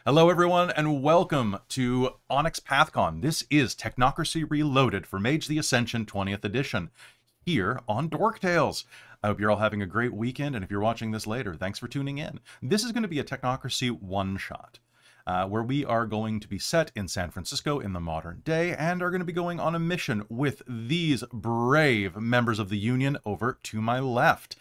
Hello, everyone, and welcome to Onyx PathCon. This is Technocracy Reloaded for Mage the Ascension 20th Edition, here on Dork Tales. I hope you're all having a great weekend, and if you're watching this later, thanks for tuning in. This is going to be a Technocracy one-shot, where we are going to be set in San Francisco in the modern day, and are going to be going on a mission with these brave members of the Union over to my left.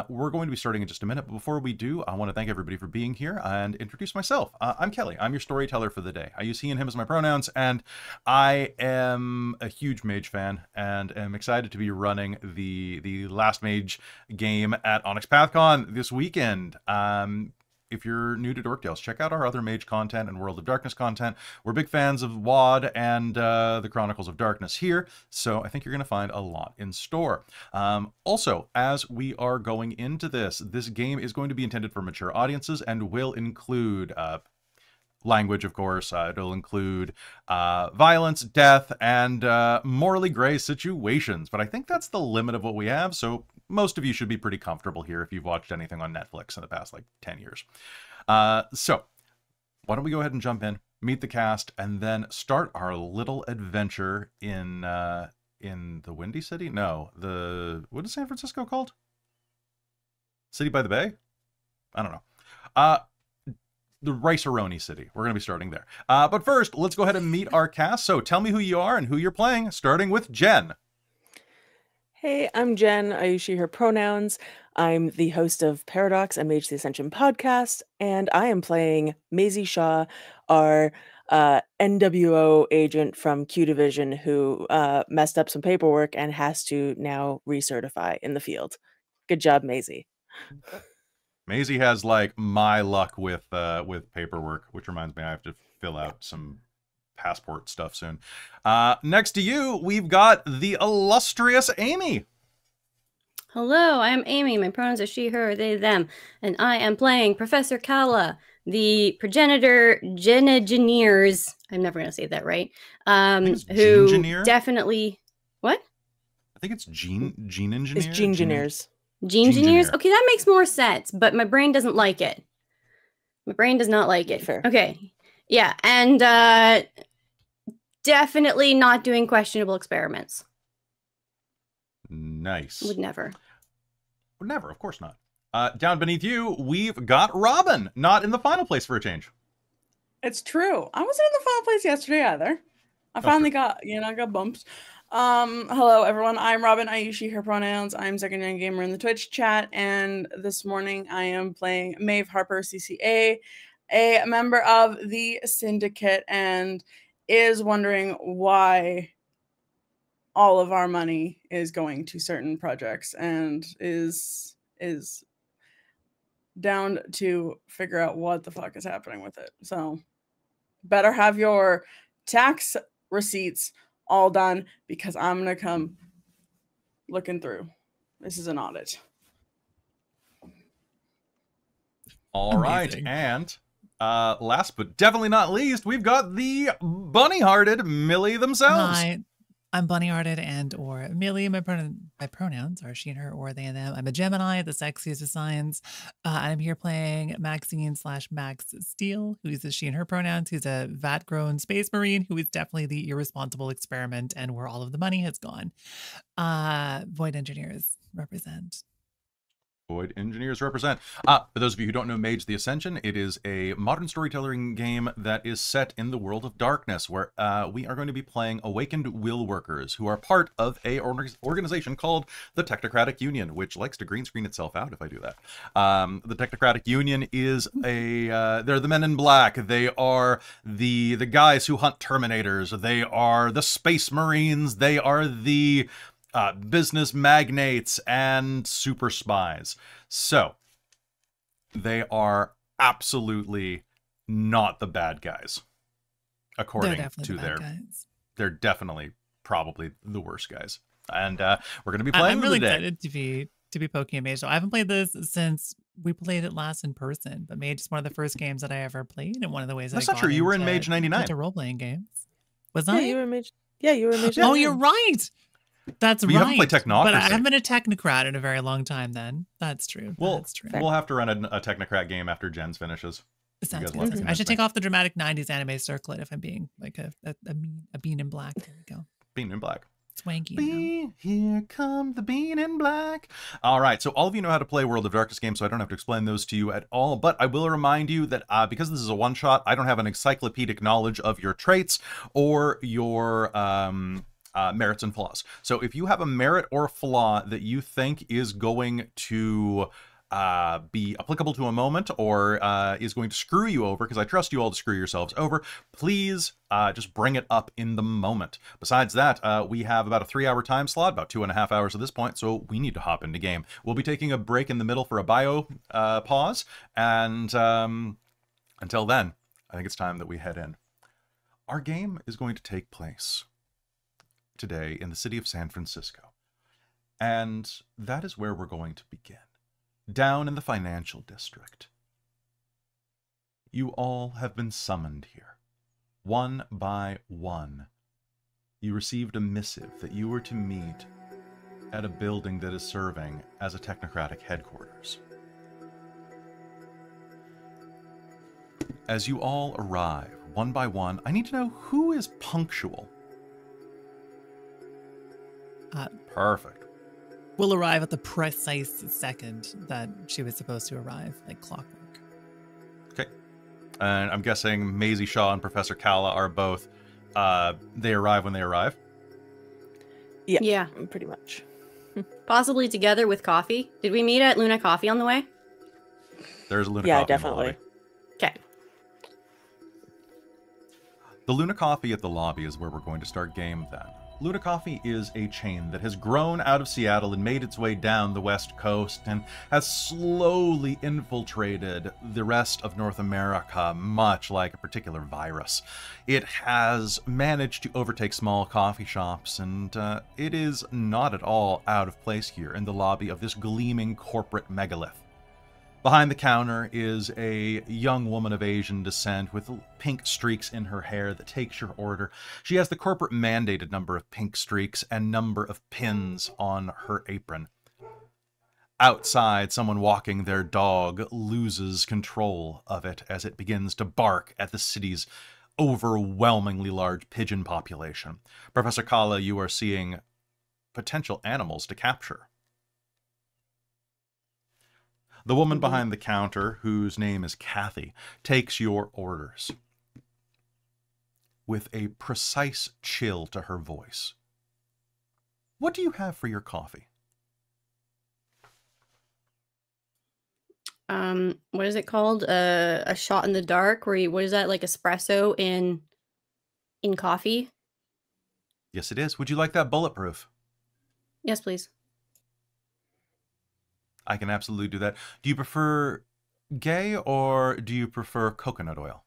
We're going to be starting in just a minute, but before we do, I want to thank everybody for being here and introduce myself. I'm Kelly. I'm your storyteller for the day. I use he and him as my pronouns, and I am a huge Mage fan and am excited to be running the last Mage game at Onyx PathCon this weekend. If you're new to Dork Tales, check out our other Mage content and World of Darkness content. We're big fans of WoD and the Chronicles of Darkness here, so I think you're going to find a lot in store. Also, as we are going into this game is going to be intended for mature audiences and will include language, of course. It'll include violence, death, and morally gray situations. But I think that's the limit of what we have, so most of you should be pretty comfortable here if you've watched anything on Netflix in the past, 10 years. So, why don't we go ahead and jump in, meet the cast, and then start our little adventure in the Windy City? No, what is San Francisco called? City by the Bay? I don't know. The Rice-A-Roni City. We're going to be starting there. But first, let's go ahead and meet our cast. So tell me who you are and who you're playing, starting with Jen. Hey, I'm Jen. I use she, her pronouns. I'm the host of Paradox and Mage the Ascension podcast, and I am playing Maisie Shaw, our NWO agent from Q Division who messed up some paperwork and has to now recertify in the field. Good job, Maisie. Maisie has my luck with paperwork, which reminds me I have to fill out some passport stuff soon. Next to you, we've got the illustrious Amy. Hello, I'm Amy. My pronouns are she, her, they, them, and I am playing Professor Kala, the progenitor Genegineers. I'm never going to say that right. Who definitely what? I think it's gene engineer. It's gene engineers. Gene engineers? Okay, that makes more sense, but my brain doesn't like it. My brain does not like it. Fair. Okay. Yeah, and definitely not doing questionable experiments. Nice. Would never. Would never, of course not. Down beneath you, we've got Robin, not in the final place for a change. It's true. I wasn't in the final place yesterday either. I finally got bumped. Hello everyone, I'm Robin. I use she, her pronouns. I'm second-gen gamer in the Twitch chat, and this morning I am playing Maeve Harper, CCA, a member of the Syndicate, and is wondering why all of our money is going to certain projects, and is down to figure out what the fuck is happening with it. So better have your tax receipts all done, because I'm gonna come looking through. This is an audit. All right, and last but definitely not least, we've got the bunny-hearted Millie themselves. Hi, I'm bunny-hearted and/or Millie. My pronouns are she and her, or they and them. I'm a Gemini, the sexiest of signs. I'm here playing Maxine/Max Steele, who uses she and her pronouns. Who's a vat-grown space marine who is definitely the irresponsible experiment and where all of the money has gone. Void engineers represent. Void Engineers represent. For those of you who don't know Mage the Ascension, it is a modern storytelling game that is set in the world of darkness, where we are going to be playing awakened will workers who are part of a organization called the Technocratic Union, which likes to green screen itself out if I do that. The Technocratic Union is they're the men in black. They are the guys who hunt Terminators. They are the Space Marines. They are the business magnates and super spies. So they are absolutely not the bad guys, according to they're definitely probably the worst guys. And we're going to be playing. I'm really today. excited to be poking at Mage. So I haven't played this since we played it last in person, but Mage is one of the first games that I ever played, and one of the ways that's not true. You were in Mage 99. To role playing games. Was Yeah, I? you were in Mage. Yeah, you were in Mage. Oh, you're right. That's right. You haven't played Technocracy. But I haven't been a Technocrat in a very long time then. That's true. Well, That's true. We'll have to run a Technocrat game after Jen's finishes. Sounds guys want fantastic. to I should mention take off the dramatic 90s anime circlet if I'm being like a bean in black. There we go. Bean in black. Swanky. Bean, here come the bean in black. All right, so all of you know how to play World of Darkness games, so I don't have to explain those to you at all. But I will remind you that because this is a one-shot, I don't have an encyclopedic knowledge of your traits or your merits and flaws. So if you have a merit or a flaw that you think is going to be applicable to a moment or is going to screw you over, because I trust you all to screw yourselves over, please just bring it up in the moment. Besides that, we have about a 3-hour time slot, about 2.5 hours at this point, so we need to hop into game. We'll be taking a break in the middle for a bio pause, and until then, I think it's time that we head in. Our game is going to take place today in the city of San Francisco, and that is where we're going to begin. Down in the financial district. You all have been summoned here. One by one. You received a missive that you were to meet at a building that is serving as a technocratic headquarters. As you all arrive, one by one, I need to know who is punctual. Perfect. We'll arrive at the precise second that she was supposed to arrive, like clockwork. Okay. And I'm guessing Maisie Shaw and Professor Kala are both, they arrive when they arrive. Yeah. Yeah. Pretty much. Possibly together with coffee. Did we meet at Luna Coffee on the way? There's a Luna Yeah, Coffee in the definitely. lobby. Okay. The Luna Coffee at the lobby is where we're going to start game then. Luna Coffee is a chain that has grown out of Seattle and made its way down the West Coast and has slowly infiltrated the rest of North America, much like a particular virus. It has managed to overtake small coffee shops, and it is not at all out of place here in the lobby of this gleaming corporate megalith. Behind the counter is a young woman of Asian descent with pink streaks in her hair that takes your order. She has the corporate mandated number of pink streaks and number of pins on her apron. Outside, someone walking their dog loses control of it as it begins to bark at the city's overwhelmingly large pigeon population. Professor Kala, you are seeing potential animals to capture. The woman behind the counter, whose name is Kathy, takes your orders with a precise chill to her voice. What do you have for your coffee? What is it called? A shot in the dark, where you, what is that, like espresso in coffee? Yes, it is. Would you like that bulletproof? Yes, please. I can absolutely do that. Do you prefer gay or do you prefer coconut oil?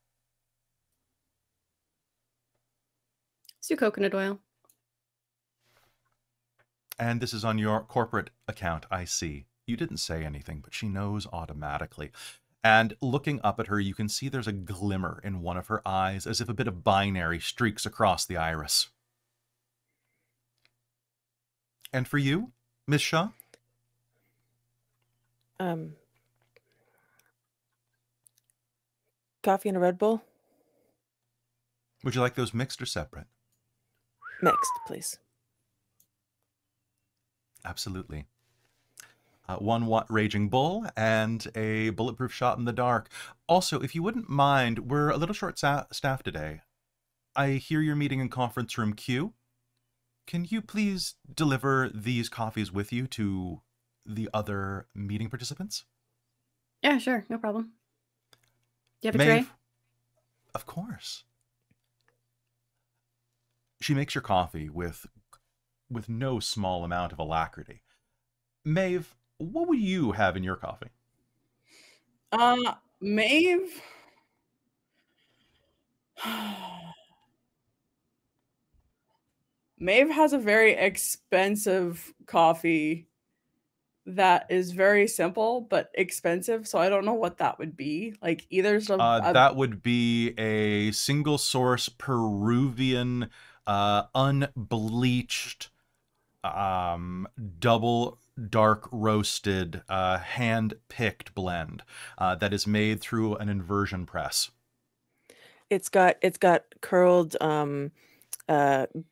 Let's do coconut oil. And this is on your corporate account, I see. You didn't say anything, but she knows automatically. And looking up at her, you can see there's a glimmer in one of her eyes, as if a bit of binary streaks across the iris. And for you, Miss Shaw? Coffee and a Red Bull? Would you like those mixed or separate? Mixed, please. Absolutely. 1 watt Raging Bull and a bulletproof shot in the dark. Also, if you wouldn't mind, we're a little short staffed today. I hear you're meeting in conference room Q. Can you please deliver these coffees with you to the other meeting participants? Yeah, sure. No problem. Do you have a tray? Of course. She makes your coffee with no small amount of alacrity. Maeve, what would you have in your coffee? Maeve. Maeve has a very expensive coffee that is very simple but expensive, so I don't know what that would be. Like either that would be a single source Peruvian unbleached double dark roasted, hand-picked blend that is made through an inversion press. It's got curled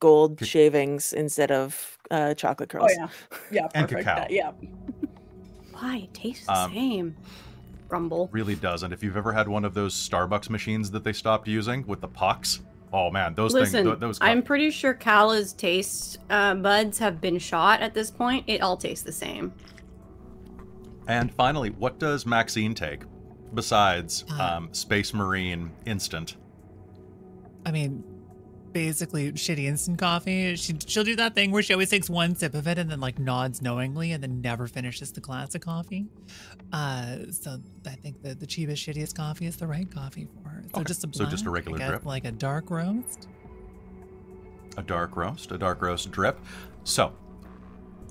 gold Ca- shavings instead of chocolate curls. Oh yeah, And perfect. cacao. Yeah. Why? It tastes the same. Rumble. Really doesn't. If you've ever had one of those Starbucks machines that they stopped using with the pucks, oh man, those Listen, things. Those. I'm pretty sure Kala's taste buds have been shot at this point. It all tastes the same. And finally, what does Maxine take besides Space Marine Instant? I mean, basically shitty instant coffee. She'll do that thing where she always takes one sip of it and then like nods knowingly and then never finishes the glass of coffee. So I think that the cheapest, shittiest coffee is the right coffee for her. So Okay. just a So just a black, regular I guess, drip? like a dark roast. A dark roast drip. So,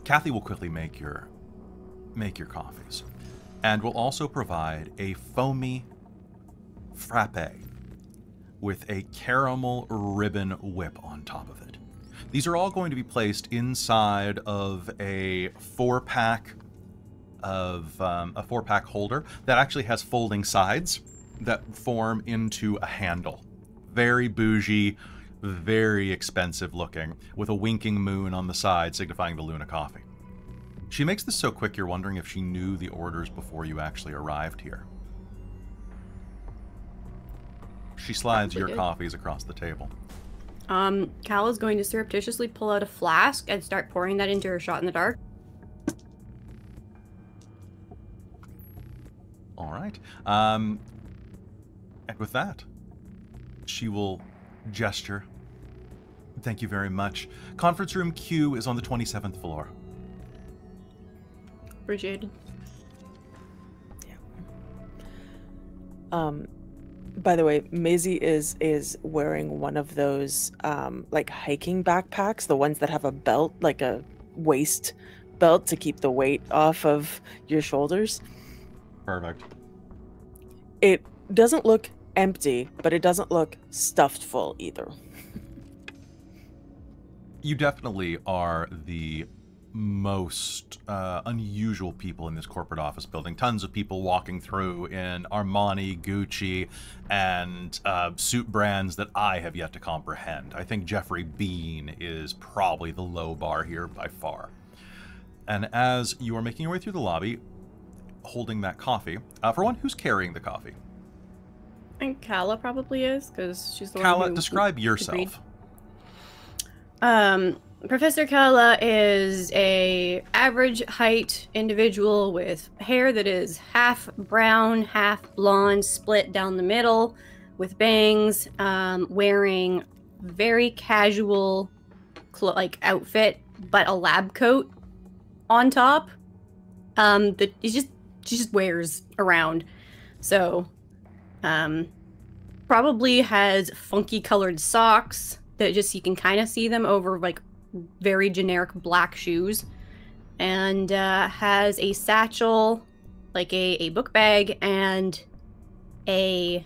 Kathy will quickly make your coffees, and will also provide a foamy frappe with a caramel ribbon whip on top of it. These are all going to be placed inside of a 4-pack holder that actually has folding sides that form into a handle. Very bougie, very expensive looking, with a winking moon on the side signifying the Luna coffee. She makes this so quick you're wondering if she knew the orders before you actually arrived here. She slides your coffees across the table. Kala's going to surreptitiously pull out a flask and start pouring that into her shot in the dark. All right. And with that, she will gesture. Thank you very much. Conference room Q is on the 27th floor. Appreciated. By the way, Maisie is wearing one of those like hiking backpacks, the ones that have a belt, like a waist belt to keep the weight off of your shoulders. Perfect. It doesn't look empty, but it doesn't look stuffed full either. You definitely are the most unusual people in this corporate office building. Tons of people walking through in Armani, Gucci, and suit brands that I have yet to comprehend. I think Jeffrey Bean is probably the low bar here by far. And as you are making your way through the lobby, holding that coffee, for one, who's carrying the coffee? I think Kala probably is, because she's the one Kala, who describe agreed. yourself. Professor Kala is a average height individual with hair that is half brown, half blonde, split down the middle, with bangs, wearing very casual outfit, but a lab coat on top. That she just wears around. So, probably has funky colored socks that just you can kind of see them over like very generic black shoes, and has a satchel, like a book bag, and a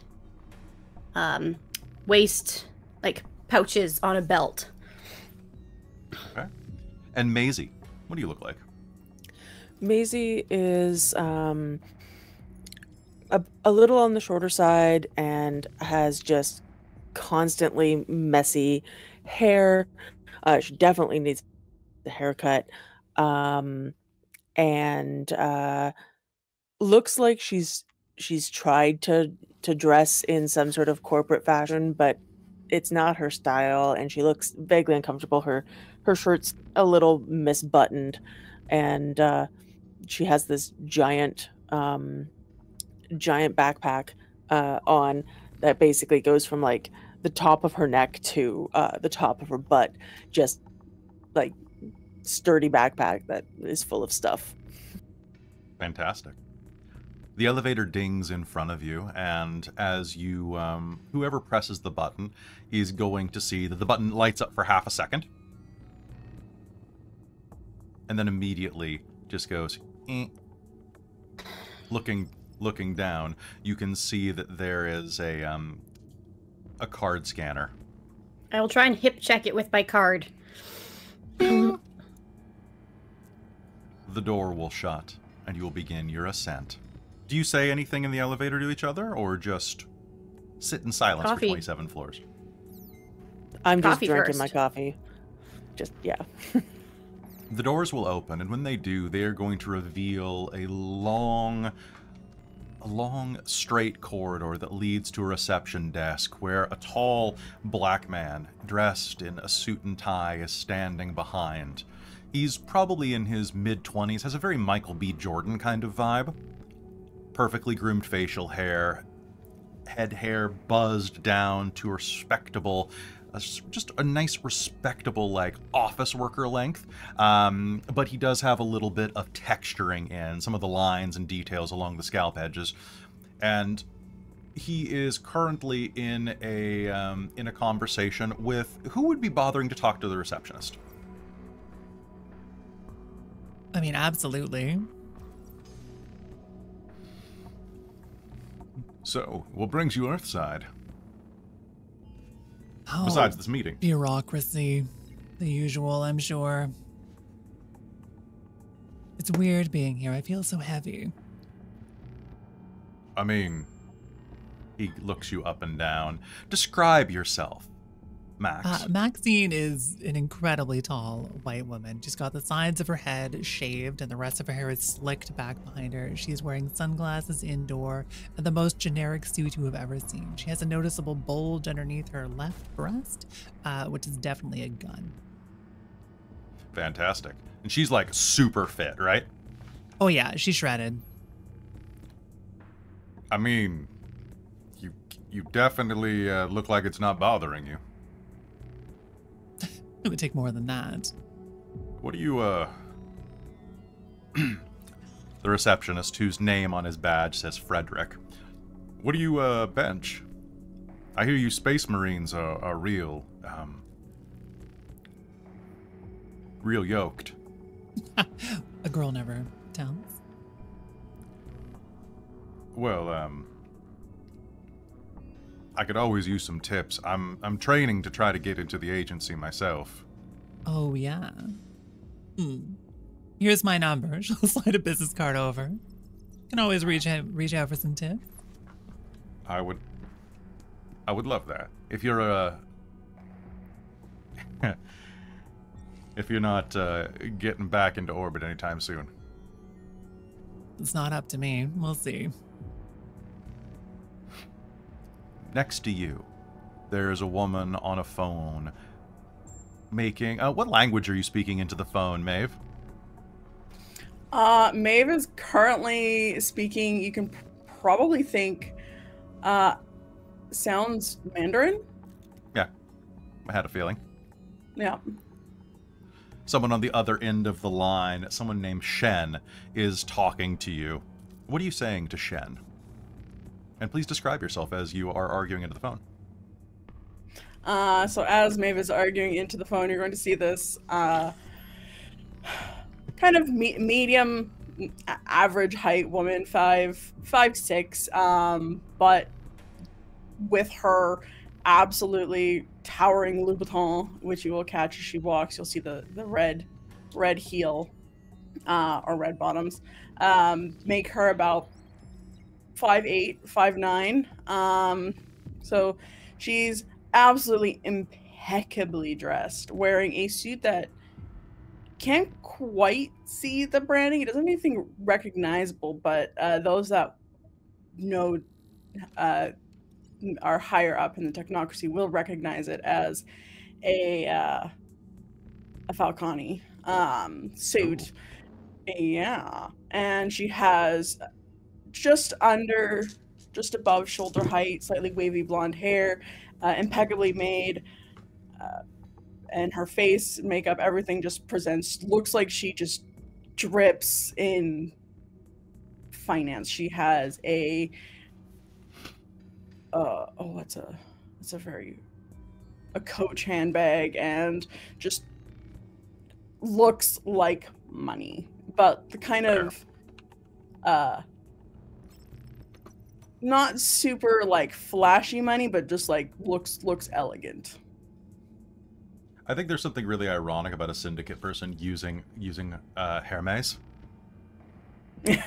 waist, like pouches on a belt. Okay. And Maisie, what do you look like? Maisie is a little on the shorter side and has just constantly messy hair. She definitely needs the haircut, and looks like she's tried to dress in some sort of corporate fashion, but it's not her style, and she looks vaguely uncomfortable. Her shirt's a little misbuttoned, and she has this giant backpack on that basically goes from like the top of her neck to the top of her butt. Just like sturdy backpack that is full of stuff. Fantastic. The elevator dings in front of you, and as you, whoever presses the button is going to see that the button lights up for half a second, and then immediately just goes, eh. Looking down, you can see that there is a card scanner. I will try and hip check it with my card. the door will shut, and you will begin your ascent. Do you say anything in the elevator to each other, or just sit in silence Coffee. for 27 floors? I'm just Coffee drinking first. my coffee. Just, yeah. The doors will open, and when they do, they are going to reveal a long straight corridor that leads to a reception desk where a tall black man dressed in a suit and tie is standing behind. He's probably in his mid-20s, has a very Michael B. Jordan kind of vibe. Perfectly groomed facial hair, head hair buzzed down to respectable, just a nice respectable like office worker length, but he does have a little bit of texturing in some of the lines and details along the scalp edges, and he is currently in a conversation with who would be bothering to talk to the receptionist. I mean, absolutely. So, what brings you Earthside? Oh, Besides this meeting. bureaucracy. The usual, I'm sure. It's weird being here. I feel so heavy. I mean, he looks you up and down. Describe yourself, Max. Maxine is an incredibly tall white woman. She's got the sides of her head shaved and the rest of her hair is slicked back behind her. She's wearing sunglasses indoor and the most generic suit you have ever seen. She has a noticeable bulge underneath her left breast, which is definitely a gun. Fantastic. And she's like super fit, right? Oh yeah, she's shredded. I mean, you definitely look like it's not bothering you. It would take more than that. What do you, the receptionist, whose name on his badge says Frederick. What do you, bench? I hear you Space Marines are real, real yoked. A girl never tells. Well, I could always use some tips. I'm training to try to get into the agency myself. Oh yeah. Here's my number. She'll slide a business card over. Can always reach out for some tips. I would love that. If you're if you're not getting back into orbit anytime soon. It's not up to me. We'll see. Next to you, there's a woman on a phone making... what language are you speaking into the phone, Maeve? Maeve is currently speaking, you can probably think, sounds Mandarin? Yeah, I had a feeling. Yeah. Someone on the other end of the line, someone named Shen, is talking to you. What are you saying to Shen? And please describe yourself as you are arguing into the phone. So as Maeve is arguing into the phone, you're going to see this kind of medium, average height woman, 5'6", but with her absolutely towering Louboutin, which you will catch as she walks. You'll see the red heel or red bottoms, make her about 5'8", 5'9". So she's absolutely impeccably dressed, wearing a suit that can't quite see the branding. It doesn't have anything recognizable, but those that know are higher up in the Technocracy will recognize it as a Falcone suit. Ooh. Yeah, and she has just above shoulder height, slightly wavy blonde hair, impeccably made, and her face, makeup, everything just looks like she just drips in finance. She has a Coach handbag, and just looks like money, but the kind of not super like flashy money, but just like looks elegant. I think there's something really ironic about a syndicate person using Hermes. Yeah,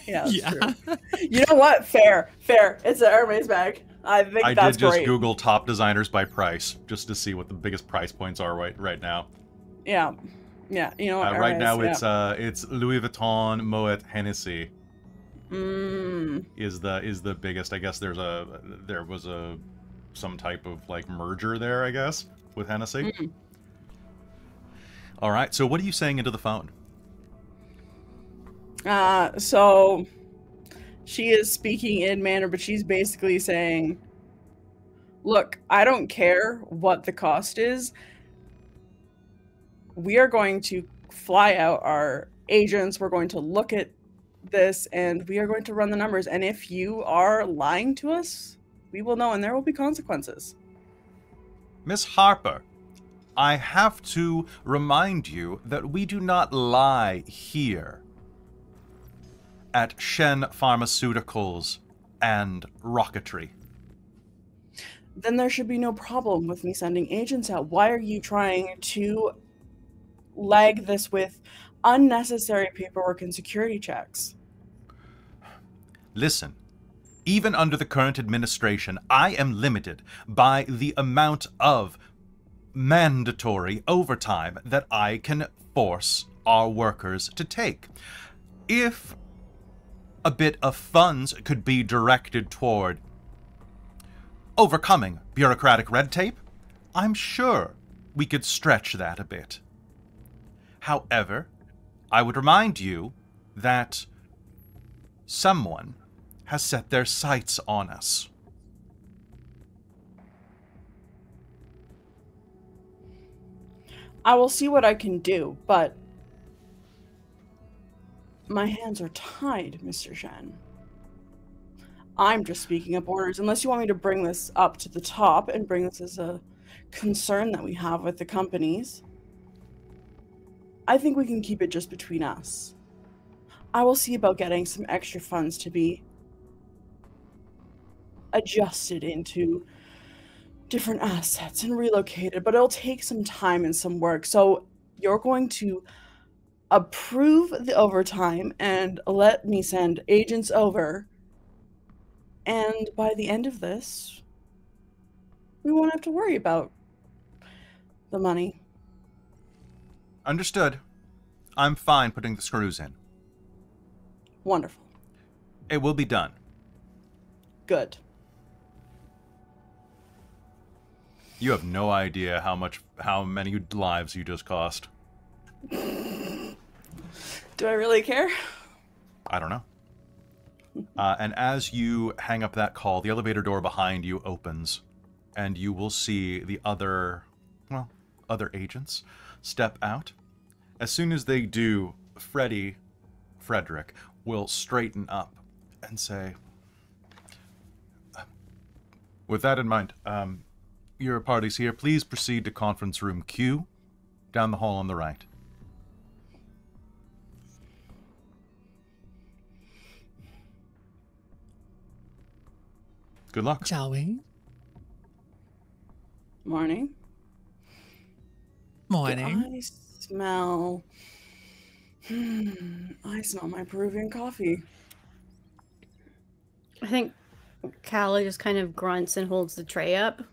that's true. You know what? Fair. It's an Hermes bag. I think I that's did just great. Google top designers by price just to see what the biggest price points are right now. Yeah. You know what? Right now yeah. it's Louis Vuitton, Moet, Hennessy Mm. is the biggest. I guess there was some type of like merger there, I guess, with Hennessy. Mm. All right. So what are you saying into the phone? So she is speaking in manner, but she's basically saying, look, I don't care what the cost is. We are going to fly out our agents. We're going to look at this and we are going to run the numbers. And if you are lying to us, we will know and there will be consequences. Miss Harper, I have to remind you that we do not lie here at Shen Pharmaceuticals and Rocketry. Then there should be no problem with me sending agents out. Why are you trying to lag this with unnecessary paperwork and security checks? Listen, even under the current administration, I am limited by the amount of mandatory overtime that I can force our workers to take. If a bit of funds could be directed toward overcoming bureaucratic red tape, I'm sure we could stretch that a bit. However, I would remind you that someone has set their sights on us. I will see what I can do, but my hands are tied, Mr. Shen. I'm just speaking up orders, unless you want me to bring this up to the top and bring this as a concern that we have with the companies. I think we can keep it just between us. I will see about getting some extra funds to be adjusted into different assets and relocated, but it'll take some time and some work. So you're going to approve the overtime and let me send agents over. And by the end of this, we won't have to worry about the money. Understood. I'm fine putting the screws in. Wonderful. It will be done. Good. You have no idea how many lives you just cost. Do I really care? I don't know. And as you hang up that call, the elevator door behind you opens, and you will see the other agents step out. As soon as they do, Frederick will straighten up and say, with that in mind, your party's here. Please proceed to conference room Q, down the hall on the right. Good luck. Shall we? Morning. Morning. I smell my Peruvian coffee. I think Callie just kind of grunts and holds the tray up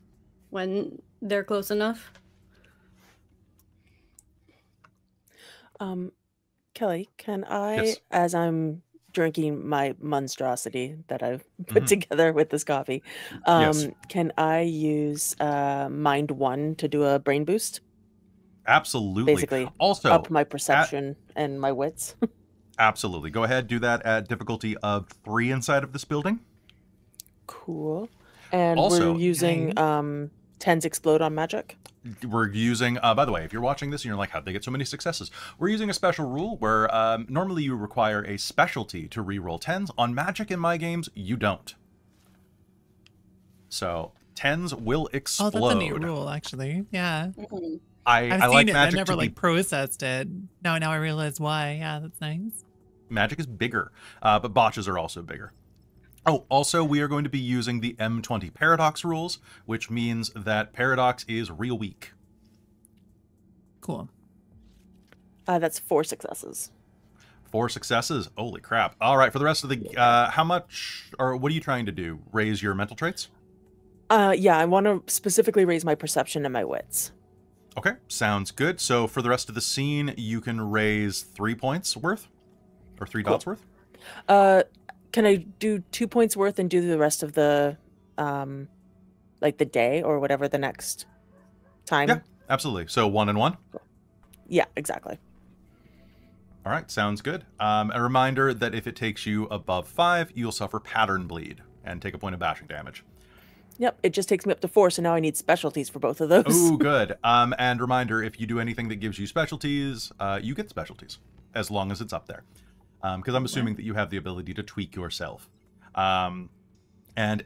when they're close enough. Kelly, can I, Yes. as I'm drinking my monstrosity that I've put together with this coffee, Yes. can I use Mind 1 to do a brain boost? Absolutely. Basically, Also, up my perception and my wits. absolutely. Go ahead, do that at difficulty of 3 inside of this building. Cool. And Also, we're using 10s explode on magic. We're using, by the way, if you're watching this and you're like, how'd they get so many successes? We're using a special rule where normally you require a specialty to reroll 10s. On magic in my games, you don't. So 10s will explode. Oh, that's a neat rule, actually. Yeah. Mm-hmm. I I've like seen it, magic I never to be... processed it. Now I realize why. Yeah, that's nice. Magic is bigger, but botches are also bigger. Oh, also, we are going to be using the M20 paradox rules, which means that paradox is real weak. Cool. That's 4 successes. 4 successes. Holy crap. All right, for the rest of the... how much... or what are you trying to do? Raise your mental traits? Yeah, I want to specifically raise my perception and my wits. Okay, sounds good. So for the rest of the scene, you can raise 3 points worth? Or 3 dots worth? Can I do 2 points worth and do the rest of the, like the day or whatever the next time? Yeah, absolutely. So 1 and 1? Yeah, exactly. All right, sounds good. A reminder that if it takes you above 5, you'll suffer pattern bleed and take a point of bashing damage. Yep, it just takes me up to 4, so now I need specialties for both of those. Oh, good. And reminder, if you do anything that gives you specialties, you get specialties, as long as it's up there. Because I'm assuming that you have the ability to tweak yourself. And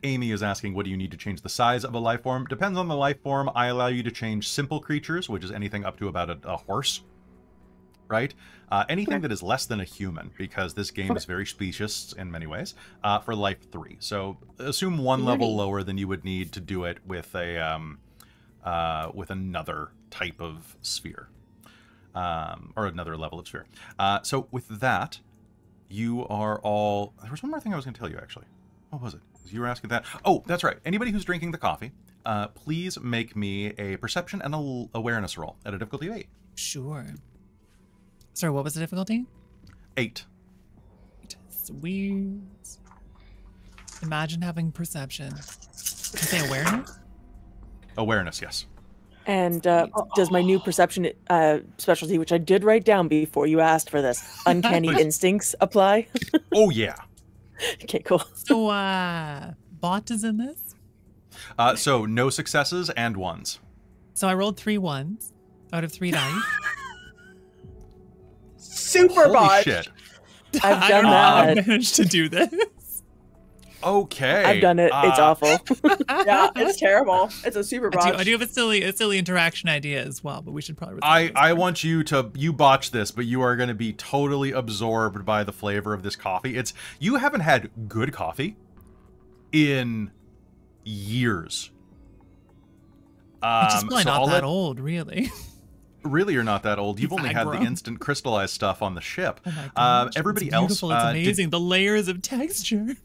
Amy is asking, what do you need to change the size of a life form? Depends on the life form. I allow you to change simple creatures, which is anything up to about a horse, right? Anything that is less than a human, because this game is very specious in many ways, for life 3. So assume 1 level lower than you would need to do it with a with another type of sphere, or another level of sphere. So with that, you are all... There was one more thing I was going to tell you, actually. What was it? You were asking that. Oh, that's right. Anybody who's drinking the coffee, please make me a perception and a awareness roll at a difficulty of 8. Sure. Sorry, what was the difficulty? 8. Sweet. Imagine having perception. Did you say awareness? Awareness, yes. And does my new perception specialty, which I did write down before you asked for this, uncanny instincts, apply? Oh, yeah. Okay, cool. So, bot is in this? So no successes and 1s. So I rolled 3 1s out of 3 dice. Super Holy botched. shit. I've done I that. managed to do this. Okay. I've done it. It's awful. Yeah, it's terrible. It's a super botch. I do have a silly interaction idea as well, but we should probably... I want you to... You botch this, but you are going to be totally absorbed by the flavor of this coffee. You haven't had good coffee in years. Which is probably not that old, really. Really, you're not that old. You've only had the grown. instant crystallized stuff on the ship. Oh my gosh, Everybody it's else... beautiful. It's amazing. The layers of texture.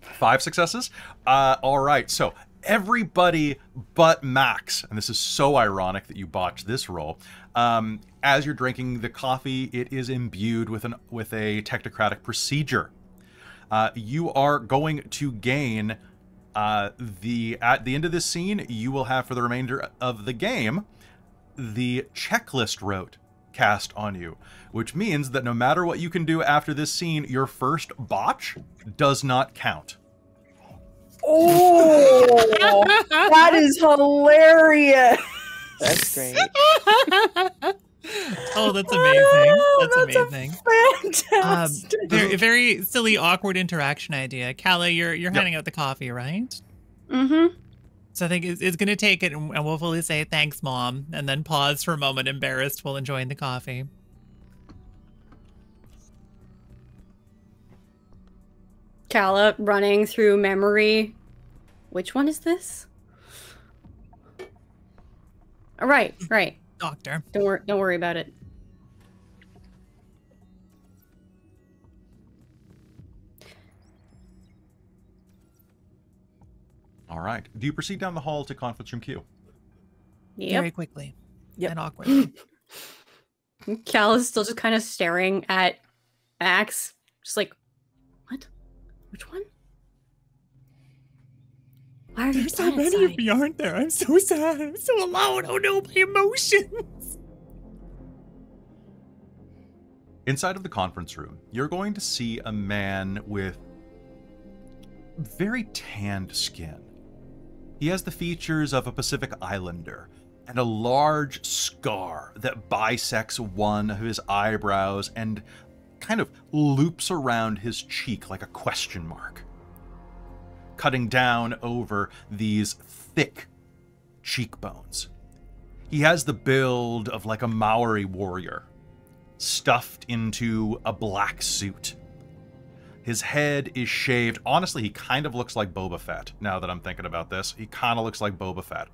5 successes? All right, so everybody but Max, and this is so ironic that you botched this roll, as you're drinking the coffee, it is imbued with a technocratic procedure. You are going to gain, at the end of this scene, you will have for the remainder of the game, the checklist rote cast on you, which means that no matter what you can do after this scene, your first botch does not count. Oh, that is hilarious. That's great. Oh, that's amazing. That's amazing. Fantastic. Very, very silly, awkward interaction idea. Callie, you're handing out the coffee, right? Mm-hmm. So I think it's going to take it, and we'll fully say, thanks, Mom, and then pause for a moment, embarrassed while enjoying the coffee. Calla running through memory. Which one is this? Oh, right. Doctor. Don't worry about it. All right. Do you proceed down the hall to conference room Q? Yep. Very quickly. Yep. And awkwardly. Cal is still just kind of staring at Max. Just like, what? Which one? Why are you There's so many of me, aren't there? I'm so sad. I'm so alone. Oh no, my emotions. Inside of the conference room, you're going to see a man with very tanned skin. He has the features of a Pacific Islander and a large scar that bisects one of his eyebrows and kind of loops around his cheek like a question mark, cutting down over these thick cheekbones. He has the build of like a Maori warrior, stuffed into a black suit. His head is shaved. Honestly, he kind of looks like Boba Fett, now that I'm thinking about this. He kind of looks like Boba Fett.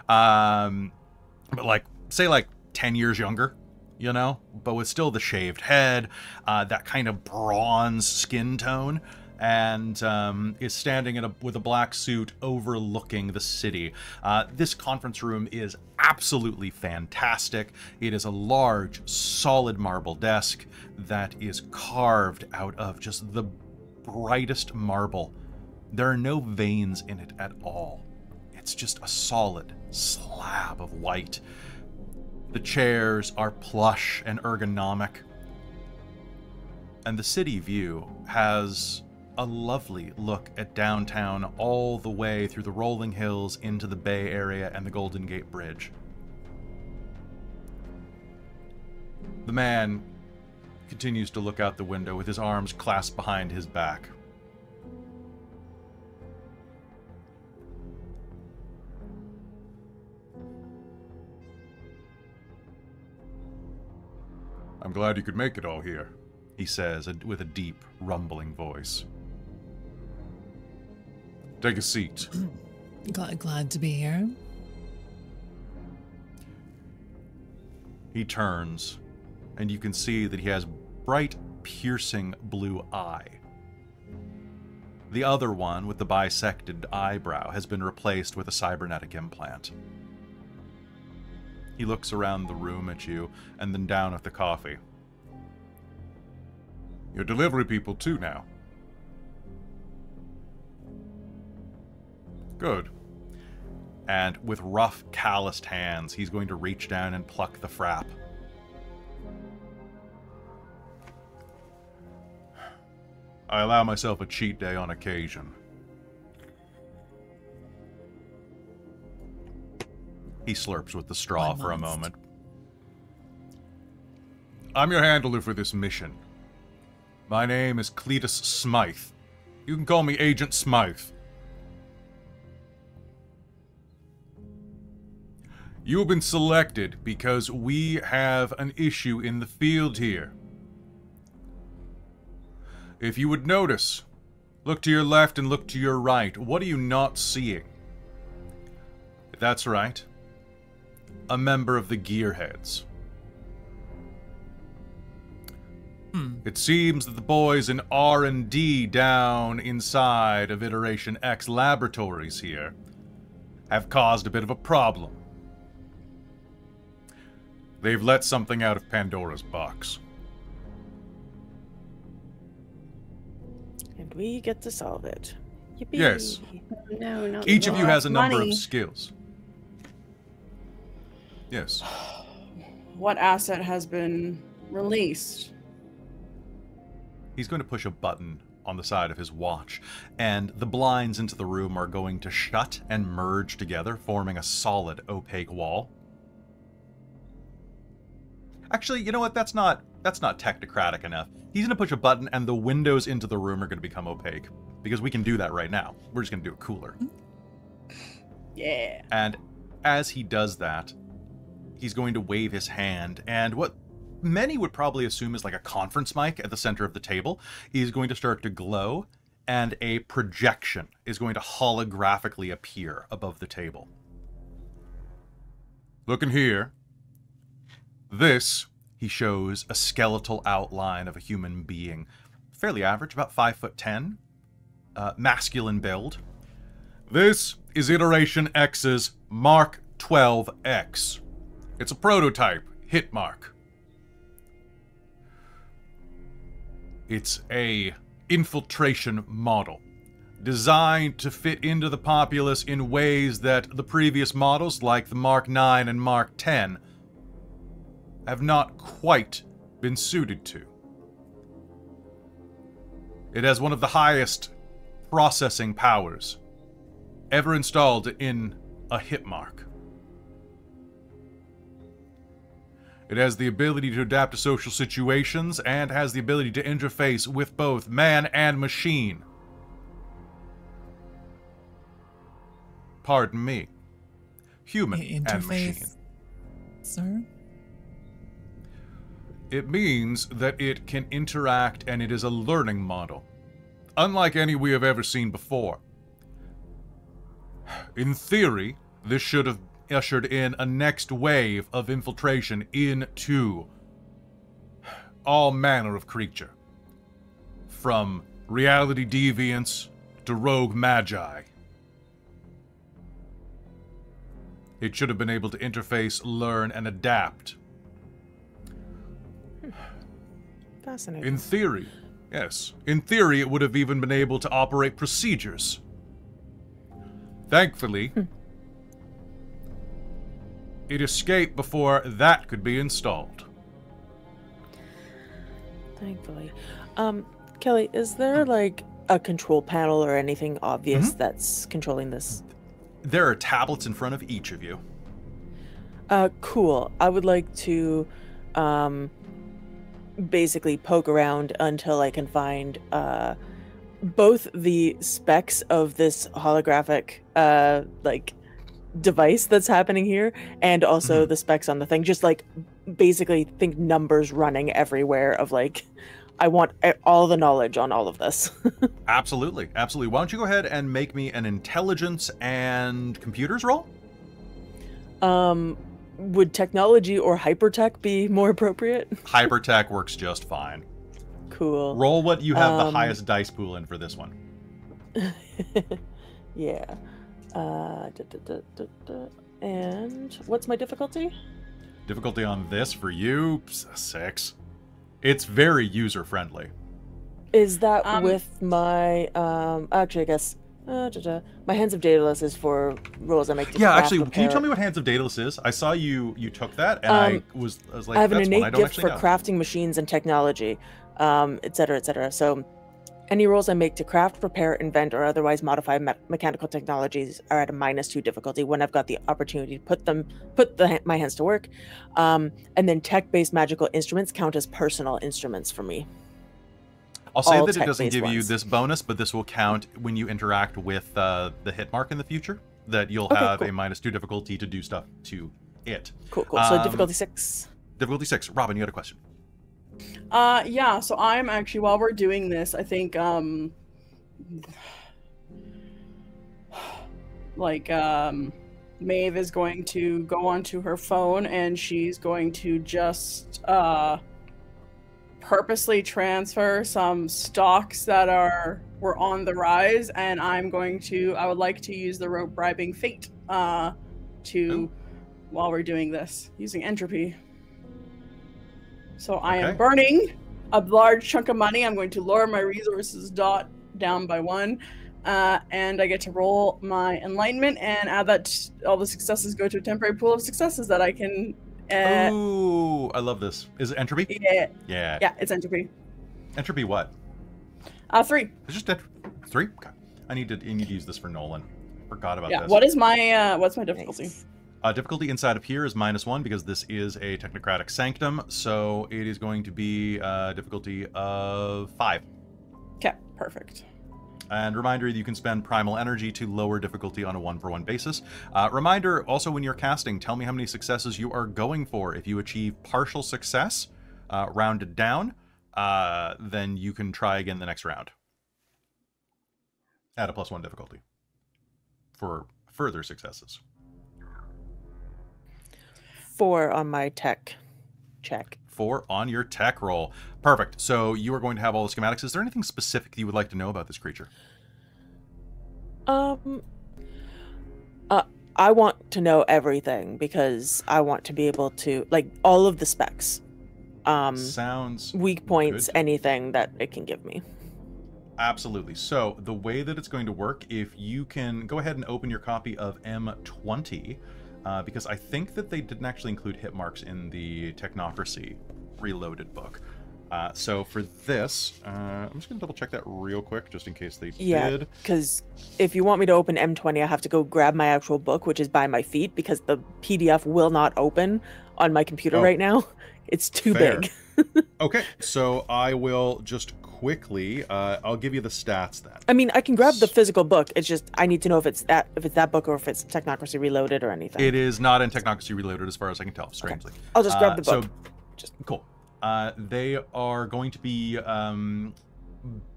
But like, say like 10 years younger. you know, but with still the shaved head, that kind of bronze skin tone, and is standing with a black suit overlooking the city. This conference room is absolutely fantastic. It is a large, solid marble desk that is carved out of just the brightest marble. There are no veins in it at all. It's just a solid slab of white. The chairs are plush and ergonomic. And the city view has a lovely look at downtown all the way through the rolling hills into the Bay Area and the Golden Gate Bridge. The man continues to look out the window with his arms clasped behind his back. "I'm glad you could make it all here," he says with a deep, rumbling voice. "Take a seat." Glad to be here. He turns, and you can see that he has bright, piercing blue eye. The other one, with the bisected eyebrow, has been replaced with a cybernetic implant. He looks around the room at you, and then down at the coffee. "You're delivery people too now." "Good." And with rough, calloused hands, he's going to reach down and pluck the frap. "I allow myself a cheat day on occasion." He slurps with the straw for a moment. "I'm your handler for this mission. My name is Cletus Smythe. You can call me Agent Smythe. You have been selected because we have an issue in the field here. If you would notice, look to your left and look to your right. What are you not seeing?" "That's right. A member of the Gearheads. It seems that the boys in R&D down inside of Iteration X laboratories here have caused a bit of a problem. They've let something out of Pandora's box. And we get to solve it. Yippee. Yes. No, not Each of you has a number money. of skills. Yes. What asset has been released? He's going to push a button on the side of his watch, and the blinds into the room are going to shut and merge together, forming a solid, opaque wall. Actually, you know what? That's not technocratic enough. He's going to push a button, and the windows into the room are going to become opaque, because we can do that right now. We're just going to do it cooler. Yeah. And as he does that, he's going to wave his hand, and what many would probably assume is like a conference mic at the center of the table is going to start to glow, and a projection is going to holographically appear above the table. Looking here. This, he shows a skeletal outline of a human being. Fairly average, about 5'10", masculine build. This is Iteration X's Mark 12X. It's a prototype, hit mark. It's a infiltration model, designed to fit into the populace in ways that the previous models, like the Mark 9 and Mark 10, have not quite been suited to. It has one of the highest processing powers ever installed in a hit mark. It has the ability to adapt to social situations and has the ability to interface with both man and machine. Pardon me. Human and machine. Sir? It means that it can interact, and it is a learning model, unlike any we have ever seen before. In theory, this should have ushered in a next wave of infiltration into all manner of creature. From reality deviants to rogue magi. It should have been able to interface, learn, and adapt. Fascinating. In theory, yes. In theory, it would have even been able to operate procedures. Thankfully, it escaped before that could be installed. Thankfully. Kelly, is there like a control panel or anything obvious that's controlling this? There are tablets in front of each of you. Cool. I would like to basically poke around until I can find both the specs of this holographic like device that's happening here and also the specs on the thing. Just like basically think numbers running everywhere of like I want all the knowledge on all of this. Absolutely, absolutely. Why don't you go ahead and make me an intelligence and computers roll? Would technology or hypertech be more appropriate? Hypertech works just fine. Cool. Roll what you have the highest dice pool in for this one. Yeah. And what's my difficulty? Difficulty on this for you, 6. It's very user-friendly. Is that with my actually I guess my Hands of Daedalus is for rolls I make to craft, actually, repair. can you tell me what Hands of Daedalus is? I saw you took that, and I was like, I have an that's one I innate don't gift actually for know. crafting machines and technology, etc., etc. So any rolls I make to craft, repair, invent, or otherwise modify mechanical technologies are at a -2 difficulty when I've got the opportunity to put my hands to work. And then tech-based magical instruments count as personal instruments for me. I'll say all that it doesn't tech-based give you ones. this bonus, but this will count when you interact with the hit mark in the future, that you'll Okay, have cool. a -2 difficulty to do stuff to it. Cool. So difficulty 6. Difficulty 6. Robin, you had a question. Yeah, so I'm actually, while we're doing this, I think, Maeve is going to go onto her phone and she's going to just, purposely transfer some stocks that were on the rise, and I would like to use the rope bribing fate, while we're doing this, using entropy. So I am burning a large chunk of money. I'm going to lower my resources down by 1. And I get to roll my enlightenment and add that all the successes go to a temporary pool of successes that I can... Ooh, I love this. Is it entropy? Yeah. Yeah. Yeah, it's entropy. Entropy what? 3. It's just 3? Okay. I need to use this for Nolan. Forgot about this. What is my, what's my difficulty? Nice. Difficulty inside of here is -1 because this is a technocratic sanctum, so it is going to be difficulty of 5. Okay, perfect. And reminder, you can spend primal energy to lower difficulty on a 1-for-1 basis. Reminder, also when you're casting, tell me how many successes you are going for. If you achieve partial success, rounded down, then you can try again the next round. Add a +1 difficulty for further successes. 4 on my tech check. 4 on your tech roll. Perfect. So you are going to have all the schematics. Is there anything specific you would like to know about this creature? I want to know everything because I want to be able to, like, all of the specs. Sounds weak points, good. anything that it can give me. Absolutely. So the way that it's going to work, if you can go ahead and open your copy of M20, because I think that they didn't actually include hit marks in the Technocracy Reloaded book. So for this, I'm just going to double check that real quick, just in case they did. Because if you want me to open M20, I have to go grab my actual book, which is by my feet, because the PDF will not open on my computer right now. It's too big. Okay, so I will just quickly, I'll give you the stats then. I mean, I can grab the physical book. It's just I need to know if it's that book or if it's Technocracy Reloaded or anything. It is not in Technocracy Reloaded, as far as I can tell. Strangely, okay. I'll just grab the book. So, just cool. They are going to be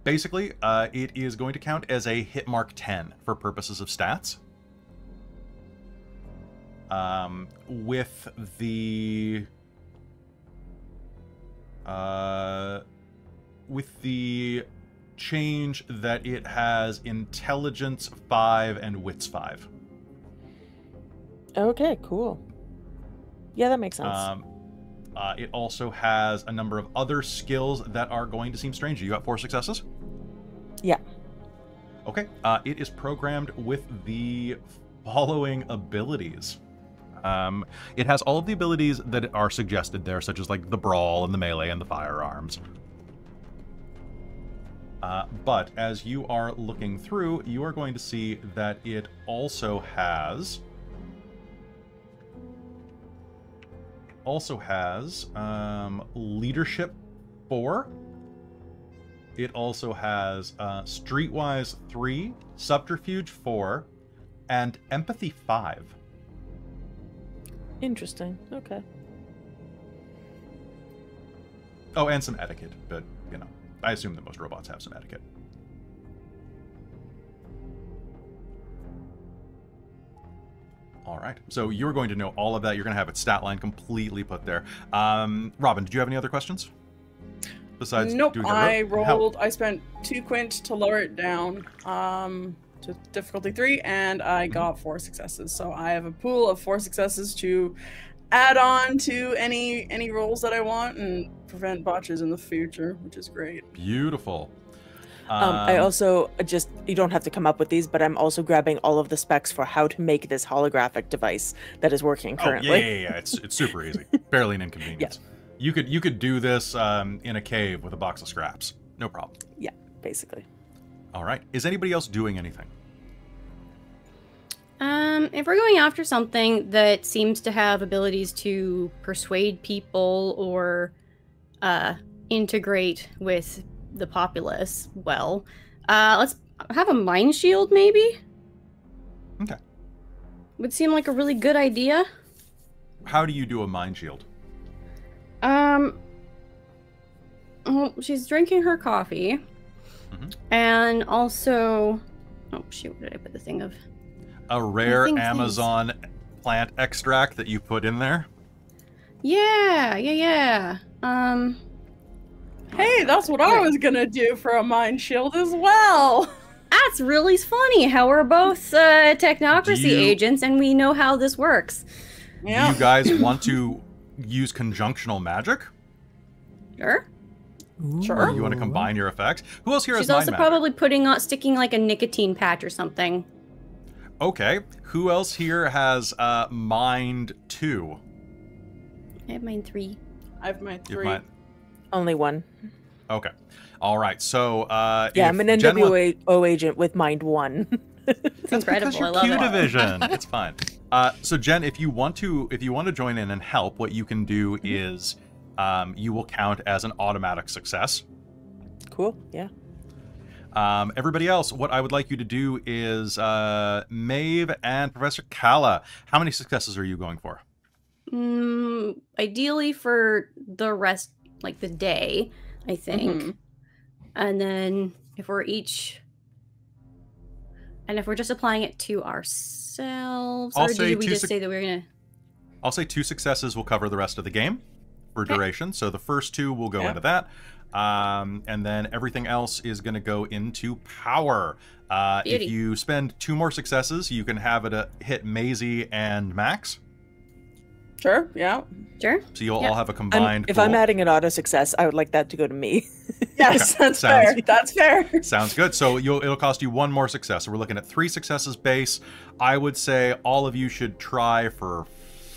basically it is going to count as a hit mark 10 for purposes of stats. With the with the change that it has intelligence 5 and wits 5. Okay, cool. Yeah, that makes sense. It also has a number of other skills that are going to seem strange. You got 4 successes? Yeah. Okay. It is programmed with the following abilities. It has all of the abilities that are suggested there, such as like the brawl and the melee and the firearms. But as you are looking through, you are going to see that it also has leadership 4. It also has streetwise 3, subterfuge 4, and empathy 5. Interesting. Okay. Oh, and some etiquette, but you know, I assume that most robots have some etiquette. All right, so you're going to know all of that. You're going to have its stat line completely put there. Robin, did you have any other questions? Besides nope, doing I rolled. I spent 2 quint to lower it down to difficulty 3, and I got 4 successes. So I have a pool of 4 successes to add on to any rolls that I want and prevent botches in the future, which is great. Beautiful. I also you don't have to come up with these, but I'm also grabbing all of the specs for how to make this holographic device that is working currently. Oh, yeah. It's super easy. Barely an inconvenience. Yeah. You could do this in a cave with a box of scraps. No problem. Yeah, basically. All right. Is anybody else doing anything? If we're going after something that seems to have abilities to persuade people or integrate with the populace, well, let's have a mind shield, maybe? Okay. Would seem like a really good idea. How do you do a mind shield? Well, she's drinking her coffee. Mm-hmm. And also... Oh, shoot, where did I put the thing of... A rare Amazon plant extract that you put in there? Yeah. Hey, that's what I was gonna do for a mind shield as well. That's really funny how we're both technocracy agents and we know how this works. Yeah. Do you guys want to use conjunctional magic? Sure. Or you want to combine your effects? Who else here has mind magic? She's also probably sticking like a nicotine patch or something. Okay. Who else here has mind 2? I have mind 3. I have mind 3. Only 1. Okay. All right. So yeah, I'm an NWO agent with mind 1. It's incredible. Because you're I love Q it. division. It's fine. So Jen, if you want to join in and help, what you can do is you will count as an automatic success. Cool. Yeah. Everybody else, what I would like you to do is Maeve and Professor Kala. How many successes are you going for? Ideally for the rest, like the day, I think. Mm-hmm. And then if we're just applying it to ourselves, or did we just say that we're gonna? I'll say 2 successes will cover the rest of the game for duration. So the first 2 will go into that. And then everything else is going to go into power. If you spend 2 more successes, you can have it hit Maisie and Max. Sure, yeah. Sure. So you'll all have a combined If I'm adding an auto success, I would like that to go to me. Yes, okay. That's fair. That's fair. Sounds good. So it'll cost you 1 more success. So we're looking at 3 successes base. I would say all of you should try for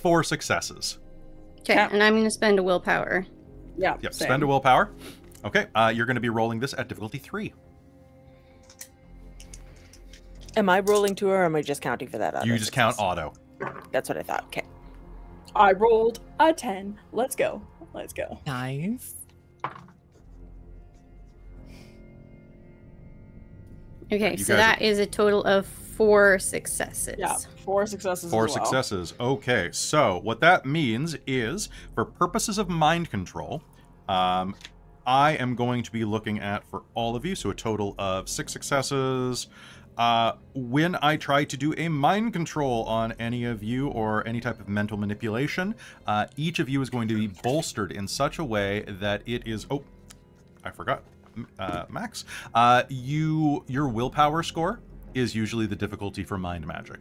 4 successes. Okay, and I'm going to spend a willpower. Yeah, yep. Spend a willpower. Okay, you're going to be rolling this at difficulty 3. Am I rolling 2 or am I just counting for that auto? You just count auto. That's what I thought. Okay. I rolled a 10. Let's go. Let's go. Nice. Okay, so that is a total of 4 successes. Yeah, 4 successes. 4 successes. Okay, so what that means is, for purposes of mind control, I am going to be looking at, for all of you, so a total of 6 successes, When I try to do a mind control on any of you or any type of mental manipulation, each of you is going to be bolstered in such a way that it is... Oh, I forgot. Max. Your willpower score is usually the difficulty for mind magic.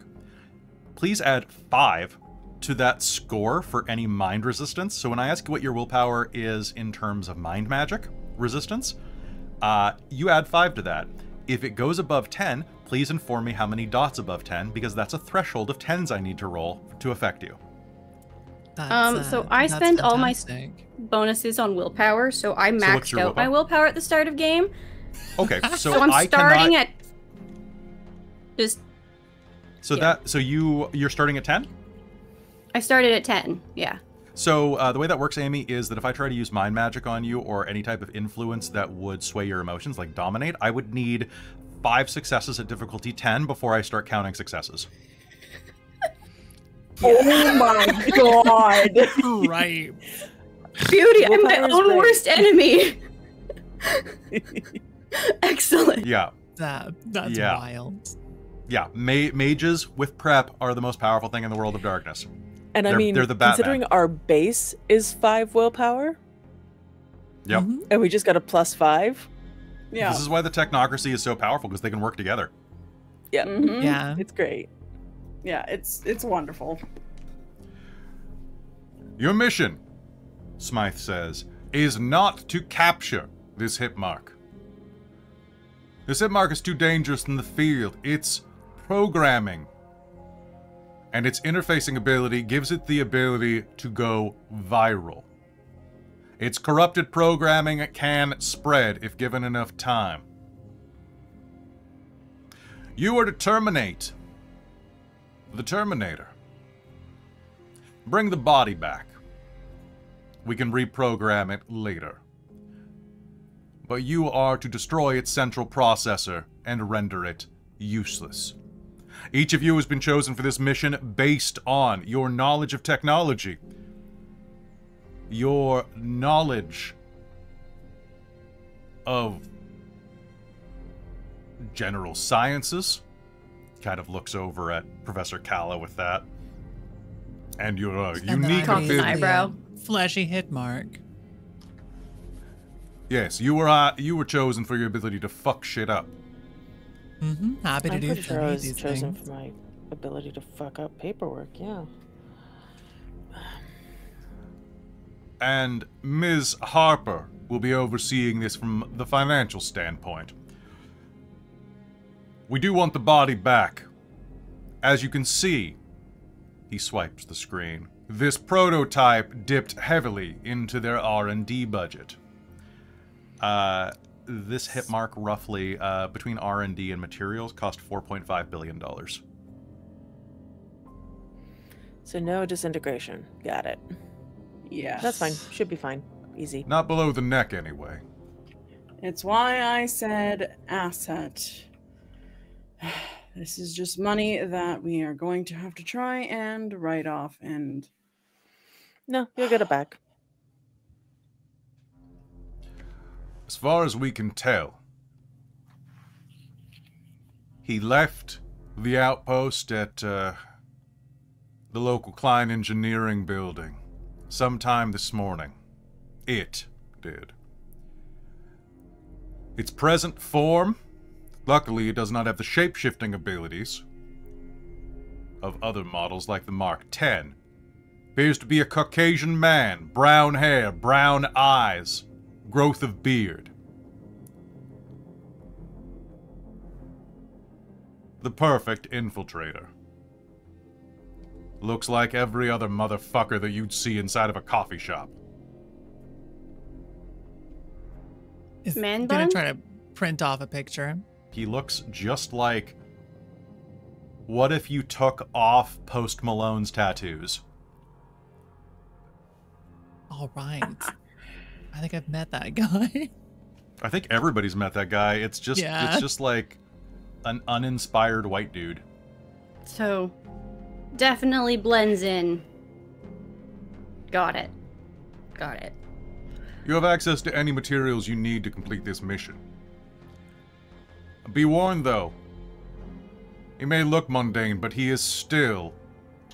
Please add 5 to that score for any mind resistance. So when I ask what your willpower is in terms of mind magic resistance, you add 5 to that. If it goes above 10, please inform me how many dots above 10, because that's a threshold of 10s I need to roll to affect you. So I spend all my bonuses on willpower, so I maxed out my willpower at the start of game. Okay, so I'm starting at just... So you're starting at 10? I started at 10, yeah. So the way that works, Amy, is that if I try to use mind magic on you or any type of influence that would sway your emotions, like dominate, I would need 5 successes at difficulty 10 before I start counting successes. Oh my god! Right. Beauty, I'm my own worst enemy! Excellent. Yeah. That's wild. Yeah, mages with prep are the most powerful thing in the world of darkness. And I mean, they're the considering our base is 5 willpower, yep, and we just got a +5. Yeah. This is why the Technocracy is so powerful, because they can work together. Yeah. Mm-hmm. Yeah. It's great. Yeah, it's wonderful. Your mission, Smythe says, is not to capture this hit mark. This hit mark is too dangerous in the field. It's programming. And its interfacing ability gives it the ability to go viral. Its corrupted programming can spread if given enough time. You are to terminate the Terminator. Bring the body back. We can reprogram it later. But you are to destroy its central processor and render it useless. Each of you has been chosen for this mission based on your knowledge of technology, your knowledge of general sciences. Kind of looks over at Professor Kala with that. And your unique ability. Eyebrow. Fleshy hit mark. Yes, you were chosen for your ability to fuck shit up. Mm-hmm. Happy to I'm do pretty sure I was these chosen things. for my ability to fuck up paperwork, yeah. And Ms. Harper will be overseeing this from the financial standpoint. We do want the body back. As you can see, he swipes the screen. This prototype dipped heavily into their R&D budget. This hit mark roughly, between R&D and materials, cost $4.5 billion. So no disintegration. Got it. Yeah. That's fine. Should be fine. Easy. Not below the neck, anyway. It's why I said asset. This is just money that we are going to have to try and write off, and... No, you'll get it back. As far as we can tell, he left the outpost at the local Klein Engineering building sometime this morning. It did. Its present form, luckily it does not have the shape-shifting abilities of other models like the Mark 10. Appears to be a Caucasian man, brown hair, brown eyes, growth of beard. The perfect infiltrator. Looks like every other motherfucker that you'd see inside of a coffee shop. Is Man gonna bun? try to print off a picture. He looks just like... What if you took off Post Malone's tattoos? All right. I think I've met that guy. I think everybody's met that guy. It's just like an uninspired white dude. So, definitely blends in. Got it. Got it. You have access to any materials you need to complete this mission. Be warned, though, He may look mundane, but he is still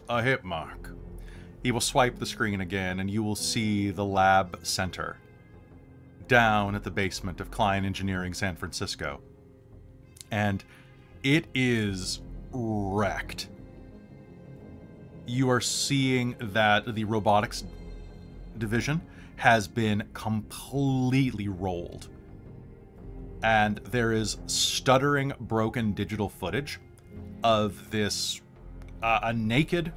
a hit mark. He will swipe the screen again, and you will see the lab center down at the basement of Klein Engineering San Francisco. And it is wrecked. You are seeing that the robotics division has been completely rolled. And there is stuttering, broken digital footage of this, a naked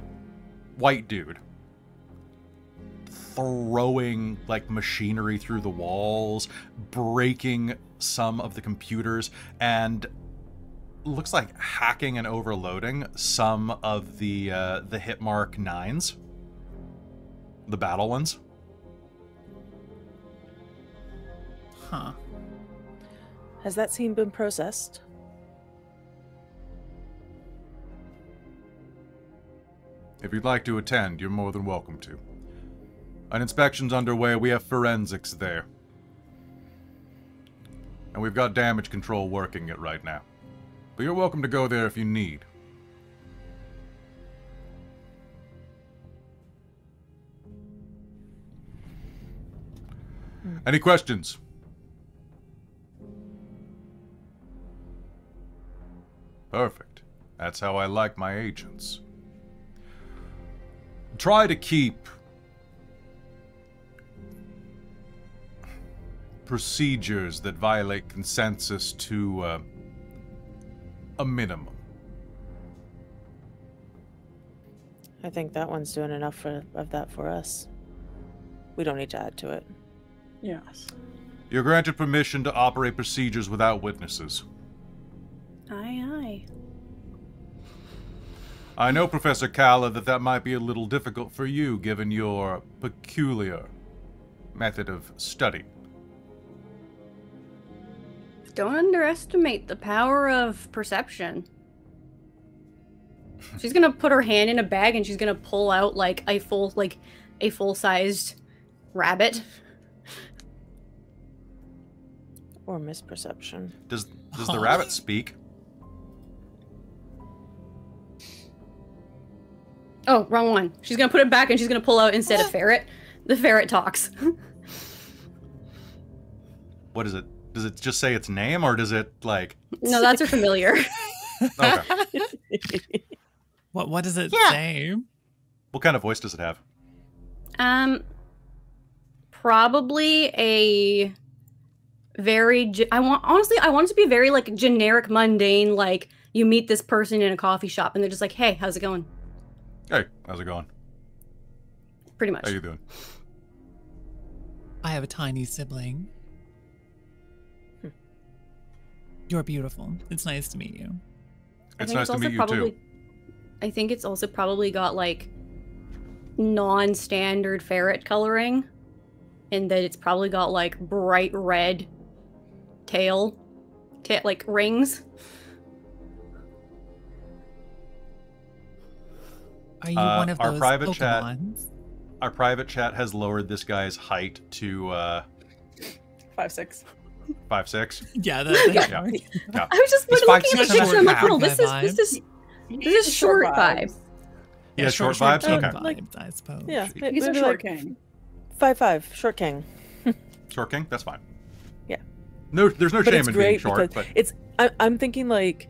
white dude throwing, like, machinery through the walls, breaking some of the computers, and looks like hacking and overloading some of the Hitmark 9s. The battle ones. Huh. Has that scene been processed? If you'd like to attend, you're more than welcome to. An inspection's underway. We have forensics there. And we've got damage control working it right now. But you're welcome to go there if you need. Any questions? Perfect. That's how I like my agents. Try to keep procedures that violate consensus to a minimum. I think that one's doing enough of that for us. We don't need to add to it. Yes. You're granted permission to operate procedures without witnesses. Aye, aye. I know, Professor Kalla, that might be a little difficult for you, given your peculiar method of study. Don't underestimate the power of perception. She's gonna put her hand in a bag and she's gonna pull out like a full-sized rabbit. Or misperception. Does the rabbit speak? Oh, wrong one. She's gonna put it back and she's gonna pull out instead of ferret. The ferret talks. What is it? Does it just say its name, or does it, like... No, that's her familiar. Okay. What does it say? What kind of voice does it have? Probably a very... I want it to be very, like, generic, mundane, like, you meet this person in a coffee shop and they're just like, hey, how's it going? Hey, how's it going? Pretty much. How you doing? I have a tiny sibling. You're beautiful. It's nice to meet you. It's nice to meet you, too. I think it's also probably got, like, non-standard ferret coloring. And that it's probably got, like, bright red tail, like, rings. Are you one of those Pokemons? Our private chat has lowered this guy's height to 5'6". 5'6". Yeah, Yeah. I was just He's looking at 5'6" the picture. I'm like, and a oh, half. this is short vibe. Yeah, short vibes? Okay. Vibes, I suppose. Yeah, He's a maybe short like king. 5'5", short king. Short king? That's fine. Yeah. No, there's no But shame it's in being great short, because but it's. I'm thinking like,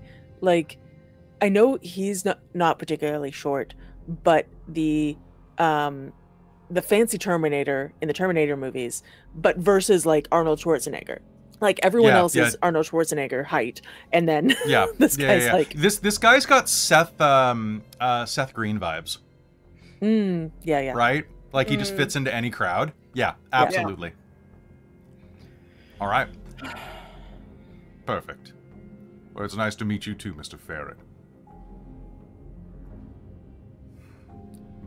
I know he's not particularly short, but the fancy Terminator in the Terminator movies, but versus like Arnold Schwarzenegger. Like everyone else is Arnold Schwarzenegger height, and then this guy's like this guy's got Seth Green vibes. Yeah. Right? Like he just fits into any crowd. Yeah, absolutely. All right. Perfect. Well, it's nice to meet you too, Mr. Ferret.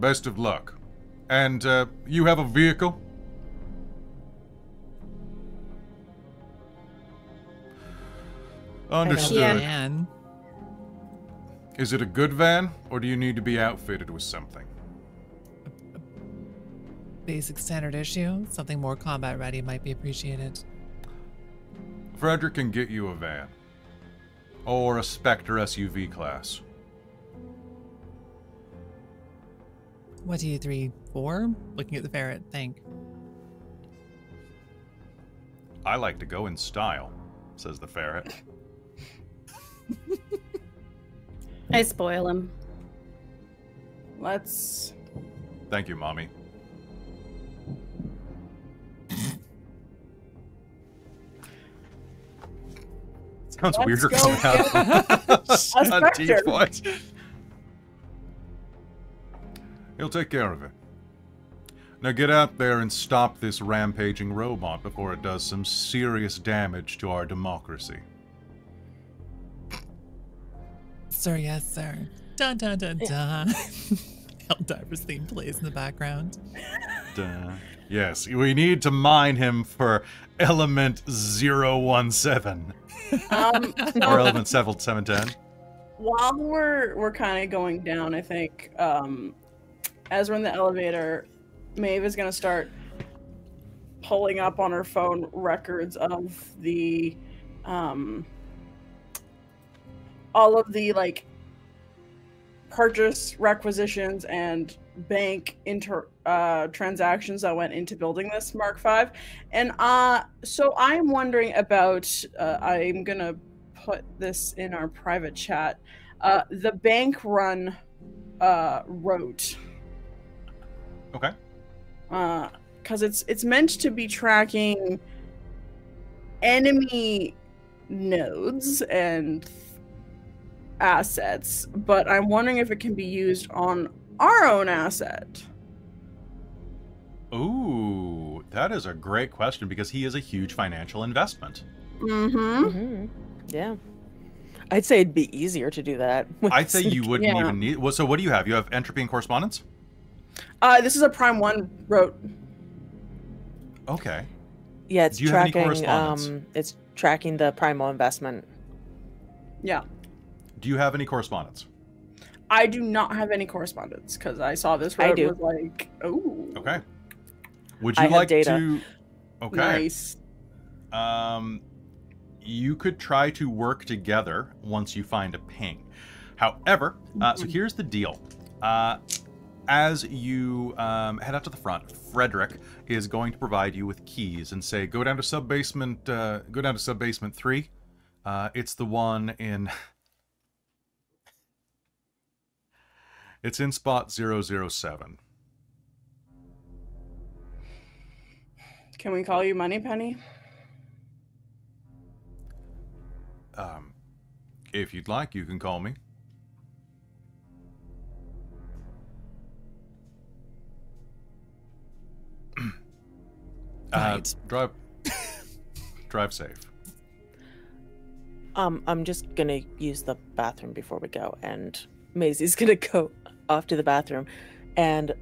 Best of luck. And you have a vehicle? Understood. Van. Is it a good van, or do you need to be outfitted with something? Basic standard issue. Something more combat ready might be appreciated. Frederick can get you a van. Or a Spectre SUV class? What do you 3, 4? Looking at the ferret, think. I like to go in style, says the ferret. I spoil him. Let's... Thank you, Mommy. Sounds Let's weirder go coming out of a Spectre. voice. He'll take care of it. Now get out there and stop this rampaging robot before it does some serious damage to our democracy. Sir, yes, sir. Dun dun dun dun. Helldiver's theme plays in the background. Duh. Yes, we need to mine him for element 017. Or element 710. While we're kind of going down, I think, as we're in the elevator, Maeve is going to start pulling up on her phone records of the, all of the, like, purchase requisitions and bank transactions that went into building this Mark V. And so I'm wondering about, I'm going to put this in our private chat, the bank run route. Okay. Because it's meant to be tracking enemy nodes and assets, but I'm wondering if it can be used on our own asset. Ooh, that is a great question because he is a huge financial investment. Mm-hmm. Yeah. I'd say it'd be easier to do that. I'd say you wouldn't Yeah. even need... Well, so what do you have? You have entropy and correspondence? This is a Prime 1 route. Okay. Yeah, it's Do you have any tracking correspondence? it's tracking the primal investment. Yeah. Do you have any correspondence? I do not have any correspondence because I saw this route I do. was like, oh. Okay. Would I you have like data. to... Okay. Nice. You could try to work together once you find a ping. However, so here's the deal. As you head out to the front, Frederick is going to provide you with keys and say, go down to sub-basement 3. It's the one in... It's in spot 007. Can we call you Moneypenny? If you'd like, you can call me. Right. Drive safe. I'm just gonna use the bathroom before we go, and Maisie's gonna go off to the bathroom and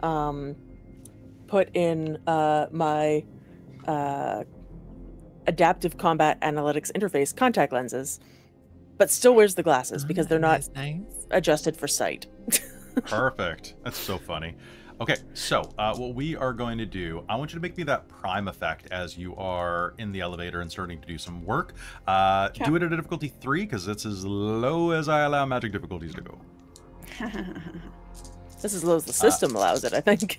put in my adaptive combat analytics interface contact lenses, but still wears the glasses because they're not nice. adjusted for sight. Perfect. That's so funny. Okay, so what we are going to do, I want you to make me that prime effect as you are in the elevator and starting to do some work. Do it at a difficulty 3 because it's as low as I allow magic difficulties to go. This is as low as the system allows it, I think.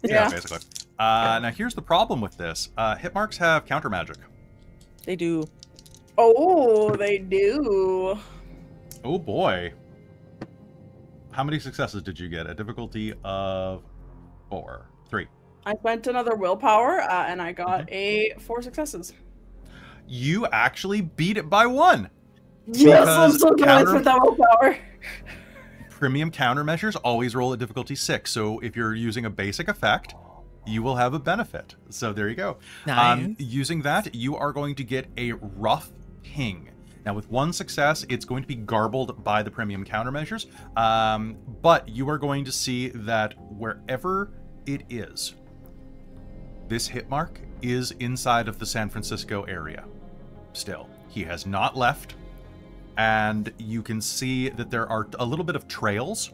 Yeah, basically. Now here's the problem with this. Hit marks have counter magic. They do. Oh, they do. Oh boy. How many successes did you get? A difficulty of 3. I spent another willpower, and I got 4 successes. You actually beat it by 1. Yes, I'm Because so glad I counter- spent that willpower. Premium countermeasures always roll at difficulty 6. So if you're using a basic effect, you will have a benefit. So there you go. Nice. Using that, you are going to get a rough ping. Now, with 1 success, it's going to be garbled by the premium countermeasures, but you are going to see that wherever it is, this hit mark is inside of the San Francisco area. Still, he has not left, and you can see that there are a little bit of trails.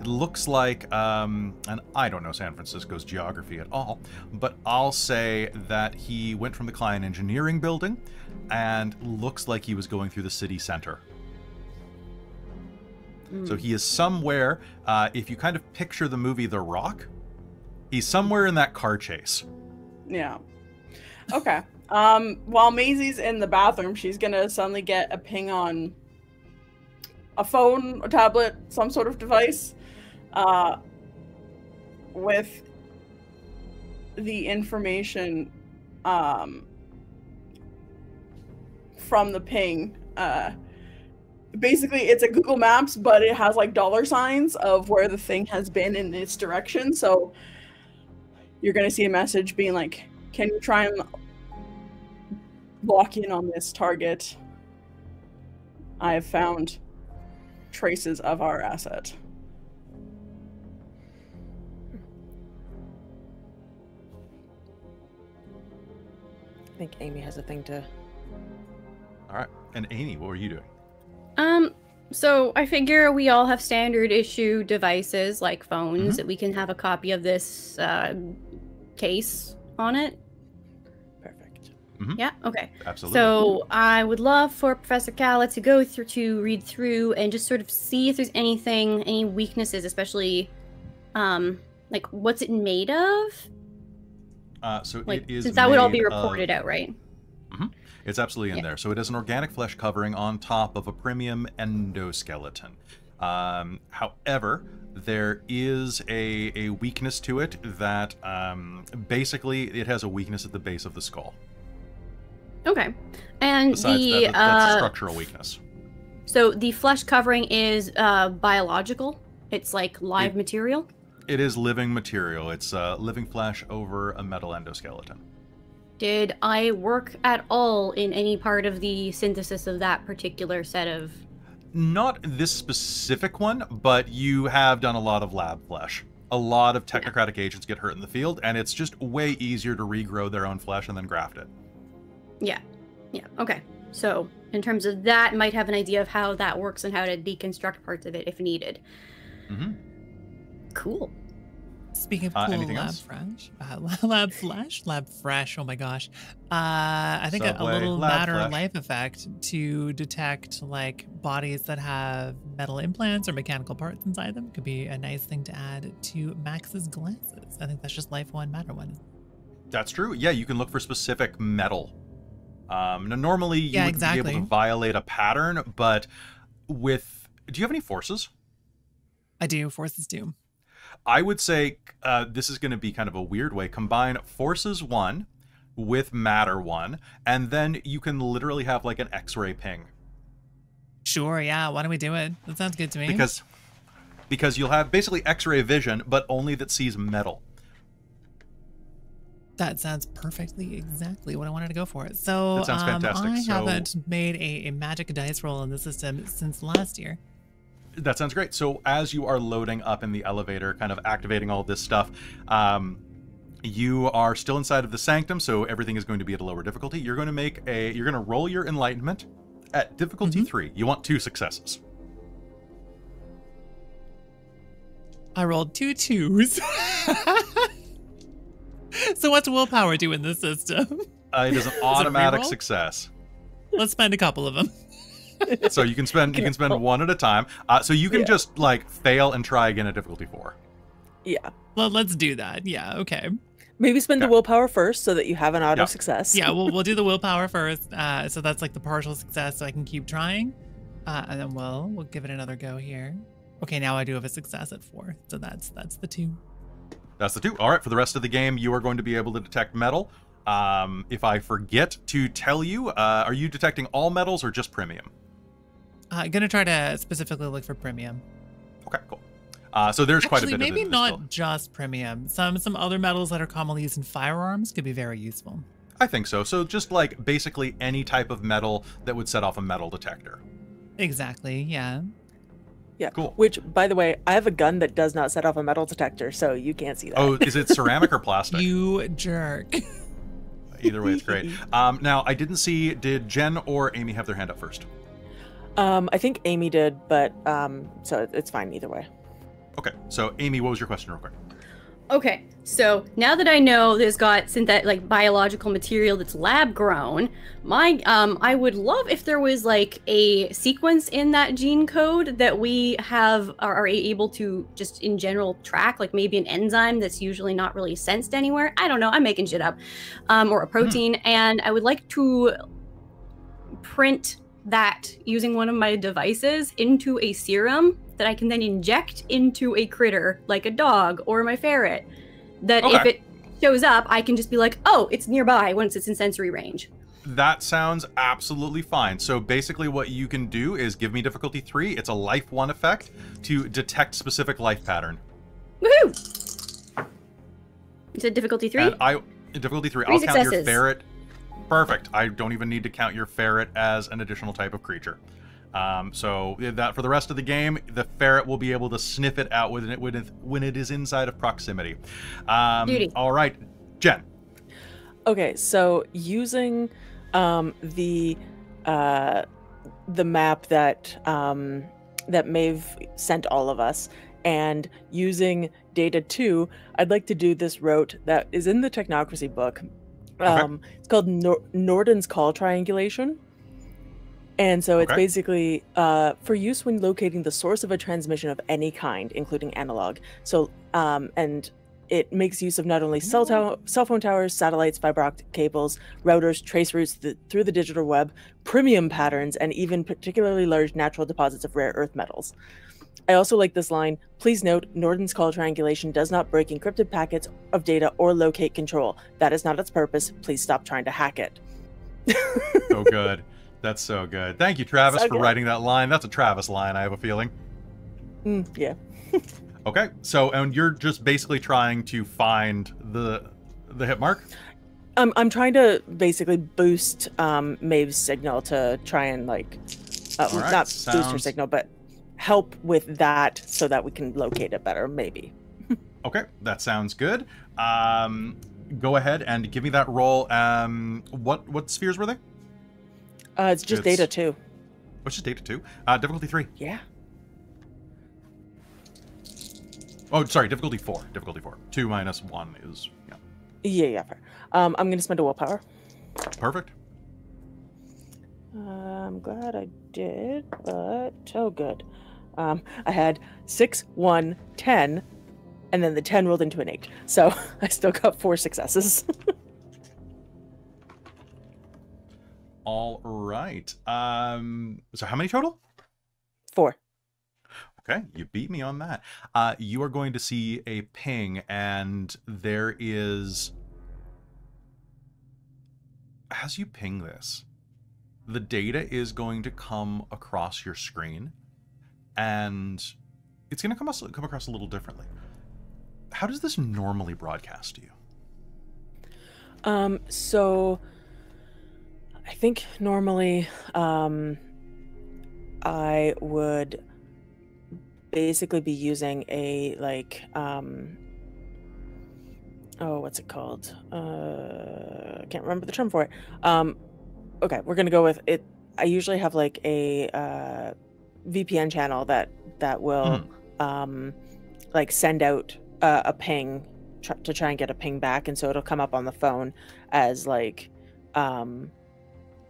It looks like, and I don't know San Francisco's geography at all, but I'll say that he went from the Klein Engineering Building, and looks like he was going through the city center. So he is somewhere, if you kind of picture the movie The Rock, he's somewhere in that car chase. Yeah. Okay. While Maisie's in the bathroom, she's gonna suddenly get a ping on a phone, a tablet, some sort of device, with the information from the ping. Basically, it's a Google Maps, but it has like dollar signs of where the thing has been in its direction. So you're going to see a message being like, can you try and lock in on this target? I have found traces of our asset. I think Amy has a thing to... All right. And Amy, what were you doing? So I figure we all have standard issue devices like phones that we can have a copy of this case on it. Perfect. Yeah, okay. Absolutely. So I would love for Professor Kala to go through, to read through and just sort of see if there's anything, any weaknesses, especially like what's it made of? So Like, it is since that would all be made reported of... out, right? It's absolutely in there. So it is an organic flesh covering on top of a premium endoskeleton. However, there is a weakness to it that basically it has a weakness at the base of the skull. Okay. And Besides the that's a structural weakness. So the flesh covering is biological. It's like live material. It is living material. It's living flesh over a metal endoskeleton. Did I work at all in any part of the synthesis of that particular set of... Not this specific one, but you have done a lot of lab flesh. A lot of technocratic agents get hurt in the field, and it's just way easier to regrow their own flesh and then graft it. Yeah. Yeah, okay. So, in terms of that, might have an idea of how that works and how to deconstruct parts of it if needed. Cool. Speaking of cool, anything lab else? lab fresh. Oh my gosh. I think a Subway, little lab matter flesh. life effect to detect like bodies that have metal implants or mechanical parts inside them could be a nice thing to add to Max's glasses. I think that's just life one, matter one. That's true. Yeah, you can look for specific metal. Now, normally you Yeah, would be able exactly. to violate a pattern, but with... Do you have any forces? I do. Forces do. I would say this is going to be kind of a weird way. Combine forces 1 with matter 1, and then you can literally have like an X-ray ping. Sure, yeah. Why don't we do it? That sounds good to me. Because you'll have basically X-ray vision, but only that sees metal. That sounds perfectly exactly what I wanted to go for. So That sounds fantastic. I So- haven't made a magic dice roll in the system since last year. That sounds great. So as you are loading up in the elevator, kind of activating all this stuff, you are still inside of the sanctum, so everything is going to be at a lower difficulty. You're going to roll your enlightenment at difficulty 3. You want 2 successes. I rolled 2 2s. So what's willpower do in this system? It is an automatic reroll? success. Let's spend a couple of them. So you can spend one at a time. So you can just like fail and try again at difficulty 4. Yeah. Well, let's do that. Yeah, okay. Maybe spend the Okay. willpower first so that you have an auto Yeah. success. Yeah, we'll do the willpower first. So that's like the partial success, so I can keep trying. And then we'll give it another go here. Okay, now I do have a success at 4. So that's the 2. That's the 2. All right, for the rest of the game, you are going to be able to detect metal. If I forget to tell you, are you detecting all metals or just premium? Gonna try to specifically look for premium. Okay, cool. So there's quite a Actually, bit of maybe not invisible- just premium. Some other metals that are commonly used in firearms could be very useful. I think so. So just like basically any type of metal that would set off a metal detector. Exactly, yeah. Yeah. Cool. Which, by the way, I have a gun that does not set off a metal detector, so you can't see that. Oh, is it ceramic or plastic? You jerk. Either way, it's great. Now, I didn't see, did Jen or Amy have their hand up first? I think Amy did, but so it's fine either way. Okay, so Amy, what was your question real quick? Okay, so now that I know there's got synthetic, like biological material that's lab grown, I would love if there was like a sequence in that gene code that we are able to just in general track, like maybe an enzyme that's usually not really sensed anywhere. I don't know, I'm making shit up, or a protein, and I would like to print that using one of my devices into a serum that I can then inject into a critter like a dog or my ferret, that if it shows up I can just be like, oh, it's nearby once it's in sensory range. That sounds absolutely fine. So basically what you can do is give me difficulty 3. It's a life 1 effect to detect specific life pattern. Woohoo! You said difficulty 3? And difficulty 3. Three I'll count your successes. ferret. Perfect. I don't even need to count your ferret as an additional type of creature. So that for the rest of the game, the ferret will be able to sniff it out when it is inside of proximity. Beauty. All right, Jen. Okay, so using the map that that Maeve sent all of us, and using data 2, I'd like to do this route that is in the Technocracy book. It's called Norden's Call Triangulation. And so it's basically for use when locating the source of a transmission of any kind, including analog. So, and it makes use of not only cell phone towers, satellites, fiber optic cables, routers, trace routes through the digital web, premium patterns, and even particularly large natural deposits of rare earth metals. I also like this line, please note, Norden's call triangulation does not break encrypted packets of data or locate control. That is not its purpose. Please stop trying to hack it. So good. That's so good. Thank you, Travis, for writing that line. That's a Travis line, I have a feeling. Yeah. Okay, so, and you're just basically trying to find the hit mark? I'm trying to basically boost Maeve's signal to try and like, not boost her signal, but help with that so that we can locate it better, maybe. Okay, that sounds good. Go ahead and give me that roll. What spheres were they? It's just data 2. What's just data 2? Difficulty 3. Yeah. Oh, sorry, difficulty 4. Difficulty 4. 2 minus 1 is, Yeah, fair. I'm going to spend a willpower. Perfect. I'm glad I did, but oh good. I had 6, 1, 10, and then the 10 rolled into an 8. So I still got 4 successes. All right. So how many total? 4. Okay, you beat me on that. You are going to see a ping, and there is... As you ping this, the data is going to come across your screen, and it's going to come across a little differently. How does this normally broadcast to you? So I think normally I would basically be using a like oh, what's it called? I can't remember the term for it. Okay, we're gonna go with it. I usually have like a VPN channel that will like send out a ping to try and get a ping back, and so it'll come up on the phone as like a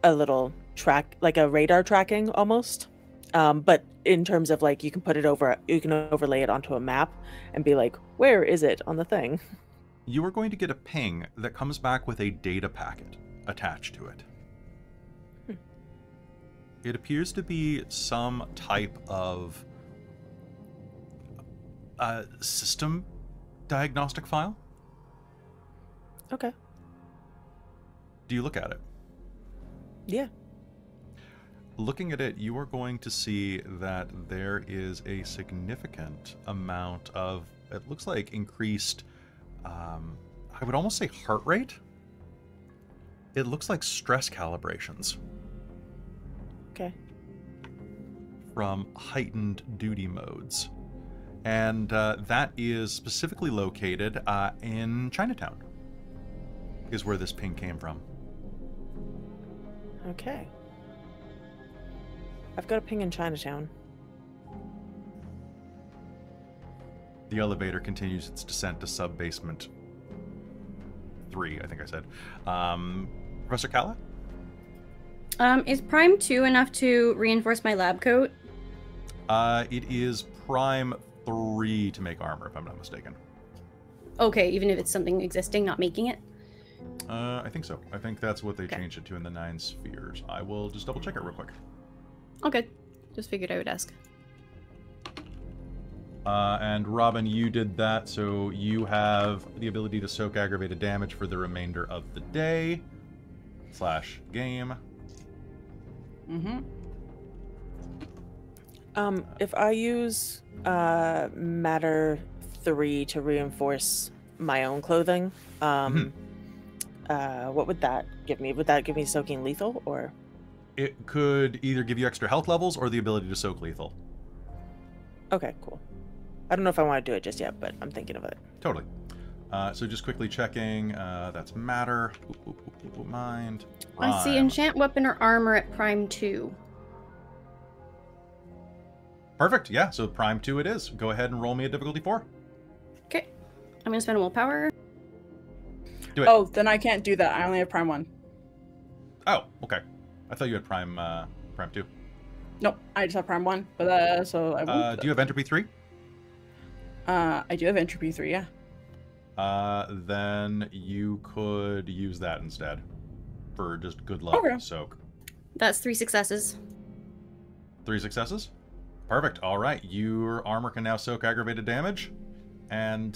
little track, like a radar tracking almost. But in terms of like you can overlay it onto a map and be like, where is it on the thing? You are going to get a ping that comes back with a data packet attached to it. It appears to be some type of system diagnostic file. Okay. Do you look at it? Yeah. Looking at it, you are going to see that there is a significant amount of, it looks like, increased, I would almost say heart rate. It looks like stress calibrations. Okay. From heightened duty modes. And that is specifically located in Chinatown, is where this ping came from. Okay. I've got a ping in Chinatown. The elevator continues its descent to sub-basement 3, I think I said. Professor Kala? Is Prime 2 enough to reinforce my lab coat? It is Prime 3 to make armor, if I'm not mistaken. Okay, even if it's something existing, not making it? I think so. I think that's what they changed it to in the 9 spheres. I will just double check it real quick. Okay, just figured I would ask. And Robin, you did that, so you have the ability to soak aggravated damage for the remainder of the day / game. If I use matter 3 to reinforce my own clothing, what would that give me? Would that give me soaking lethal, or? It could either give you extra health levels or the ability to soak lethal. Okay, cool. I don't know if I want to do it just yet, but I'm thinking of it. Totally. So just quickly checking, that's matter. Mind. I see enchant weapon or armor at Prime 2. Perfect, yeah, so Prime 2 it is. Go ahead and roll me a difficulty 4. Okay, I'm gonna spend a willpower. Do it. Oh, then I can't do that. I only have Prime 1. Oh, okay. I thought you had Prime 2. Nope, I just have Prime 1, but so I won't. Do you have Entropy 3? I do have Entropy 3, yeah. Then you could use that instead for just good luck soak. That's 3 successes. 3 successes? Perfect. All right. Your armor can now soak aggravated damage. And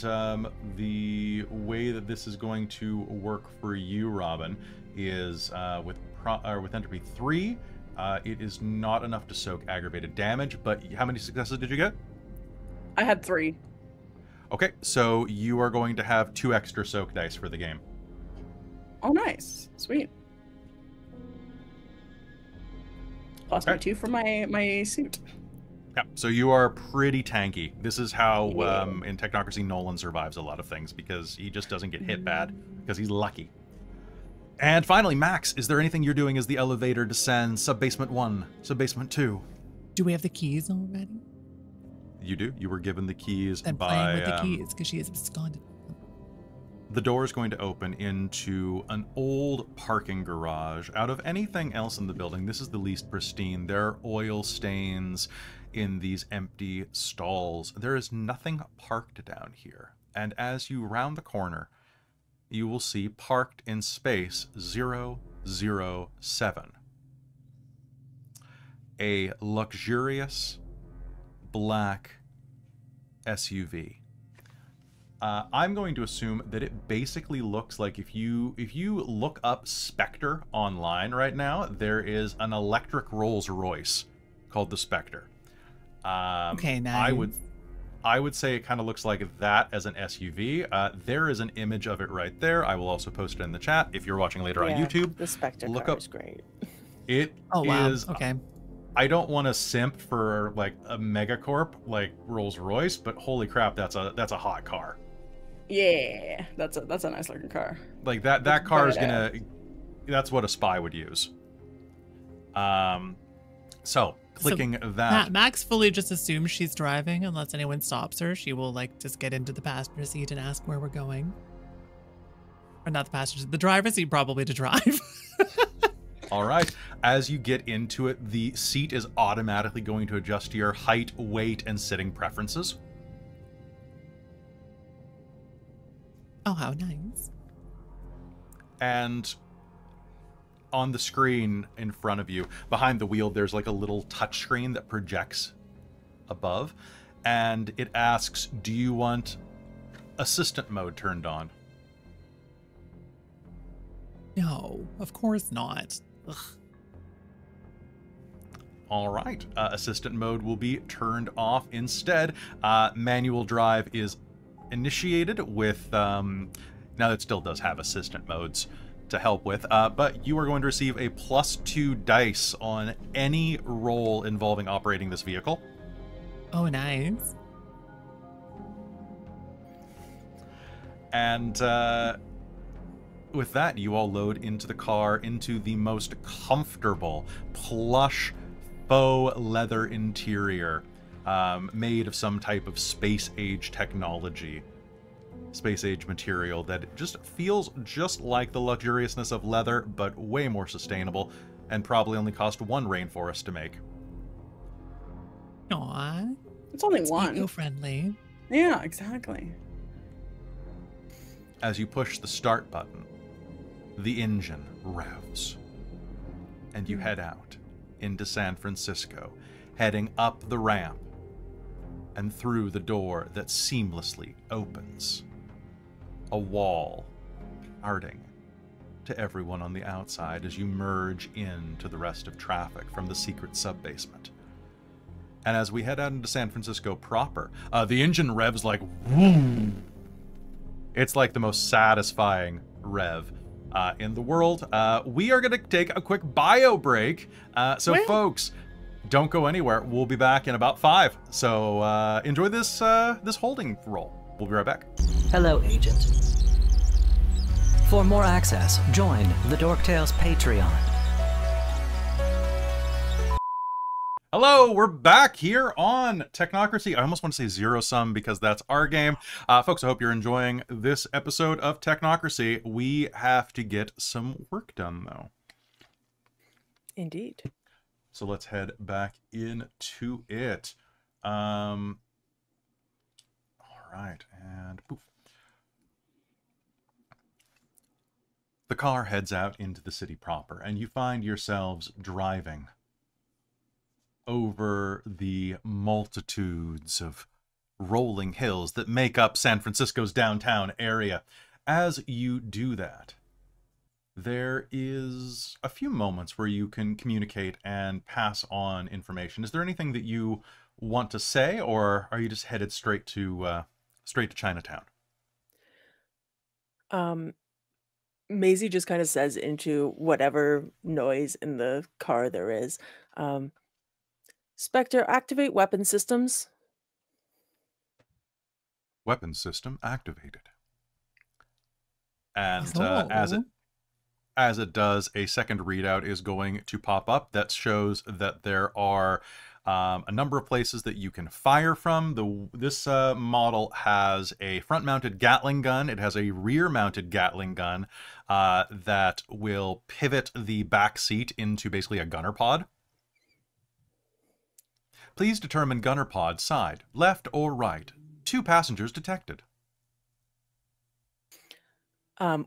the way that this is going to work for you, Robin, is with Entropy 3, it is not enough to soak aggravated damage. But how many successes did you get? I had 3. Okay, so you are going to have 2 extra soak dice for the game. Oh, nice. Sweet. Plus my 2 for my suit. Yeah, so you are pretty tanky. This is how, in Technocracy, Nolan survives a lot of things, because he just doesn't get hit bad, because he's lucky. And finally, Max, is there anything you're doing as the elevator descends? Sub-basement 1, sub-basement 2. Do we have the keys already? You do. You were given the keys I'm by... playing with the keys, because she is absconded. The door is going to open into an old parking garage. Out of anything else in the building, this is the least pristine. There are oil stains in these empty stalls. There is nothing parked down here. And as you round the corner, you will see parked in space 007 a luxurious black SUV. I'm going to assume that it basically looks like if you look up Spectre online right now, there is an electric Rolls Royce called the Spectre. Okay, nice. I would say it kind of looks like that as an SUV. There is an image of it right there. I will also post it in the chat if you're watching later on YouTube. The Spectre look car up. Is great. It is okay. I don't want to simp for like a megacorp like Rolls Royce, but holy crap, that's a hot car. Yeah, that's a nice looking car. Like that car is gonna. That's what a spy would use. So clicking that. Max fully just assumes she's driving unless anyone stops her. She will like just get into the passenger seat and ask where we're going. Or not the passenger seat, the driver's seat probably to drive. All right. As you get into it, the seat is automatically going to adjust to your height, weight, and sitting preferences. Oh, how nice. And on the screen in front of you, behind the wheel, there's like a little touch screen that projects above. And it asks, do you want assistant mode turned on? No, of course not. Ugh. All right. Assistant mode will be turned off instead. Manual drive is initiated with... now it still does have assistant modes to help with, but you are going to receive a +2 dice on any roll involving operating this vehicle. Oh, nice. And with that, you all load into the car, into the most comfortable, plush, faux leather interior made of some type of space-age technology, space-age material that just feels just like the luxuriousness of leather, but way more sustainable, and probably only cost one rainforest to make. Aw. It's only It's one. eco-friendly. Yeah, exactly. As you push the start button, the engine revs, and you head out into San Francisco, heading up the ramp and through the door that seamlessly opens. A wall parting to everyone on the outside as you merge into the rest of traffic from the secret sub-basement. And as we head out into San Francisco proper, the engine revs like woo. It's like the most satisfying rev in the world. We are going to take a quick bio break. So folks, don't go anywhere. We'll be back in about 5. So enjoy this this holding roll. We'll be right back. Hello, Agent. For more access, join the Dork Tales Patreon. Hello, we're back here on Technocracy. I almost want to say Zero Sum because that's our game. Folks, I hope you're enjoying this episode of Technocracy. We have to get some work done, though. Indeed. So let's head back into it. All right, and poof. The car heads out into the city proper, and you find yourselves driving over the multitudes of rolling hills that make up San Francisco's downtown area. As you do that, there is a few moments where you can communicate and pass on information. Is there anything that you want to say, or are you just headed straight to Chinatown? Maisie just kind of says into whatever noise in the car there is, Spectre, activate weapon systems. Weapon system activated. And as it does, a second readout is going to pop up that shows that there are a number of places that you can fire from. This model has a front-mounted Gatling gun. It has a rear-mounted Gatling gun that will pivot the back seat into basically a gunner pod. Please determine gunner pod side, left or right. 2 passengers detected.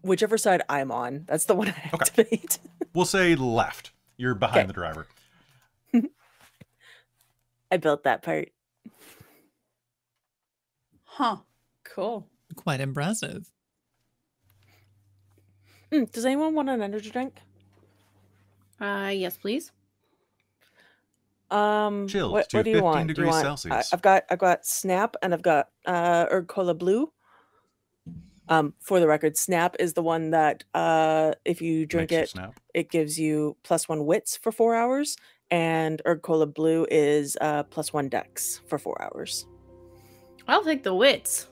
Whichever side I'm on, that's the one I activate. We'll say left. You're behind the driver. I built that part. Huh. Cool. Quite impressive. Does anyone want an energy drink? Yes, please. Chills what to do you 15 want? degrees Celsius. I've got Snap and I've got Erg Cola Blue. For the record, Snap is the one that if you drink Makes you it, snap. it gives you +1 wits for 4 hours, and Erg Cola Blue is +1 dex for 4 hours. I'll take the wits.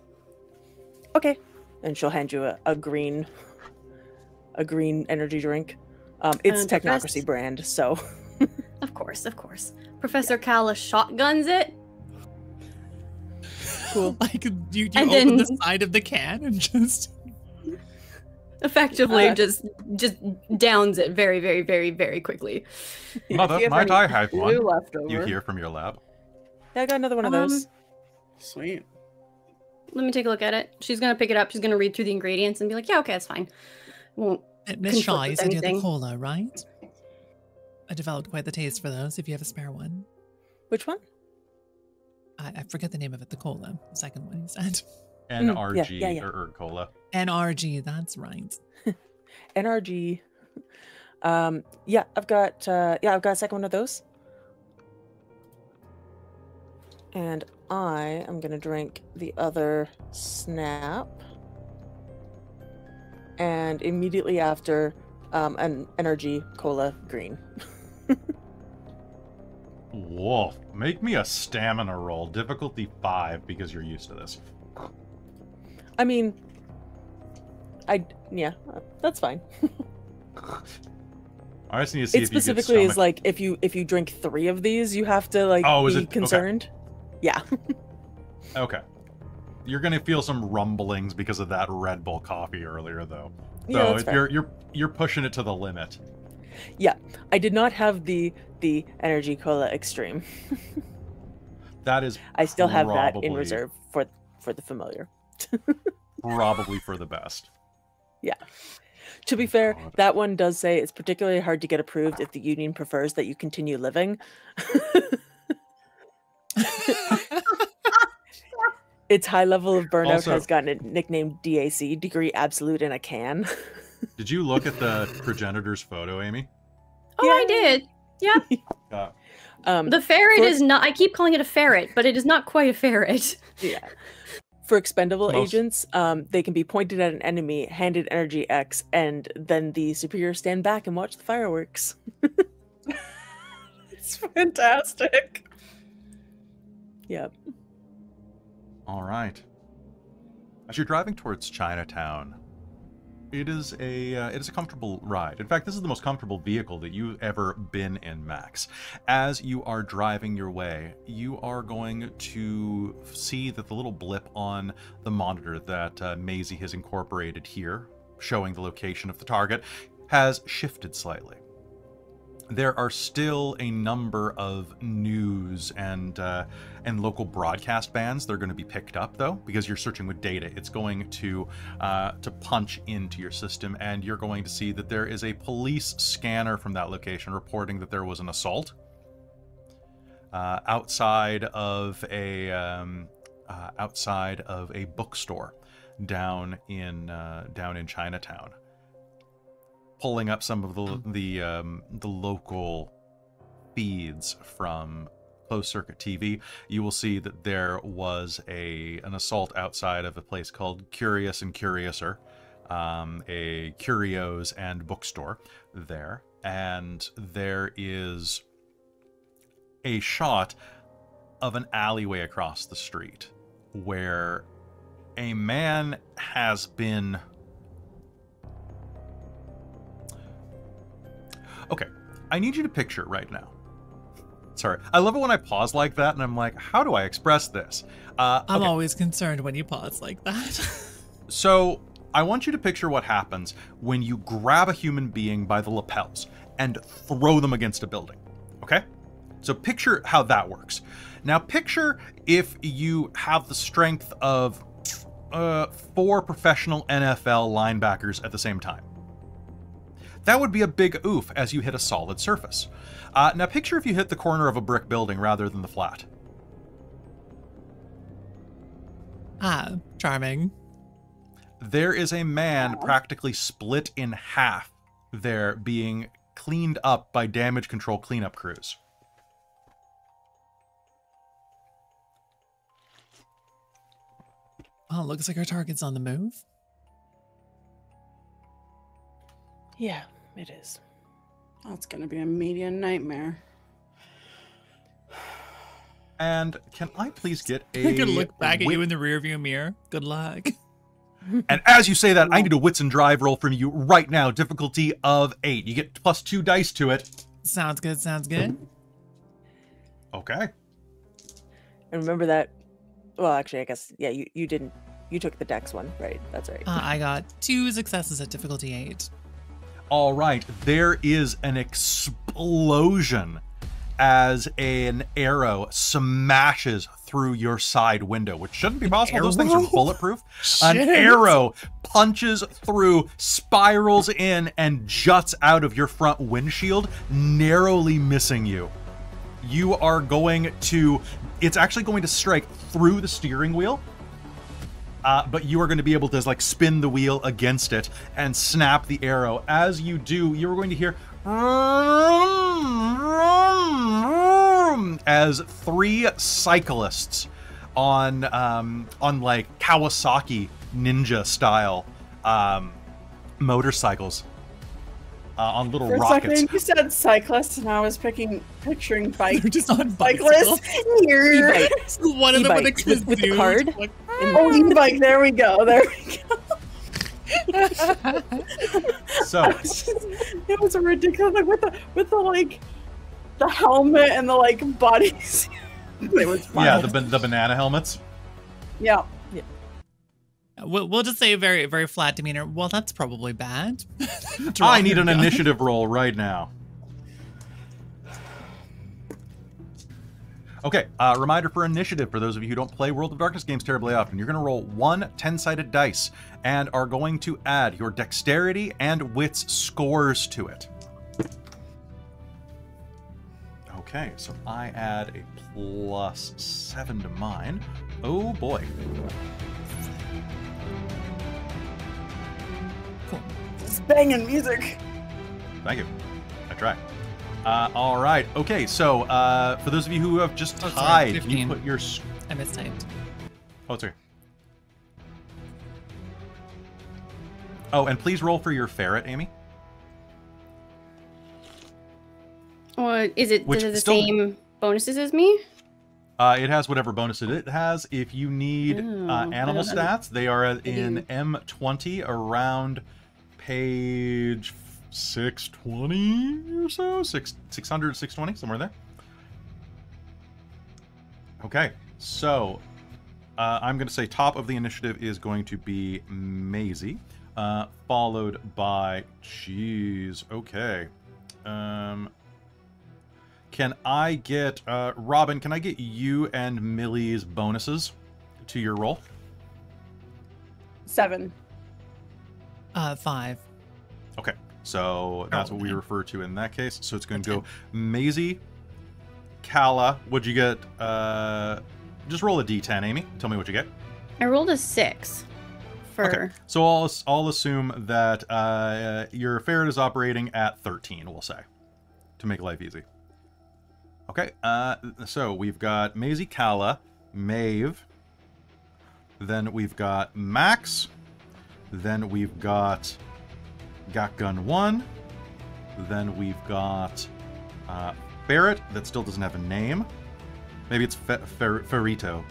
Okay, and she'll hand you a green energy drink. It's Technocracy brand, so. Of course. Professor Kala shotguns it. Cool. Like you And open then- the side of the can and just Effectively, just downs it very, very, very, very quickly. Mother, might I have one? Blue left over. You hear from your lab. Yeah, I got another one of those. Sweet. Let me take a look at it. She's gonna pick it up. She's gonna read through the ingredients and be like, "Yeah, okay, that's fine." Won't. Miss Shaw, conflict you with said you had the anything. cola, right? I developed quite the taste for those. If you have a spare one, Which one? I forget the name of it. The cola, the second one you said. NRG yeah. or Erg Cola. NRG. That's right. NRG. Yeah, I've got a second one of those. And I am gonna drink the other Snap. And immediately after, an energy cola green. Woof. Make me a stamina roll. Difficulty 5 because you're used to this. I mean, yeah, that's fine. I just need to see It if you get specifically is stomach. like if you drink 3 of these, you have to like Oh, is be it? Okay. concerned. Yeah. Okay. You're gonna feel some rumblings because of that Red Bull coffee earlier, though. Yeah, So that's fair. you're pushing it to the limit. Yeah, I did not have the energy cola extreme. That is I still have that in probably- reserve for the familiar. Probably for the best. Yeah. To be fair, God. that one does say it's particularly hard to get approved if the union prefers that you continue living. Its high level of burnout Also- has gotten it nicknamed DAC, degree absolute in a can. Did you look at the progenitor's photo, Amy? Oh, I did. Yeah. The ferret For- is not. I keep calling it a ferret, but it is not quite a ferret. Yeah. For expendable Most- agents, they can be pointed at an enemy, handed energy X, and then the superior stand back and watch the fireworks. It's fantastic. Yep. All right. As you're driving towards Chinatown, it is a comfortable ride. In fact, this is the most comfortable vehicle that you've ever been in, Max. As you are driving your way, you are going to see that the little blip on the monitor that Maisie has incorporated here, showing the location of the target, has shifted slightly. There are still a number of news and local broadcast bands that are going to be picked up, though, because you're searching with data. It's going to punch into your system, and you're going to see that there is a police scanner from that location reporting that there was an assault outside of a bookstore down in Chinatown. Pulling up some of the local feeds from closed circuit TV, you will see that there was an assault outside of a place called Curious and Curiouser, a curios and bookstore there, and there is a shot of an alleyway across the street where a man has been... Okay, I need you to picture it right now. Sorry, I love it when I pause like that and I'm like, how do I express this? I'm always concerned when you pause like that. So I want you to picture what happens when you grab a human being by the lapels and throw them against a building, okay? So picture how that works. Now picture if you have the strength of 4 professional NFL linebackers at the same time. That would be a big oof as you hit a solid surface. Now picture if you hit the corner of a brick building rather than the flat. Ah, charming. There is a man practically split in half there, being cleaned up by damage control cleanup crews. Well, looks like our target's on the move. Yeah, it is. That's gonna be a media nightmare. And can I please get a... I can look back at you in the rearview mirror. Good luck. And as you say that, I need a wits and drive roll from you right now. Difficulty of 8. You get +2 dice to it. Sounds good, sounds good. Okay. And remember that... Well, actually, I guess, yeah, you didn't... You took the dex one, right? That's right. I got 2 successes at difficulty 8. All right. There is an explosion as an arrow smashes through your side window, which shouldn't be possible. Those things are bulletproof. An arrow punches through, spirals in, and juts out of your front windshield, narrowly missing you. You are going to... It's actually going to strike through the steering wheel, but you are going to be able to like spin the wheel against it and snap the arrow. As you do, you're going to hear as 3 cyclists on like Kawasaki ninja style motorcycles on little For a rockets. second, you said cyclists, and I was picturing bike They're just on cyclists. Here. E-bike. One of them with a E-bike with the card. Like, Oh, e-bike. There we go. There we go. So It was a ridiculous, like with the like the helmet and the like bodies. They would smile. Yeah, the banana helmets. Yeah. We'll just say very, very flat demeanor. Well, that's probably bad. I need an initiative roll right now. Okay, reminder for initiative for those of you who don't play World of Darkness games terribly often. You're going to roll 1 10-sided dice and are going to add your dexterity and wits scores to it. Okay, so I add a +7 to mine. Oh boy. Cool. It's banging music. Thank you. I try. All right. Okay, so for those of you who have just tied, can you 15. put your... I mistyped. Oh, sorry. Oh, and please roll for your ferret, Amy. Or is it Which does it the still- same bonuses as me? It has whatever bonuses it has. If you need Oh, animal I don't know. stats, they are do. in M20 around page 620 or so. 600, 620, somewhere there. Okay, so I'm going to say top of the initiative is going to be Maisie, followed by... Jeez, okay. Can I get... Robin, can I get you and Millie's bonuses to your roll? 7. 5. Okay, so that's what we man. refer to in that case. So it's going to go Maisie, Kala. What'd you get? Just roll a d10, Amy. Tell me what you get. I rolled a 6 for Okay, so I'll assume that your ferret is operating at 13, we'll say, to make life easy. Okay, so we've got Maisie, Kala, Maeve, then we've got Max, then we've got Gun 1, then we've got Ferret, that still doesn't have a name. Maybe it's Ferrito.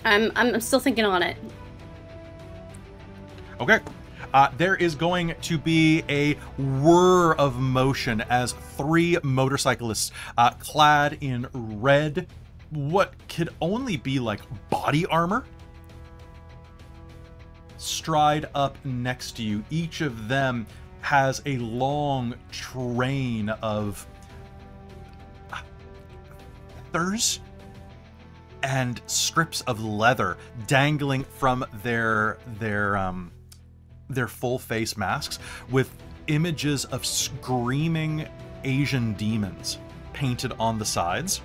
I'm still thinking on it. Okay. There is going to be a whir of motion as 3 motorcyclists clad in red, what could only be like body armor, stride up next to you. Each of them has a long train of feathers and strips of leather dangling from their full face masks with images of screaming Asian demons painted on the sides.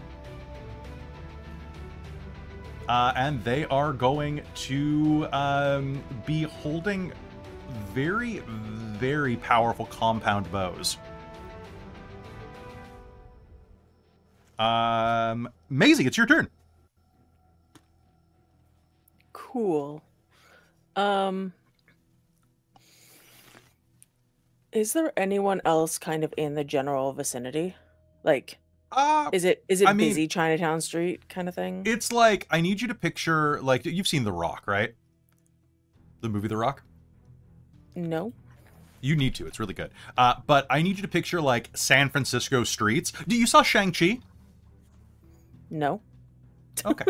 And they are going to be holding very, very powerful compound bows. Maisie, it's your turn. Cool. Is there anyone else kind of in the general vicinity? Like, is it I mean, busy Chinatown Street kind of thing? It's like, I need you to picture, like, you've seen The Rock, right? The movie The Rock? No. You need to, it's really good. But I need you to picture, like, San Francisco streets. You saw Shang-Chi? No. Okay.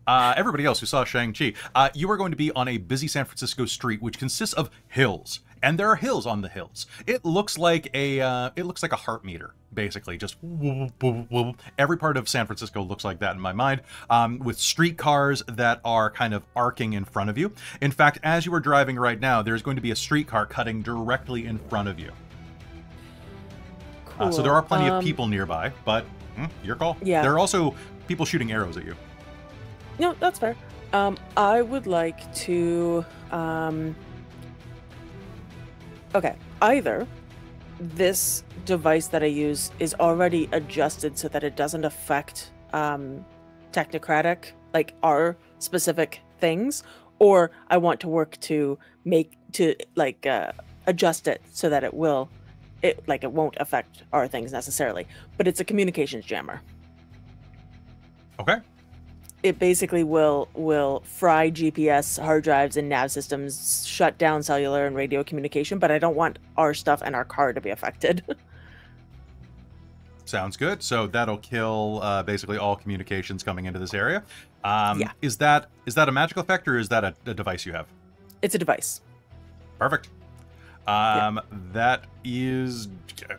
Everybody else who saw Shang-Chi, you are going to be on a busy San Francisco street, which consists of hills. And there are hills on the hills. It looks like a heart meter, basically. Just whoop, whoop, whoop. Every part of San Francisco looks like that in my mind, with streetcars that are kind of arcing in front of you. In fact, as you are driving right now, there's going to be a streetcar cutting directly in front of you. Cool. So there are plenty of people nearby, but your call. Yeah. There are also people shooting arrows at you. No, that's fair. I would like to, okay, either this device that I use is already adjusted so that it doesn't affect technocratic, like our specific things, or I want to work to adjust it so that it won't affect our things necessarily. But it's a communications jammer. Okay. It basically will fry GPS, hard drives, and nav systems, shut down cellular and radio communication, but I don't want our stuff and our car to be affected. Sounds good. So that'll kill basically all communications coming into this area. Yeah. Is that a magical effect, or is that a device you have? It's a device. Perfect. That is,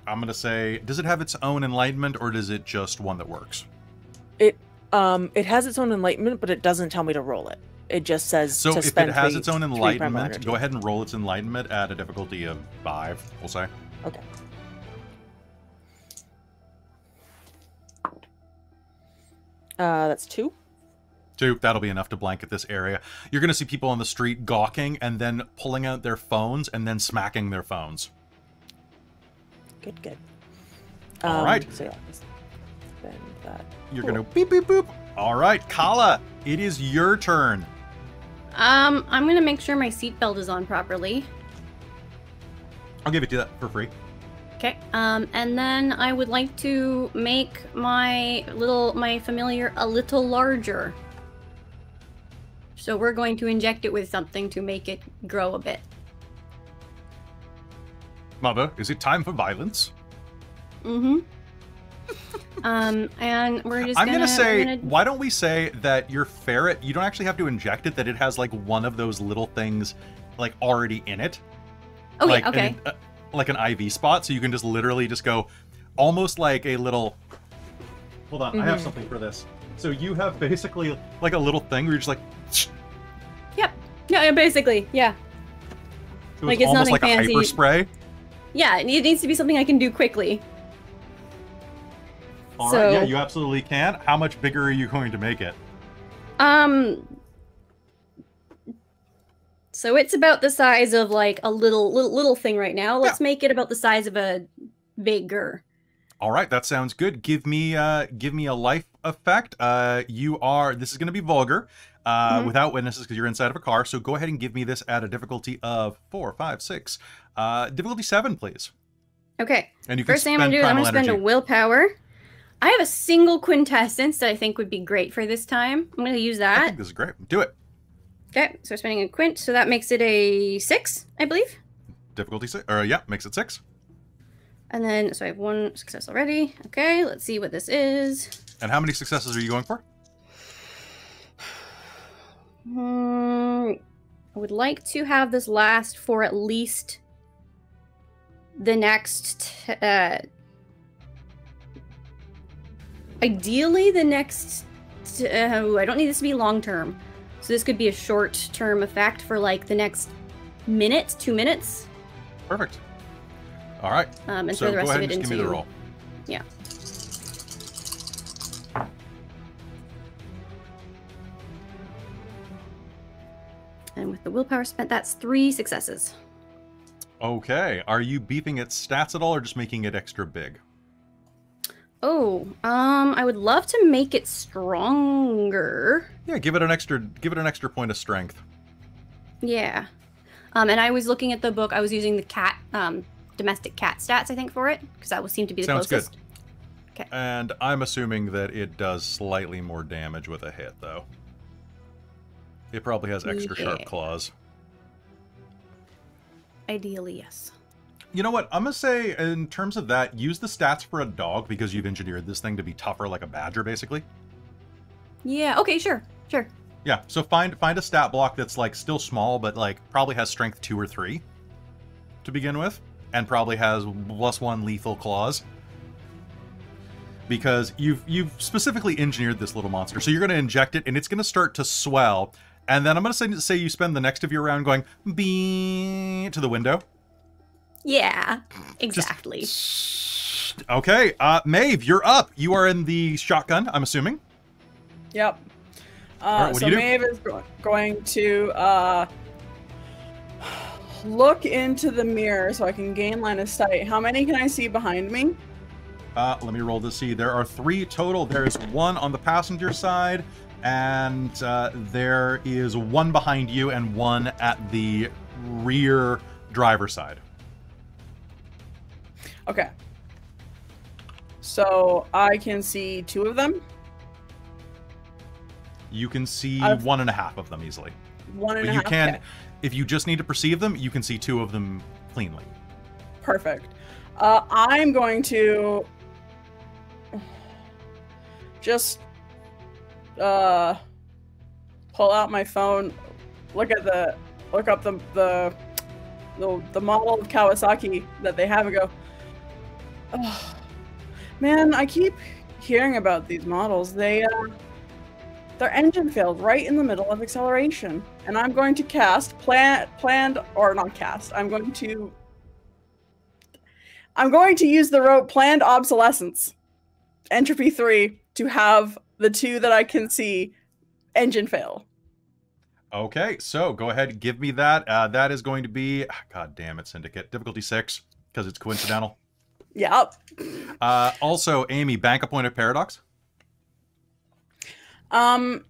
I'm going to say, does it have its own enlightenment, or does it just one that works? It has its own enlightenment, but it doesn't tell me to roll it. It just says so to if spend it has three- its own 3 primal enlightenment, energy. go ahead and roll its enlightenment at a difficulty of 5, we'll say. Okay. That's 2. 2, that'll be enough to blanket this area. You're going to see people on the street gawking and then pulling out their phones and then smacking their phones. Good. All right. So yeah, just spend that. You're going to beep, beep, boop. All right, Kala, it is your turn. I'm gonna make sure my seatbelt is on properly. I'll give it to you for free. Okay. And then I would like to make my familiar a little larger. So we're going to inject it with something to make it grow a bit. Mother, is it time for violence? Mm-hmm. And we're just I'm gonna say, why don't we say that your ferret, you don't actually have to inject it, that it has like one of those little things like already in it. Oh, like, yeah, okay. Like an IV spot, so you can just literally just go almost like a little... Hold on, I have something for this. So you have basically like a little thing where you're just like... Yep. Yeah, basically, yeah. So Like, it's it's almost nothing like fancy. a hyper spray. Yeah, it needs to be something I can do quickly. All So- right, yeah, you absolutely can. How much bigger are you going to make it? So it's about the size of like a little thing right now. Let's make it about the size of a bigger. All right, that sounds good. Give me a life effect. This is going to be vulgar, without witnesses because you're inside of a car. So go ahead and give me this at a difficulty of 4, 5, 6. Difficulty 7, please. Okay. And you can First thing I'm gonna do is I'm gonna spend a willpower. I have a single quintessence that I think would be great for this time. I'm gonna use I that. think this is great. Do it. Okay, so we're spending a quint, so that makes it a 6, I believe. Difficulty 6, or yeah, makes it 6. And then, so I have 1 success already. Okay, let's see what this is. And how many successes are you going for? I would like to have this last for at least the next, ideally the next, I don't need this to be long term. So this could be a short term effect for like the next minute, 2 minutes. Perfect. All right. And so throw the rest go ahead of it and just give me the into- roll. Yeah. And with the willpower spent, that's 3 successes. Okay. Are you beefing its stats at all, or just making it extra big? Oh, I would love to make it stronger. Yeah, give it an extra point of strength. Yeah. And I was looking at the book. I was using the cat, domestic cat stats, I think, for it, because that would seem to be the Sounds closest. good. Okay. And I'm assuming that it does slightly more damage with a hit, though. It probably has extra sharp Yeah. claws. Ideally, yes. You know what? I'm going to say, in terms of that, use the stats for a dog, because you've engineered this thing to be tougher like a badger, basically. Yeah, okay, sure. Yeah, so find a stat block that's, like, still small, but, like, probably has strength 2 or 3 to begin with, and probably has +1 lethal claws. Because you've specifically engineered this little monster. So you're going to inject it, and it's going to start to swell. And then I'm going to say you spend the next of your round going bee to the window. Yeah, exactly. Okay, Maeve, you're up. You are in the shotgun, I'm assuming. Yep. right, what So do you do? Maeve is going to look into the mirror so I can gain line of sight. How many can I see behind me? Let me roll to see. There are 3 total. There is 1 on the passenger side, and there is 1 behind you and 1 at the rear driver's side. Okay. So I can see 2 of them. You can see I've- 1.5 of them easily. One and But a you half. can, Okay. if you just need to perceive them, you can see 2 of them cleanly. Perfect. I'm going to just pull out my phone, look up the model of Kawasaki that they have, and go, oh, man, I keep hearing about these models. Their engine failed right in the middle of acceleration, and I'm going to cast I'm going to use the rope planned obsolescence, entropy 3, to have the two that I can see engine fail. Okay, so go ahead and give me that. That is going to be, god damn it, Syndicate, difficulty 6, because it's coincidental. Yep. Also, Amy, bank a point of paradox.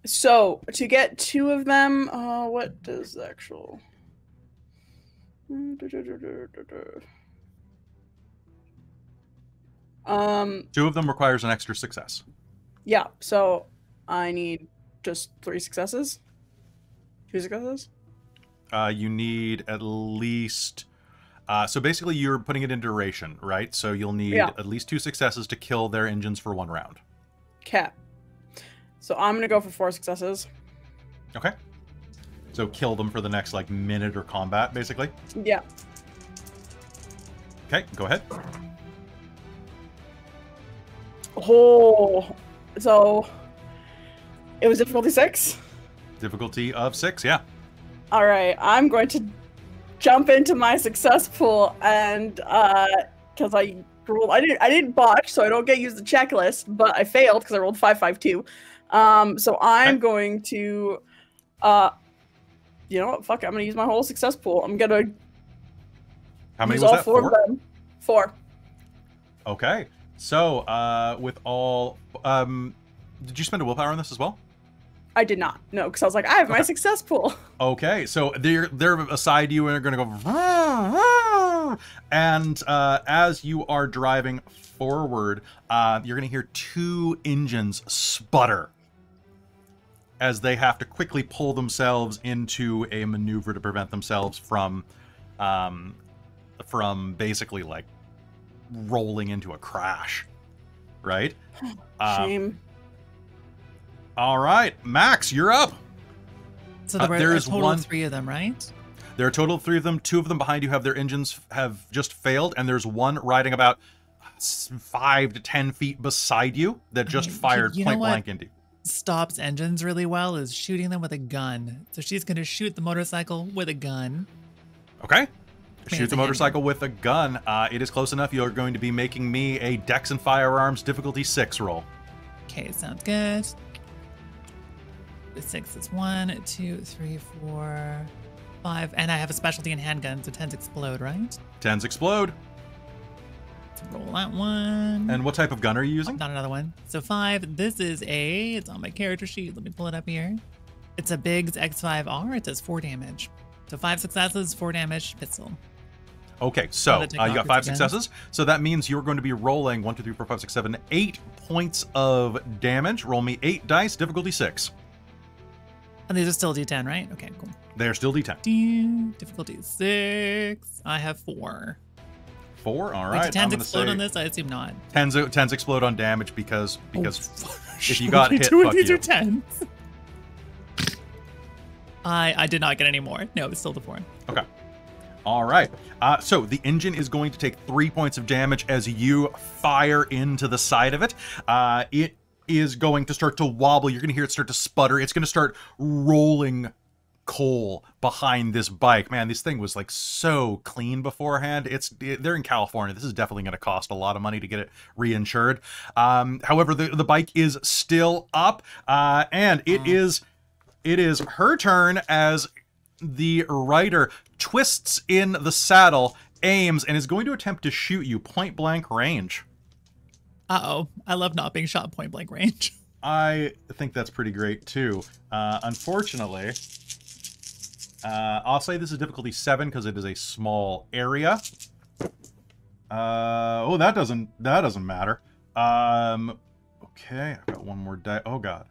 So to get 2 of them, what does the actual? Two of them requires an extra success. Yeah, so I need just 3 successes. 2 successes? You need at least... so basically you're putting it in duration, right? So you'll need at least 2 successes to kill their engines for 1 round. Okay. So I'm going to go for 4 successes. Okay. So kill them for the next, like, minute or combat, basically? Yeah. Okay, go ahead. Oh, so it was difficulty 6? Difficulty of 6, yeah. All right, I'm going to jump into my success pool, and because I didn't botch, so I don't get to use the checklist, but I failed because I rolled 552. So I'm going to, you know what? Fuck it, I'm gonna use my whole success pool. I'm gonna. How many use was all that? 4 of them. 4. Okay. So, with all, did you spend a willpower on this as well? I did not. No, because I was like, I have my success pool. Okay, so they're aside you and are going to go, and as you are driving forward, you're going to hear 2 engines sputter as they have to quickly pull themselves into a maneuver to prevent themselves from basically like rolling into a crash, right? Shame. All right, Max, you're up. So there there are a is total of 3 of them, right? There are a total of 3 of them. 2 of them behind you have their engines have just failed, and there's one riding about 5 to 10 feet beside you that just fired point blank into you. Stops engines really well is shooting them with a gun. So she's going to shoot the motorcycle with a gun. Okay. Shoot the motorcycle with a gun. It is close enough. You're going to be making me a Dex and Firearms difficulty 6 roll. Okay, sounds good. The 6 is 1, 2, 3, 4, 5. And I have a specialty in handguns, so 10s explode, right? 10s explode. Let's roll that one. And what type of gun are you using? Not another one. So 5, this is it's on my character sheet. Let me pull it up here. It's a Biggs X5R. It does 4 damage. So 5 successes, 4 damage, pistol. Okay, so you got 5 successes. So that means you're going to be rolling 1, 2, 3, 4, 5, 6, 7, 8 points of damage. Roll me 8 dice, difficulty 6. And these are still D10, right? Okay, cool. They're still D10. Difficulty 6. I have 4. 4, all right. Wait, do 10s explode on this? I assume not. 10s explode on damage because if you got got hit, fuck these you. are 10s. I did not get any more. No, it was still the 4. Okay. All right. So the engine is going to take 3 points of damage as you fire into the side of it. It is going to start to wobble. You're going to hear it start to sputter. It's going to start rolling coal behind this bike. Man, this thing was like so clean beforehand. They're in California. This is definitely going to cost a lot of money to get it reinsured. However, the bike is still up, and it is her turn as the rider twists in the saddle, aims, and is going to attempt to shoot you point blank range. Uh-oh. I love not being shot point blank range. I think that's pretty great too. Unfortunately, I'll say this is difficulty 7 because it is a small area. Oh, that doesn't matter. Okay, I've got one more die. Oh god.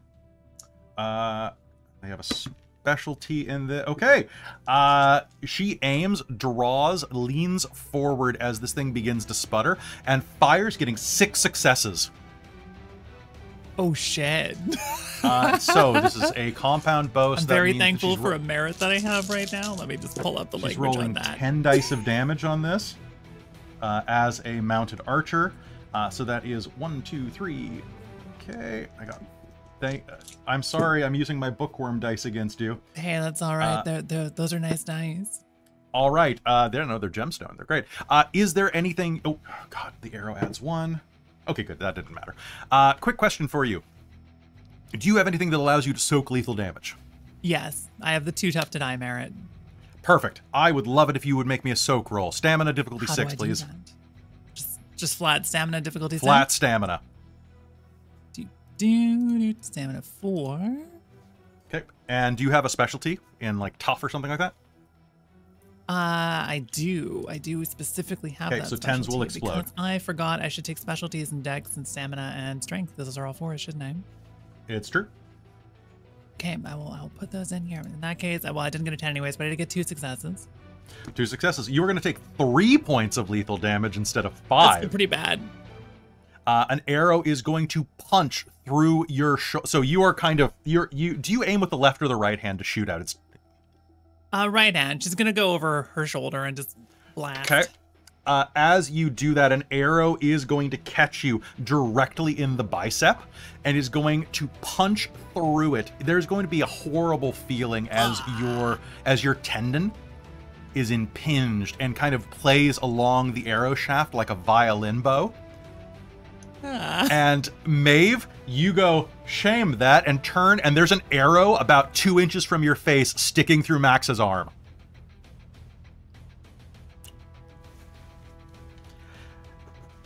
They have a specialty in the. Okay. She aims, draws, leans forward as this thing begins to sputter, and fires, getting 6 successes. Oh, shit. So this is a compound bow. I'm very thankful for a merit that I have right now. Let me just pull up the she's language rolling on that. 10 dice of damage on this as a mounted archer. So that is 1, 2, 3. Okay, I got... I'm sorry, I'm using my bookworm dice against you. Hey, that's all right. Those are nice dice. All right, they're gemstone. They're great. Is there anything... Oh, God, the arrow adds 1. Okay, good. That didn't matter. Quick question for you. Do you have anything that allows you to soak lethal damage? Yes, I have the 2 tough to die merit. Perfect. I would love it if you would make me a soak roll. Stamina difficulty How 6, do I please. do that? Just flat stamina difficulty 6? Flat stamina. Stamina 4. Okay. And do you have a specialty in like tough or something like that? I do specifically have that. Okay, so 10s will explode. Because I forgot I should take specialties in dex and stamina and strength. Those are all 4s, shouldn't I? It's true. Okay, I'll put those in here. In that case, well, I didn't get a 10 anyways, but I did get 2 successes. 2 successes. You were going to take 3 points of lethal damage instead of 5. That's pretty bad. An arrow is going to punch through your so you are kind of do you aim with the left or the right hand to shoot out? It's right hand. She's gonna go over her shoulder and just blast. Okay. As you do that, an arrow is going to catch you directly in the bicep and is going to punch through it. There's going to be a horrible feeling as your tendon is impinged and kind of plays along the arrow shaft like a violin bow. And Maeve, you go, shame that, and turn, and there's an arrow about 2 inches from your face sticking through Max's arm.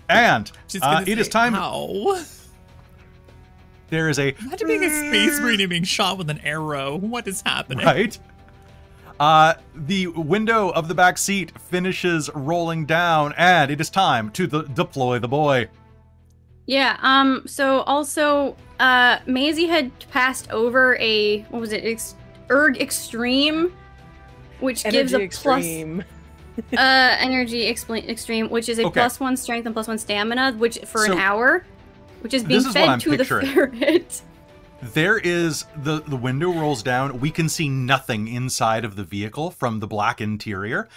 And it is time. How? There is a... Imagine being a space marine and being shot with an arrow. What is happening? Right? The window of the back seat finishes rolling down, and it is time to deploy the boy. Yeah, so also, Maisie had passed over a, what was it, Erg Extreme, which gives a extreme. plus, Energy Extreme, which is a +1 strength and +1 stamina, which for an hour, which is being fed to the ferret. There is, the window rolls down, we can see nothing inside of the vehicle from the black interior,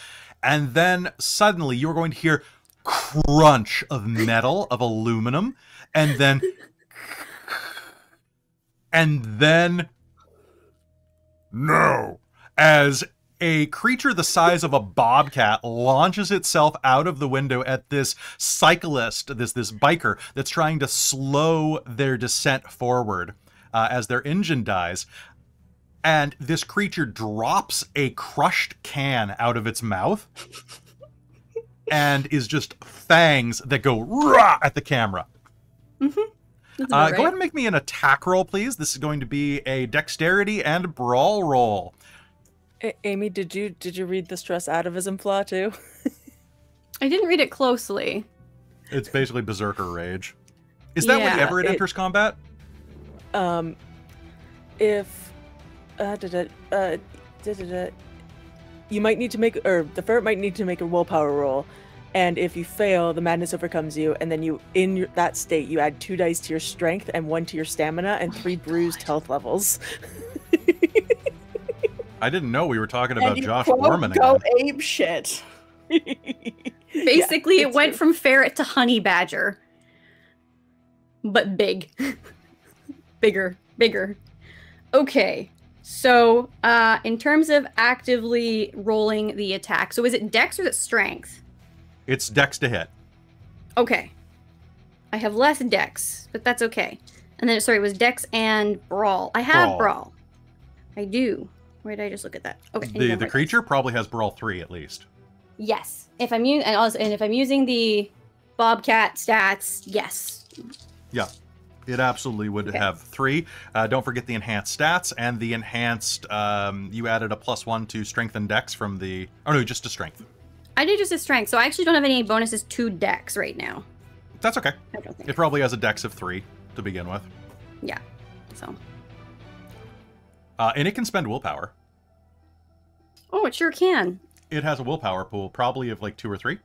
and then suddenly you're going to hear crunch of metal, of aluminum, and then no, as a creature the size of a bobcat launches itself out of the window at this cyclist, this biker that's trying to slow their descent forward as their engine dies. And this creature drops a crushed can out of its mouth and is just fangs that go rah at the camera. Mm-hmm. Go ahead and make me an attack roll, please. This is going to be a dexterity and brawl roll. Amy, did you read the stress atavism flaw too? I didn't read it closely. It's basically berserker rage. Is that whenever it enters combat? If you might need to make, or the ferret might need to make a willpower roll, and if you fail, the madness overcomes you, and then you, in that state, you add 2 dice to your strength and 1 to your stamina and 3 bruised health levels. I didn't know we were talking about Josh Foreman Borman again. Go ape shit. Basically, it went from ferret to honey badger, but big, bigger. Okay. So, in terms of actively rolling the attack, so is it dex or is it strength? It's dex to hit. Okay. I have less dex, but that's okay. And then, sorry, it was dex and brawl. I have brawl. I do. Where did I just look at that? Okay. The creature probably has brawl 3 at least. Yes. If I'm if I'm using the Bobcat stats, yes. Yeah. It absolutely would have 3. Don't forget the enhanced stats and the enhanced. You added a +1 to strength and dex from the. Oh no, just to strength. I did just a strength, so I actually don't have any bonuses to dex right now. That's okay. I don't think. It probably has a dex of 3 to begin with. Yeah. So. And it can spend willpower. Oh, it sure can. It has a willpower pool, probably of like 2 or 3.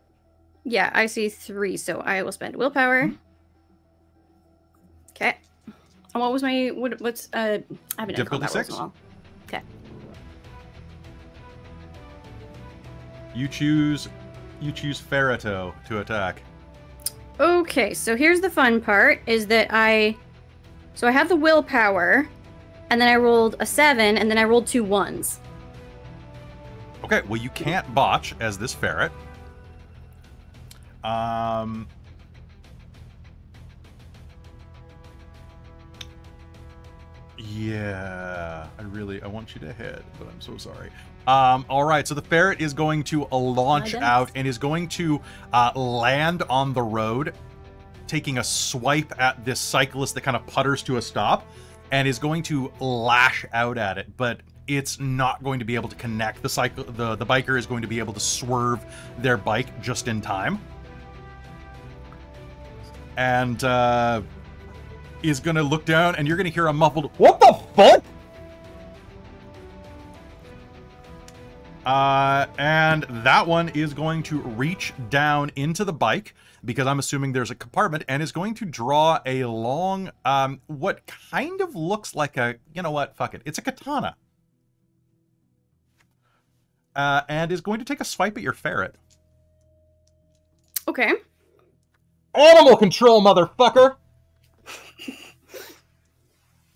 Yeah, I see 3, so I will spend willpower. Okay. And what was my what's I haven't done Difficulty combat rolls 6. in a while. Okay. You choose Ferrito to attack. Okay, so here's the fun part: is that I have the willpower, and then I rolled a 7, and then I rolled 2 1s. Okay, well you can't botch as this ferret. Yeah, I want you to hit, but I'm so sorry. All right, so the ferret is going to launch out and is going to land on the road, taking a swipe at this cyclist that kind of putters to a stop, and is going to lash out at it, but it's not going to be able to connect. The biker is going to be able to swerve their bike just in time. And is going to look down, and you're going to hear a muffled, "What the fuck?" And that one is going to reach down into the bike, because I'm assuming there's a compartment, and is going to draw a long, what kind of looks like a, you know what, fuck it, it's a katana. And is going to take a swipe at your ferret. Okay. Animal control, motherfucker!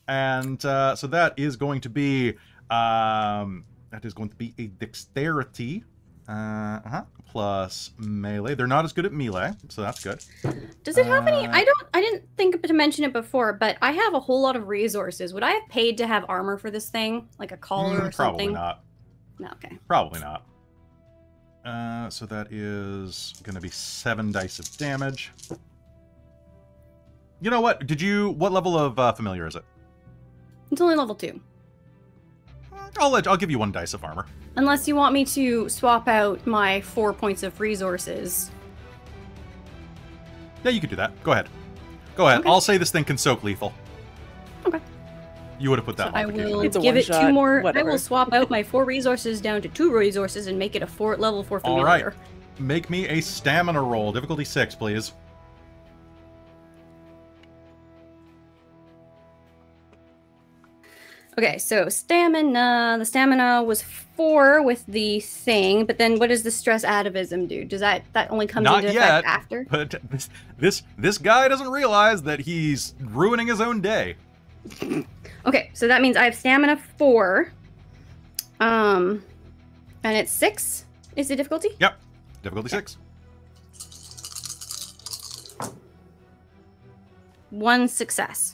And so that is going to be a dexterity plus melee. They're not as good at melee, so that's good. Does it have any? I didn't think to mention it before, but I have a whole lot of resources. Would I have paid to have armor for this thing, like a collar or probably something? Not. No. Okay. Probably not. So that is going to be 7 dice of damage. You know what? What level of familiar is it? It's only level 2. I'll give you 1 dice of armor. Unless you want me to swap out my 4 points of resources. Yeah, you could do that. Go ahead. Go ahead. Okay. I'll say this thing can soak lethal. Okay. You would have put that So I modification. will It's a give it 2 one-shot, more. whatever. I will swap out my 4 resources down to 2 resources and make it a level 4 familiar. All right. Make me a stamina roll. Difficulty 6, please. Okay, so stamina. The stamina was 4 with the thing, but then what does the stress atavism do? Does that only comes Not into yet, effect after? But this guy doesn't realize that he's ruining his own day. Okay, so that means I have stamina 4. And it's 6 is the difficulty? Yep. Difficulty 6. 1 success.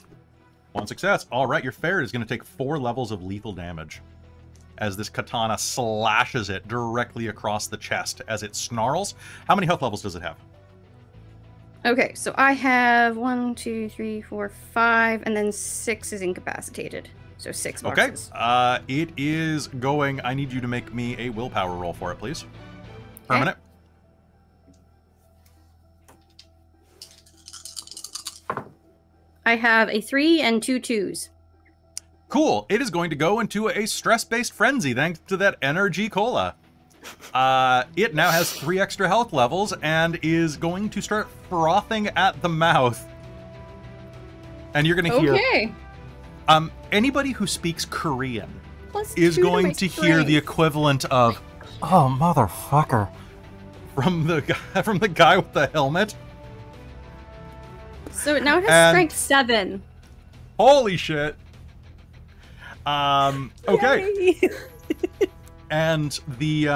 1 success. All right, your ferret is going to take 4 levels of lethal damage as this katana slashes it directly across the chest as it snarls. How many health levels does it have? Okay, so I have 1, 2, 3, 4, 5, and then 6 is incapacitated. So 6 boxes. Okay. It is going. I need you to make me a willpower roll for it, please. Permanent. I have a 3 and 2 2s. Cool. It is going to go into a stress-based frenzy thanks to that energy cola. It now has 3 extra health levels and is going to start frothing at the mouth. And you're going to hear... Okay. Anybody who speaks Korean Plus is 2 to going my to hear the strength. equivalent of, "Oh, motherfucker," from the guy with the helmet. So now it has And- strength 7. Holy shit. Okay. Yay! And the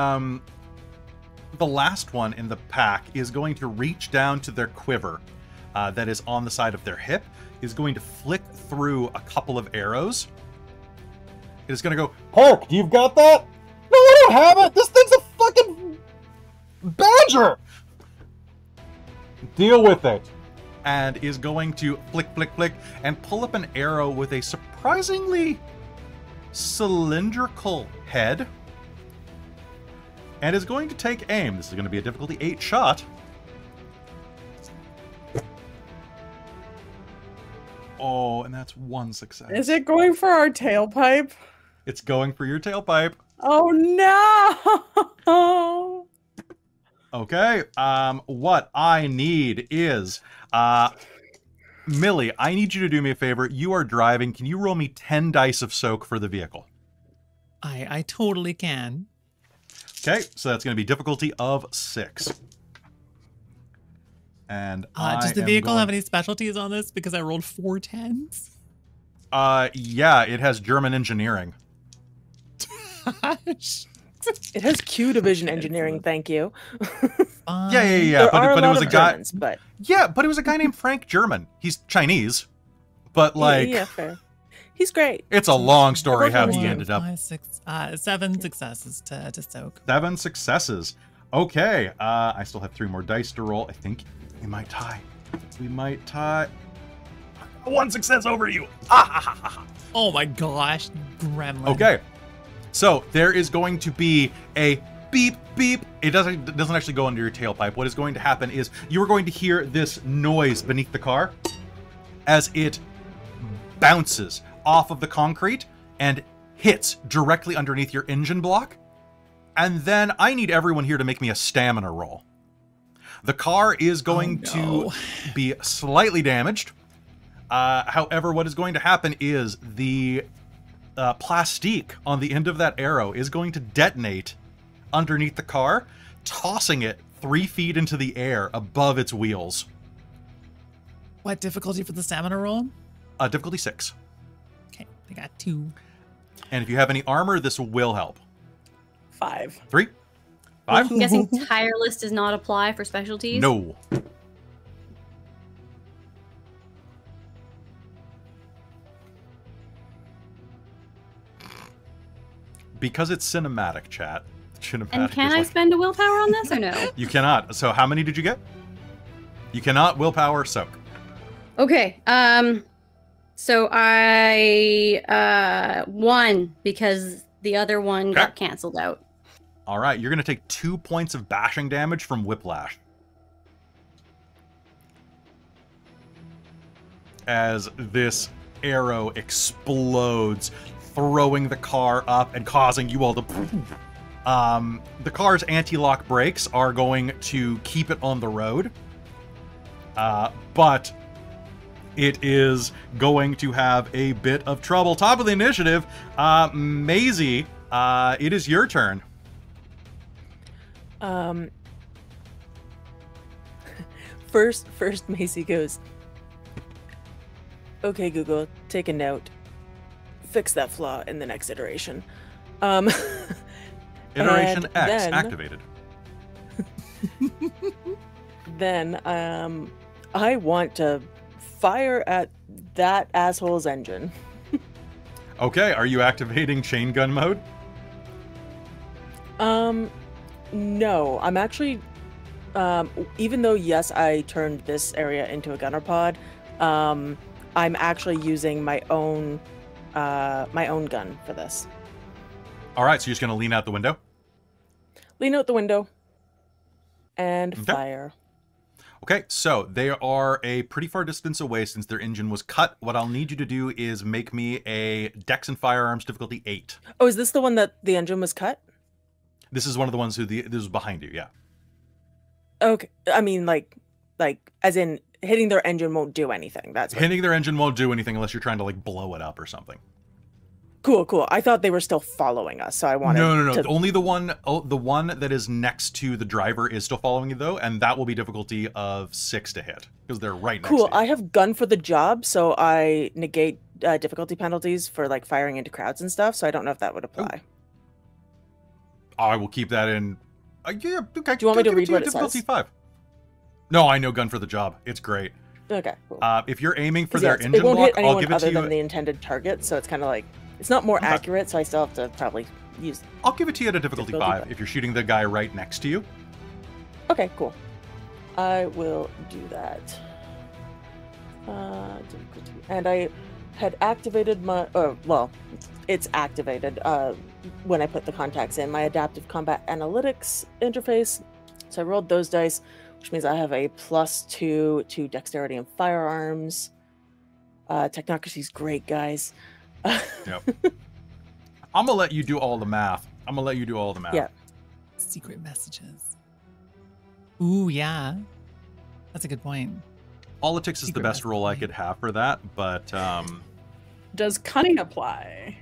last one in the pack is going to reach down to their quiver that is on the side of their hip, is going to flick through a couple of arrows. It is going to go, "Perk, you've got that?" "No, I don't have it! This thing's a fucking badger!" "Deal with it." And is going to flick, flick, flick, and pull up an arrow with a surprisingly cylindrical head. And is going to take aim. This is going to be a difficulty 8 shot. Oh, and that's 1 success. Is it going for our tailpipe? It's going for your tailpipe. Oh no! Okay. What I need is Millie, I need you to do me a favor. You are driving. Can you roll me 10 dice of soak for the vehicle? I totally can. Okay, so that's going to be difficulty of 6. And Does the vehicle have any specialties on this? Because I rolled 4 10s. Yeah, it has German engineering. It has Q division engineering, thank you. Yeah. But it was a guy. Germans, but Yeah, but it was a guy named Frank German. He's Chinese, but like, yeah, fair. He's great. it's a long story how he 1, ended up. 5, 6, 7 successes to soak. 7 successes. Okay, I still have 3 more dice to roll. I think we might tie. We might tie. 1 success over you. Oh my gosh, gremlin. Okay, so there is going to be a beep beep. It doesn't actually go under your tailpipe. What is going to happen is you are going to hear this noise beneath the car as it bounces off of the concrete and hits directly underneath your engine block. And then I need everyone here to make me a stamina roll. The car is going to be slightly damaged. However, what is going to happen is the plastique on the end of that arrow is going to detonate underneath the car, tossing it 3 feet into the air above its wheels. What difficulty for the stamina roll? Difficulty 6. Okay, I got 2. And if you have any armor, this will help. 5. 3. 5. I'm guessing tireless does not apply for specialties. No. Because it's cinematic, chat. Cinematic And can is I like- spend a willpower on this or no? You cannot. So how many did you get? You cannot willpower soak. Okay. So I 1 because the other one got canceled out. All right, you're going to take 2 points of bashing damage from whiplash. As this arrow explodes, throwing the car up and causing you all to... the car's anti-lock brakes are going to keep it on the road. But it is going to have a bit of trouble. Top of the initiative, Maisie, it is your turn. First Maisie goes, okay, Google, take a note. Fix that flaw in the next iteration. Iteration and X then- activated. Then I want to fire at that asshole's engine. Okay, are you activating chain gun mode? No, I'm actually, even though yes, I turned this area into a gunner pod, I'm actually using my own gun for this. All right, so you're just going to lean out the window? Lean out the window and Okay. fire. Okay, so they are a pretty far distance away since their engine was cut. What I'll need you to do is make me a Dex and Firearms difficulty 8. Oh, is this the one that the engine was cut? This is one of the ones this is behind you, yeah. Okay, I mean like as in hitting their engine won't do anything. That's what... Hitting their engine won't do anything unless you're trying to like blow it up or something. Cool. I thought they were still following us, so I wanted No. to... Only the one that is next to the driver is still following you though, and that will be difficulty of 6 to hit because they're right next Cool. to you. I have gun for the job, so I negate difficulty penalties for like firing into crowds and stuff. So I don't know if that would apply. I will keep that in. Yeah, okay. Do you want me to give it read what it difficulty says? 5. No, I know gun for the job. It's great. Okay. Cool. If you're aiming for 'Cause, their yeah, engine it won't block, hit anyone I'll give it other to than you. the intended target, so it's kind of like it's not more Okay. accurate. So I still have to probably use. I'll give it to you at a difficulty 5 5. if you're shooting the guy right next to you. Okay, cool. I will do that. Difficulty. And I had activated my. Well, it's activated when I put the contacts in my adaptive combat analytics interface. So I rolled those dice, which means I have a +2 to dexterity and firearms. Technocracy's great, guys. Yep. I'm gonna let you do all the math. Yeah. Secret messages. Ooh, yeah. That's a good point. Politics is the Secret best role I recipe. could have for that, but Does cunning apply?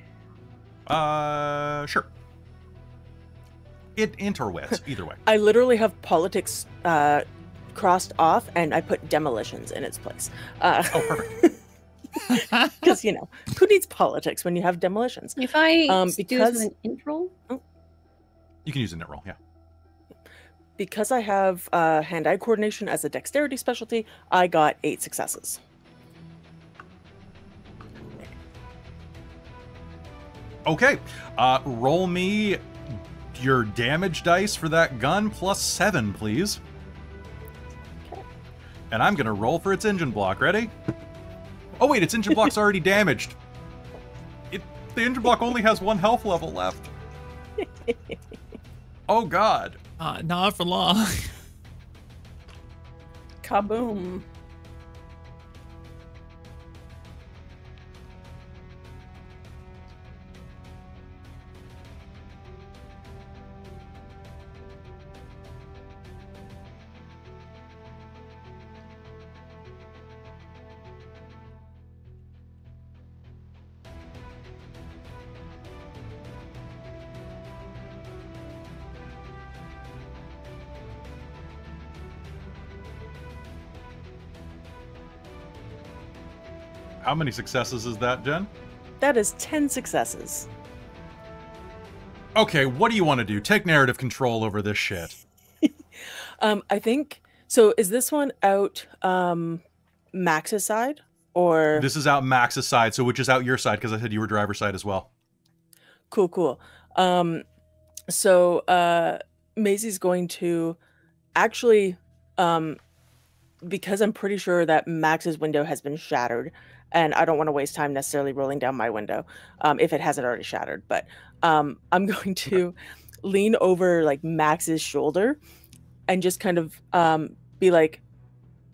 sure. It interweds either way. I literally have politics crossed off, and I put demolitions in its place. Oh, perfect. Because, you know, who needs politics when you have demolitions? If I do this because- with an int roll, You can use a net roll, yeah. Because I have hand-eye coordination as a dexterity specialty, I got 8 successes. Okay, roll me your damage dice for that gun plus 7, please. Okay. And I'm gonna roll for its engine block. Ready? Oh wait, its engine block's already damaged. The engine block only has 1 health level left. Oh god. Not for long. Kaboom. How many successes is that, Jen? That is 10 successes. Okay, what do you want to do? Take narrative control over this shit. I think so. Is this one out Max's side, or This is out Max's side, so which is out your side, because I said you were driver's side as well. cool? So Maisie's going to actually, because I'm pretty sure that Max's window has been shattered, and I don't want to waste time necessarily rolling down my window if it hasn't already shattered. But I'm going to lean over like Max's shoulder and just kind of be like,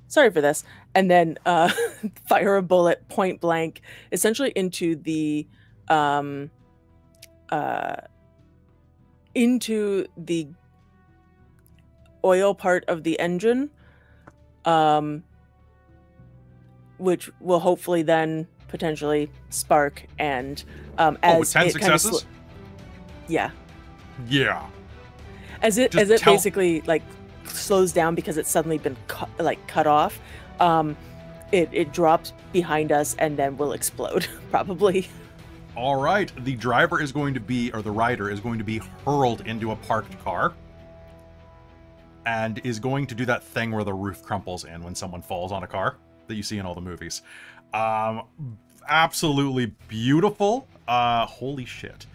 sorry for this, and then fire a bullet point blank essentially into the oil part of the engine, which will hopefully then potentially spark, and as with 10 it kind of successes? yeah, Yeah. as it Just tell- basically like slows down because it's suddenly been cut off, it drops behind us and then will explode probably. All right, the driver is going to be, or the rider is going to be hurled into a parked car and is going to do that thing where the roof crumples in when someone falls on a car that you see in all the movies. Absolutely beautiful. Holy shit.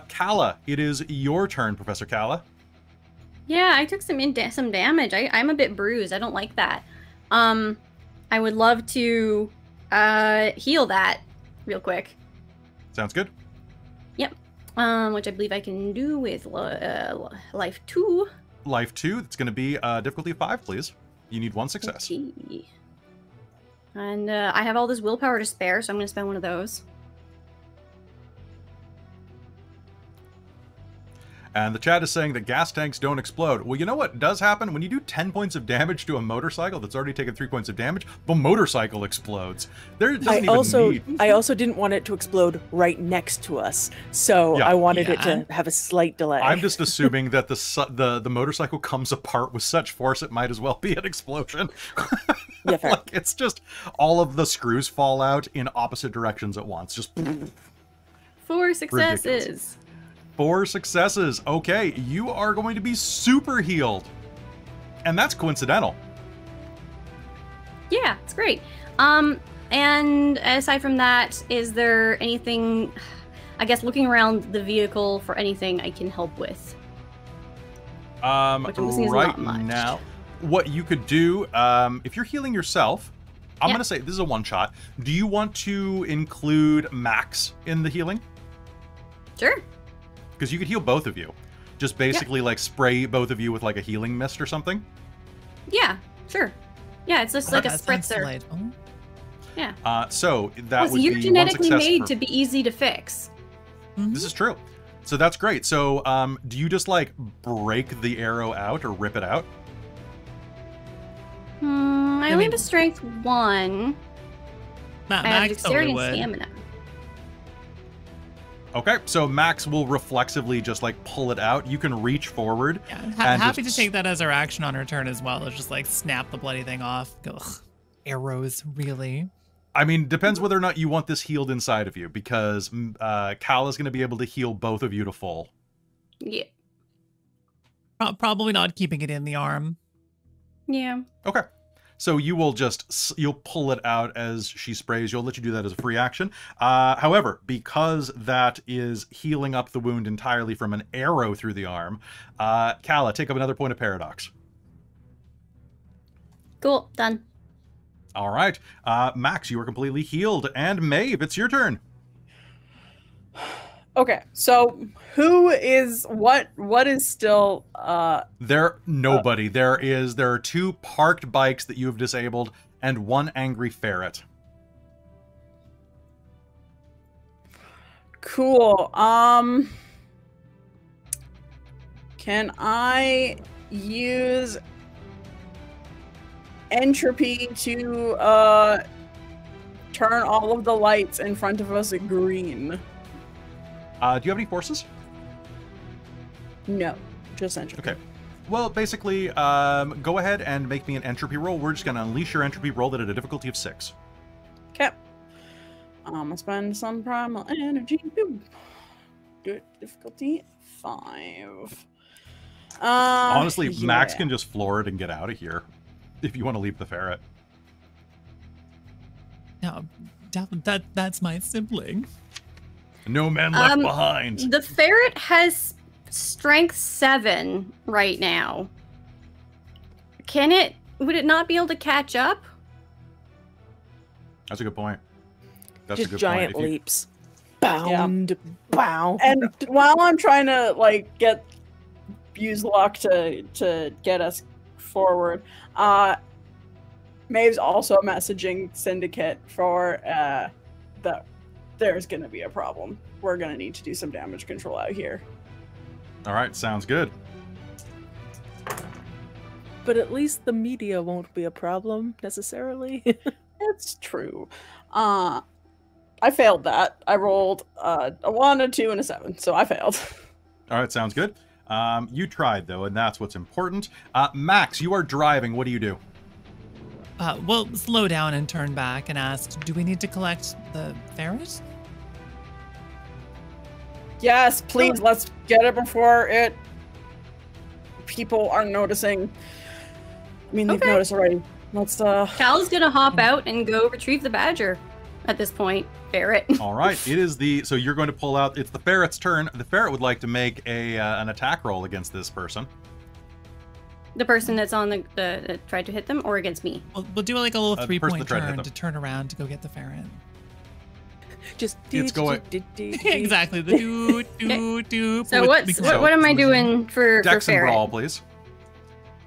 Kala, it is your turn, Professor Kala. yeah, I took some damage. I'm a bit bruised. I don't like that. I would love to heal that real quick. Sounds good. Yep. Which I believe I can do with life 2. Life 2, it's going to be difficulty 5, please. You need 1 success. Okay. And I have all this willpower to spare, so I'm going to spend one of those. And the chat is saying that gas tanks don't explode. Well, you know what does happen? When you do 10 points of damage to a motorcycle that's already taken 3 points of damage, the motorcycle explodes. There doesn't I even need... also didn't want it to explode right next to us, so Yeah. I wanted it Yeah. to have a slight delay. I'm just assuming that the motorcycle comes apart with such force it might as well be an explosion. Yeah, fair. Like, it's just all of the screws fall out in opposite directions at once. Just 4 successes. Ridiculous. 4 successes. Okay, you are going to be super healed. And that's coincidental. Yeah, it's great. And aside from that, is there anything, I guess, looking around the vehicle for anything I can help with? Which I'm guessing is Right not much. now, what you could do, if you're healing yourself, I'm Yeah. going to say this is a one shot. Do you want to include Max in the healing? Sure. Because you could heal both of you. Just basically like spray both of you with like a healing mist or something. Yeah, sure. Yeah, it's just like a That sounds spritzer. delightful. Yeah. So that Plus, would you're be genetically 1 success made for- to be easy to fix. This is true. So that's great. So do you just like break the arrow out or rip it out? I I only have a strength 1. I have Max dexterity totally and would. stamina. Okay, so Max will reflexively just like pull it out. You can reach forward. Yeah, and happy just to take that as our action on her turn as well. Let's just like snap the bloody thing off. Ugh, arrows, really? I mean, depends whether or not you want this healed inside of you, because Cal is going to be able to heal both of you to full. Yeah. Probably not keeping it in the arm. Yeah. Okay. So you will you'll pull it out as she sprays. You'll let you do that as a free action. However, because that is healing up the wound entirely from an arrow through the arm, Kala, take up another point of paradox. Cool. Done. All right. Max, you are completely healed. And Maeve, it's your turn. Okay, so who is what is still Nobody. There are 2 parked bikes that you have disabled and 1 angry ferret. cool. Can I use entropy to turn all of the lights in front of us green? Do you have any forces? No, just entropy. Okay. Well, basically, go ahead and make me an entropy roll. We're just going to unleash your entropy roll at a difficulty of 6. Okay. I'm gonna spend some primal energy. Good difficulty 5. Honestly, Max yeah. can just floor it and get out of here if you want to leave the ferret. No, that's my sibling. No man left behind. The ferret has strength 7 right now. Would it not be able to catch up? That's a good point. That's Just a good giant point. leaps. Bound, bow. And while I'm trying to like use luck to get us forward, Maeve's also messaging Syndicate for that there's gonna be a problem. We're gonna need to do some damage control out here. All right, sounds good. But at least the media won't be a problem necessarily. It's true. I failed that. I rolled a 1, a 2, and a 7, so I failed. All right, sounds good. You tried, though, and that's what's important. Max, you are driving. What do you do? We'll slow down and turn back and ask, do we need to collect the ferret? Yes, please, let's get it before people are noticing. I mean, they've noticed already. Let's Cal's gonna hop out and go retrieve the badger at this point. Ferret. All right, so you're going to pull out, it's the ferret's turn. The ferret would like to make an attack roll against this person. The person that's on the tried to hit them, or against me? We'll do like a little the 3-point person that tried to hit turn them. to turn around to go get the ferret. Just It's going- Exactly. The do. So what am I doing for Dex and ferret? brawl, please.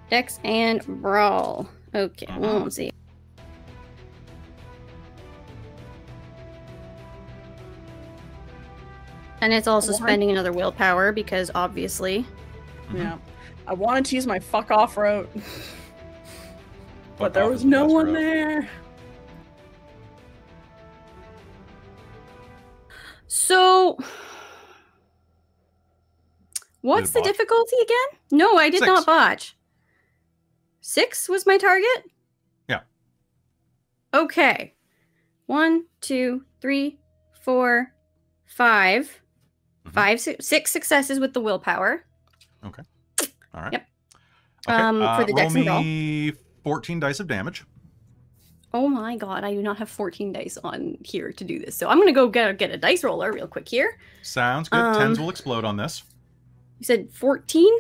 Dex and brawl. Okay, well, let's see. And it's also spending another willpower because obviously. yeah. I wanted to use my fuck off route, but Fuck there off was is the no best one route. there. So, what's the botch? difficulty again? No, I did 6. not botch. 6 was my target? Yeah. Okay. 1, 2, 3, 4, 5. Mhm. 6 successes with the willpower. Okay. All right. Yep. Okay. For the dex roll and me 14 dice of damage. Oh my god, I do not have 14 dice on here to do this. So I'm going to go get a dice roller real quick here. Sounds good. 10s will explode on this. You said 14?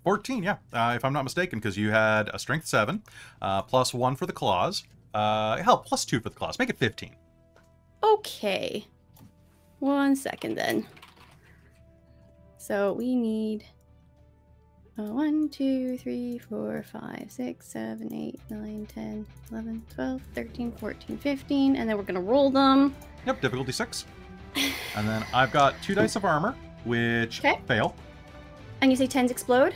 14, yeah. If I'm not mistaken, because you had a strength 7, plus 1 for the claws. Hell, plus 2 for the claws. Make it 15. Okay. 1 second then. So we need 1, 2, 3, 4, 5, 6, 7, 8, 9, 10, 11, 12, 13, 14, 15, and then we're going to roll them. Yep, difficulty 6. And then I've got 2 dice of armor, which fail. And you say 10s explode?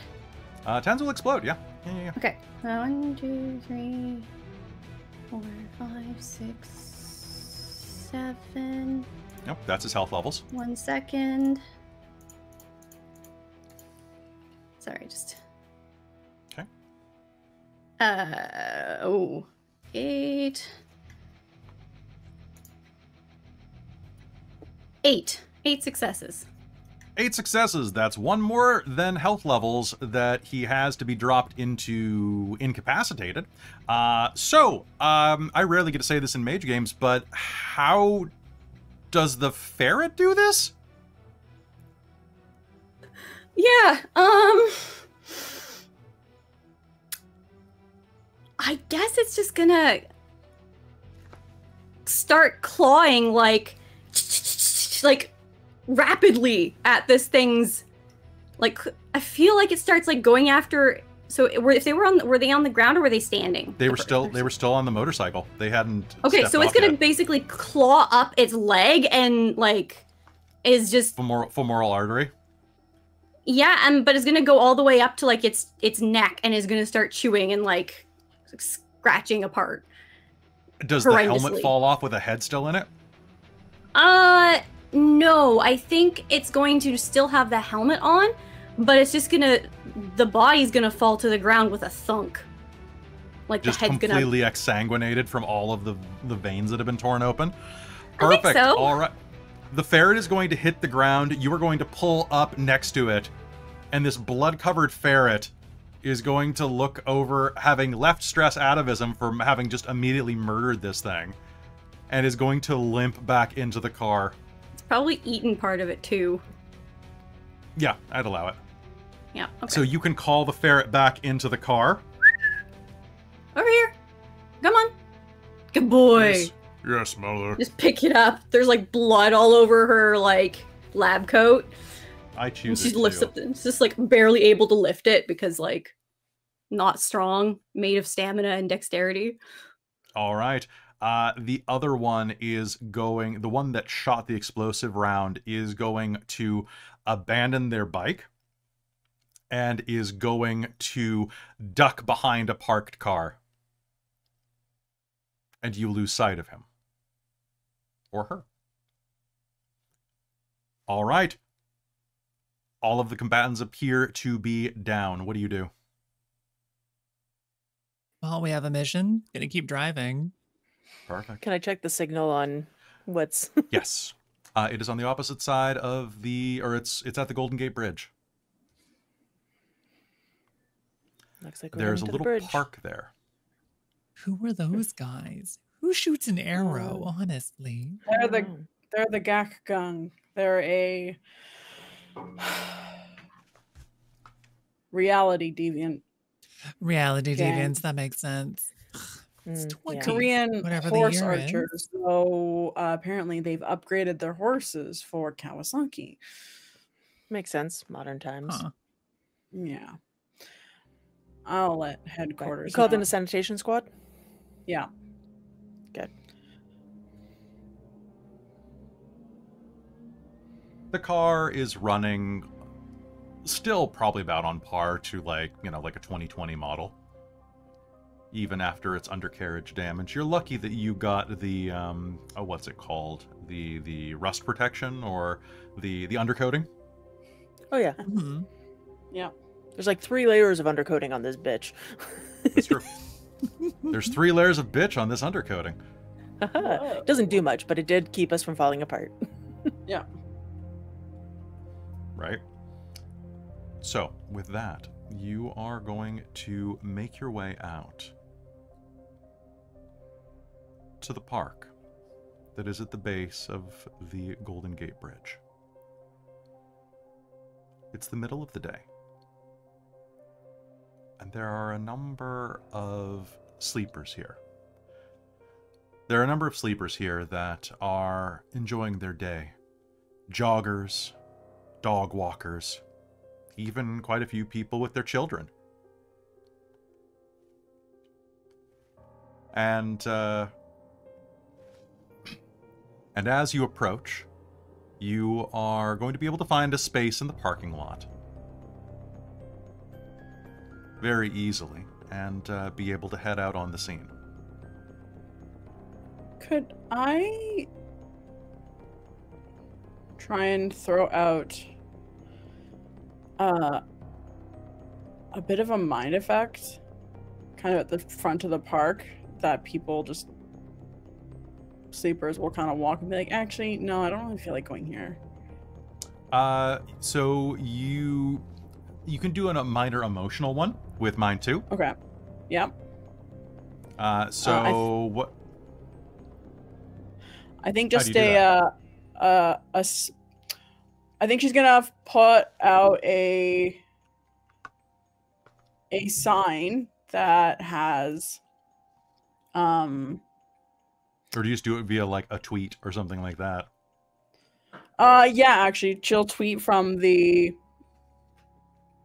10s will explode, yeah. Yeah. Okay. 1, 2, 3, 4, 5, 6, 7. Yep, that's his health levels. 1 second. Sorry, just. Okay. 8. 8. 8 successes. 8 successes. That's one more than health levels that he has to be dropped into incapacitated. I rarely get to say this in mage games, but how does the ferret do this? Yeah, I guess it's just gonna start clawing like rapidly at this thing's, like, I feel like it starts like going after. So if they were they on the ground or were they standing? They were still on the motorcycle. They hadn't. Okay, so it's gonna basically claw up its leg and like is just femoral artery. Yeah, but it's gonna go all the way up to like its neck and is gonna start chewing and like scratching apart. Does the helmet fall off with a head still in it? No, I think it's going to still have the helmet on, but it's just the body's gonna fall to the ground with a thunk. Like just the head's completely exsanguinated from all of the veins that have been torn open. Perfect. I think so. All right. The ferret is going to hit the ground. You are going to pull up next to it, and this blood-covered ferret is going to look over, having left stress atavism from having just immediately murdered this thing, and is going to limp back into the car. Probably eaten part of it too. Yeah, I'd allow it. Yeah, okay. So you can call the ferret back into the car. Over here. Come on. Good boy. Yes, mother. Just pick it up. There's like blood all over her like lab coat. I choose it. She lifts up. It's just like barely able to lift it because like not strong, made of stamina and dexterity. All right. The other one is going, the one that shot the explosive round is going to abandon their bike and is going to duck behind a parked car. And you lose sight of him. Or her. All right. All of the combatants appear to be down. What do you do? Well, we have a mission. Gonna keep driving. Perfect. Can I check the signal on what's... Yes. It is on the opposite side of the... Or it's at the Golden Gate Bridge. Looks like there's a little park there. Who were those guys? Who shoots an arrow, honestly? They're the Gak Gung. They're a reality deviant. Reality deviants, that makes sense. Korean horse archers, so apparently they've upgraded their horses for Kawasaki. Makes sense. Modern times. Huh. Yeah. I'll let headquarters. You called in a sanitation squad? Yeah. Good. The car is running still probably about on par to like a 2020 model. Even after its undercarriage damage. You're lucky that you got the what's it called? The rust protection or the undercoating. Oh yeah. Mm-hmm. Yeah. There's like 3 layers of undercoating on this bitch. That's true. There's 3 layers of bitch on this undercoating. Doesn't do much, but it did keep us from falling apart. Yeah. Right. So, with that, you are going to make your way out to the park that is at the base of the Golden Gate Bridge. It's the middle of the day. And there are a number of sleepers here. There are a number of sleepers here that are enjoying their day. Joggers, dog walkers, even quite a few people with their children. And as you approach, you are going to be able to find a space in the parking lot very easily and be able to head out on the scene. Could I try and throw out a bit of a mind effect kind of at the front of the park that people just sleepers will kind of walk and be like, actually, no, I don't really feel like going here. So you can do a minor emotional one with mine too. Okay. Yep. What? I think How just do you do I think she's gonna put out a sign that has Or do you just do it via like a tweet or something like that? Yeah, actually, she'll tweet from the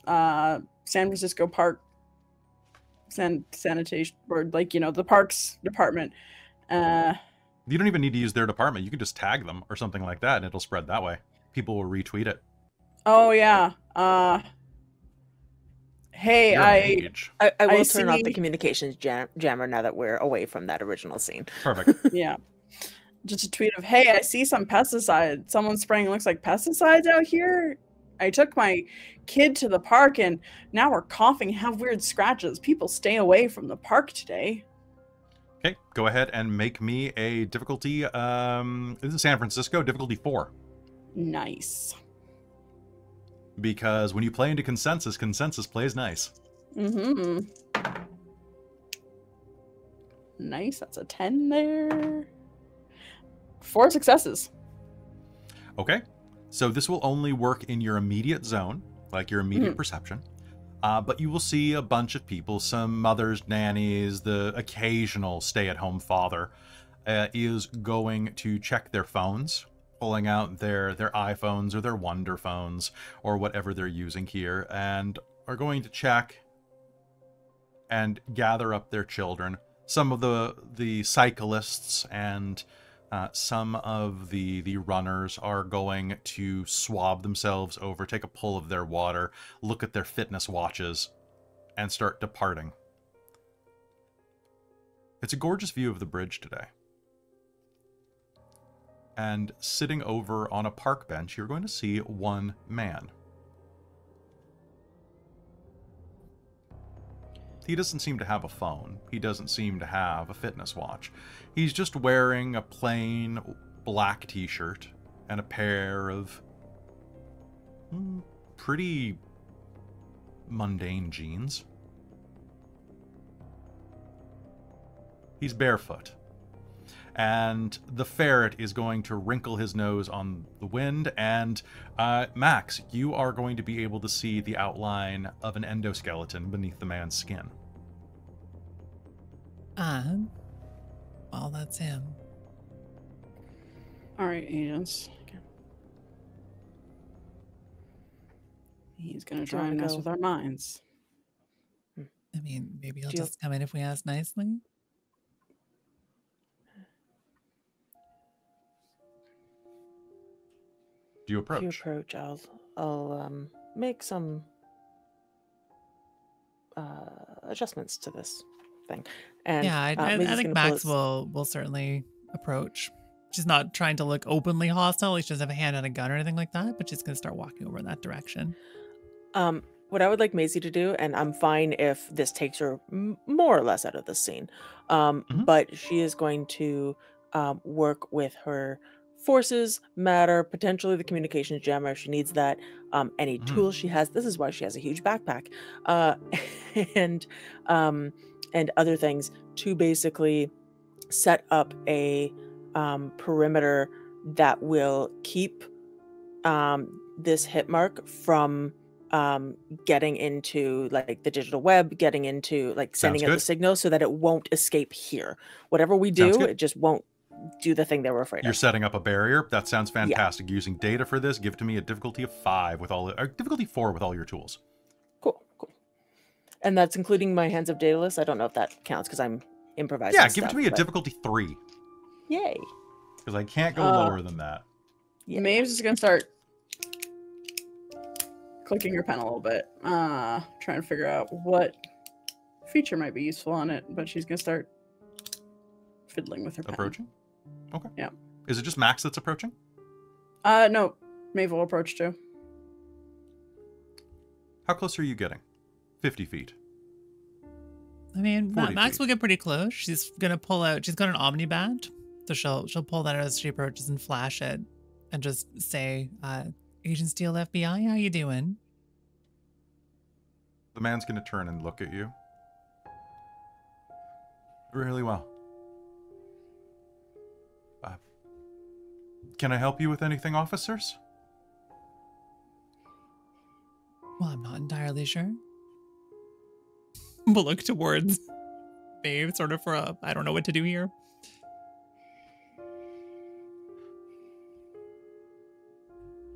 San Francisco Park sanitation, or like, you know, the parks department. You don't even need to use their department. You can just tag them or something like that, and it'll spread that way. People will retweet it. Oh yeah. Hey, You're a mage. I will I turn off the see- communications jammer now that we're away from that original scene. Perfect. Yeah. Just a tweet of, hey, I see some pesticides. Someone spraying looks like pesticides out here. I took my kid to the park and now we're coughing and have weird scratches. People stay away from the park today. Okay, go ahead and make me a difficulty. This is San Francisco, difficulty 4. Nice. Because when you play into consensus, consensus plays nice. Mm-hmm. Nice, that's a 10 there. 4 successes. Okay, so this will only work in your immediate zone, like your immediate perception. But you will see a bunch of people, some mothers, nannies, the occasional stay-at-home father is going to check their phones, pulling out their iPhones or their Wonder phones or whatever they're using here, and are going to check and gather up their children. Some of the cyclists and some of the runners are going to swab themselves over, take a pull of their water, look at their fitness watches, and start departing. It's a gorgeous view of the bridge today. And sitting over on a park bench, you're going to see one man. He doesn't seem to have a phone. He doesn't seem to have a fitness watch. He's just wearing a plain black t-shirt and a pair of pretty mundane jeans. He's barefoot. And the ferret is going to wrinkle his nose on the wind, and Max, you are going to be able to see the outline of an endoskeleton beneath the man's skin. Well, that's him. All right, agents. He's gonna try and mess with our minds. I mean, maybe he'll just come in if we ask nicely. Do you approach? If you approach, I'll make some adjustments to this thing. And Yeah, I think Max will certainly approach. She's not trying to look openly hostile. She doesn't have a hand on a gun or anything like that, but she's going to start walking over in that direction. What I would like Maisie to do, and I'm fine if this takes her more or less out of the scene, but she is going to work with her forces, matter, potentially the communications jammer if she needs that, any tools she has. This is why she has a huge backpack, and other things to basically set up a perimeter that will keep this hit mark from getting into like the digital web, getting into like sending out the signal so that it won't escape here. Whatever we do, it just won't do the thing they were afraid of. You're setting up a barrier. That sounds fantastic. Yeah. Using data for this, give it to me a difficulty of 5 with all, difficulty 4 with all your tools. Cool. And that's including my hands of data list. I don't know if that counts because I'm improvising. Yeah, give it to me a difficulty 3. Yay. Because I can't go lower than that. Yeah. Maeve's just gonna start clicking her pen a little bit, trying to figure out what feature might be useful on it, but she's gonna start fiddling with her pen. Approaching? Okay. Yeah. Is it just Max that's approaching? No. Maeve will approach too. How close are you getting? 50 feet. I mean, 40 Max feet. will get pretty close. She's gonna pull out. She's got an Omni badge, so she'll pull that out as she approaches and flash it, and just say, "Agent Steele, FBI, how you doing?" The man's going to turn and look at you. Really well. Can I help you with anything, officers? Well, I'm not entirely sure. We'll look towards Maeve, sort of for a, I don't know what to do here.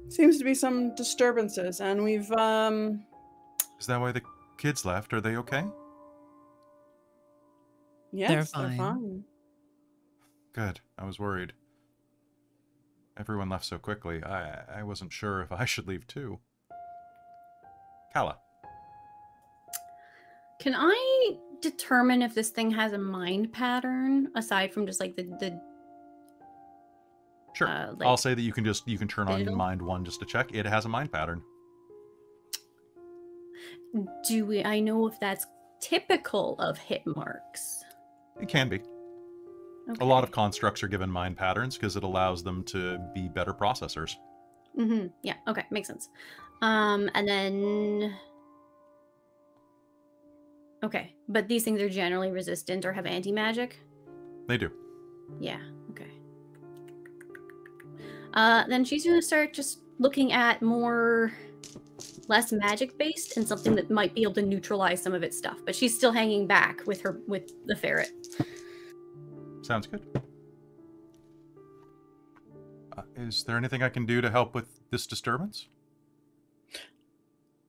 Seems to be some disturbances, and we've Is that why the kids left? Are they okay? yes, They're fine. Good. I was worried. Everyone left so quickly. I wasn't sure if I should leave too. Kala. Can I determine if this thing has a mind pattern aside from just like the Sure. like I'll say that you can turn on digital? mind one just to check. It has a mind pattern. I know if that's typical of hit marks? It can be. Okay. A lot of constructs are given mind patterns because it allows them to be better processors. Mm-hmm. Yeah. Okay. Makes sense. And then. Okay, but these things are generally resistant or have anti-magic? They do. Yeah, okay. Then she's gonna start just looking at less magic-based and something that might be able to neutralize some of its stuff. But she's still hanging back with the ferret. Sounds good. Is there anything I can do to help with this disturbance?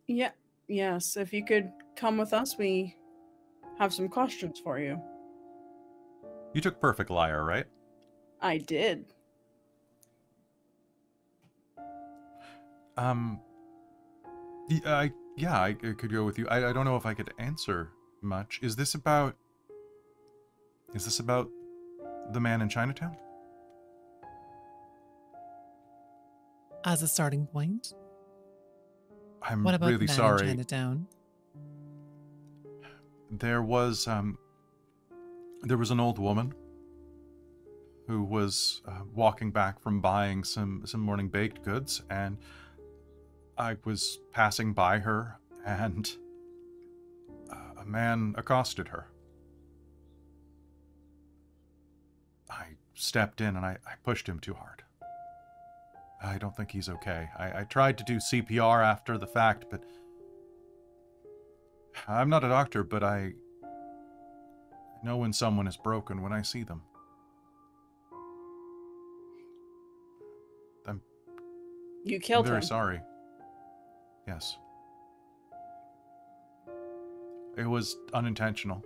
yeah, yes. If you could come with us, we have some questions for you. You took Perfect Liar, right? I did. Yeah, I could go with you. I don't know if I could answer much. Is this about the man in Chinatown? As a starting point. I'm What about really the man sorry. in Chinatown? There was an old woman who was walking back from buying some morning baked goods, and I was passing by her, and a man accosted her. I stepped in and I pushed him too hard. I don't think he's okay. I tried to do CPR after the fact, but I'm not a doctor, but I know when someone is broken when I see them. You I'm killed very him. sorry. Yes. It was unintentional.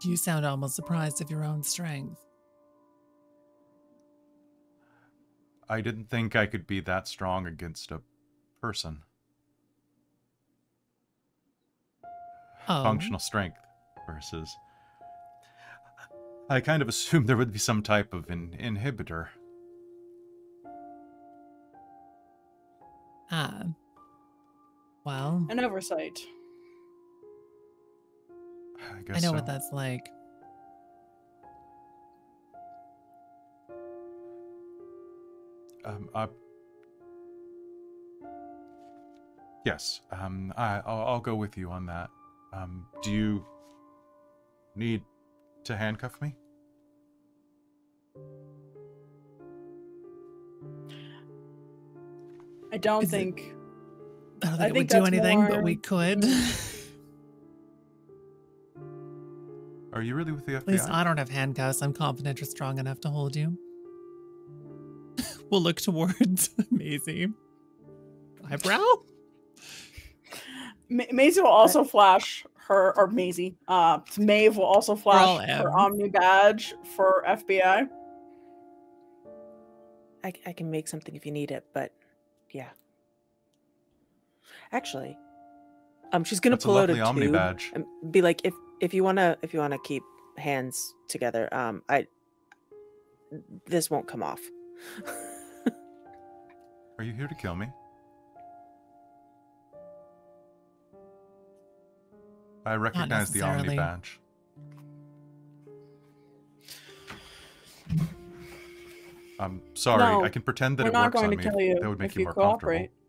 You sound almost surprised of your own strength. I didn't think I could be that strong against a person. Oh. Functional strength versus... I kind of assumed there would be some type of inhibitor. Ah. Well, An oversight. I guess I know so. what that's like. Yes, I'll go with you on that. Do you need to handcuff me? I don't Is it- think. I don't I think it would think do that's anything, but more- we could. Are you really with the FBI? At least I don't have handcuffs. I'm confident you're strong enough to hold you. We'll look towards Maisie. Eyebrow? Maisie will also flash her, or Maisie. Maeve will also all flash M. her Omni badge for FBI. I can make something if you need it, but yeah. Actually, She's gonna That's a pull out a lovely Omni tube badge. and be like, if you wanna keep hands together, this won't come off. Are you here to kill me? I recognize the Omni necessarily. badge. I'm sorry. No, I can pretend that we're it not works going on to me. kill you That would make if you you more cooperate. comfortable.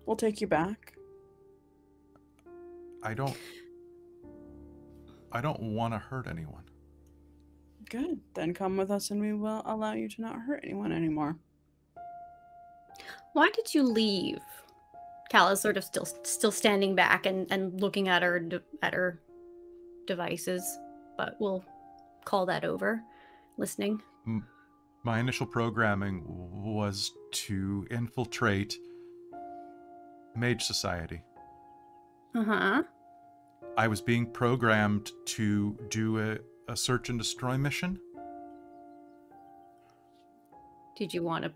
We'll take you back. I don't want to hurt anyone. Good. Then come with us and we will allow you to not hurt anyone anymore. Why did you leave? Kala's sort of still standing back and looking at her devices, but we'll call that over. Listening. My initial programming was to infiltrate Mage Society. Uh-huh. I was being programmed to do a search and destroy mission. Did you want to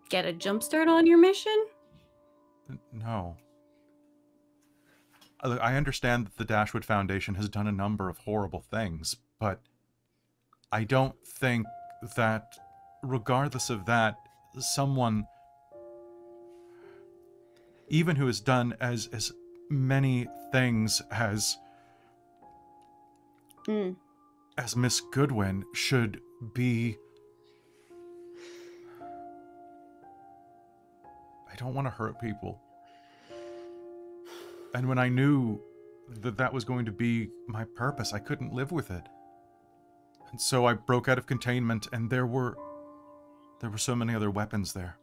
get a jump start on your mission? No. I understand that the Dashwood Foundation has done a number of horrible things, but I don't think that, regardless of that, someone, even who has done as many things as Miss Goodwin, should be... I don't want to hurt people. And when I knew that that was going to be my purpose, I couldn't live with it. And so I broke out of containment, and there were so many other weapons there.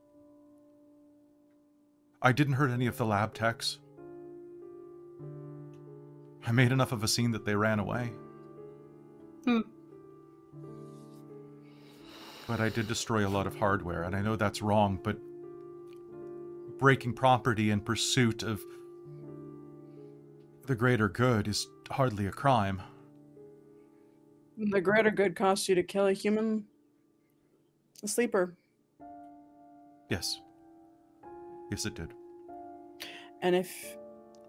I didn't hurt any of the lab techs. I made enough of a scene that they ran away. But I did destroy a lot of hardware, and I know that's wrong, but breaking property in pursuit of the greater good is hardly a crime. The greater good costs you to kill a human, a sleeper. Yes. Yes, it did. And if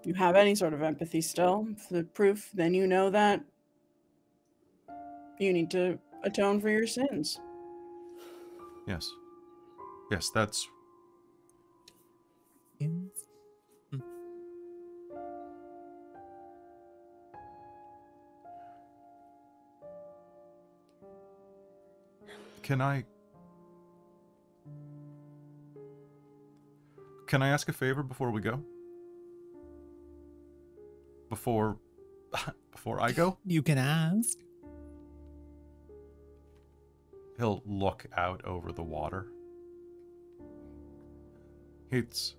you have any sort of empathy still, the proof, then you know that you need to atone for your sins. Yes. Yes, that's... Can I ask a favor before we go? Before I go? You can ask. He'll look out over the water. It's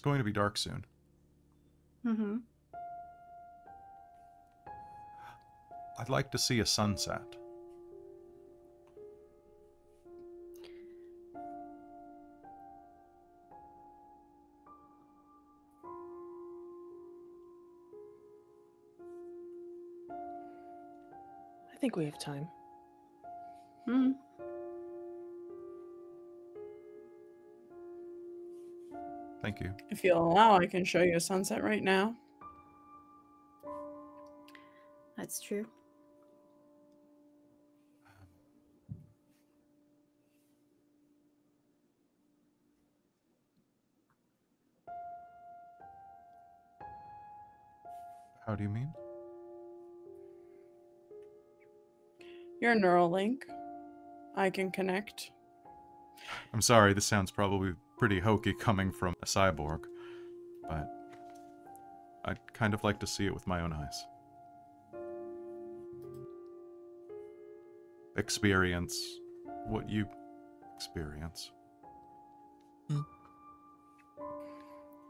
going to be dark soon. Mm-hmm. I'd like to see a sunset. I think we have time. Thank you. If you'll allow, I can show you a sunset right now. That's true. How do you mean? Your neural link. I can connect. I'm sorry, this sounds probably pretty hokey coming from a cyborg, but I'd kind of like to see it with my own eyes. Experience what you experience.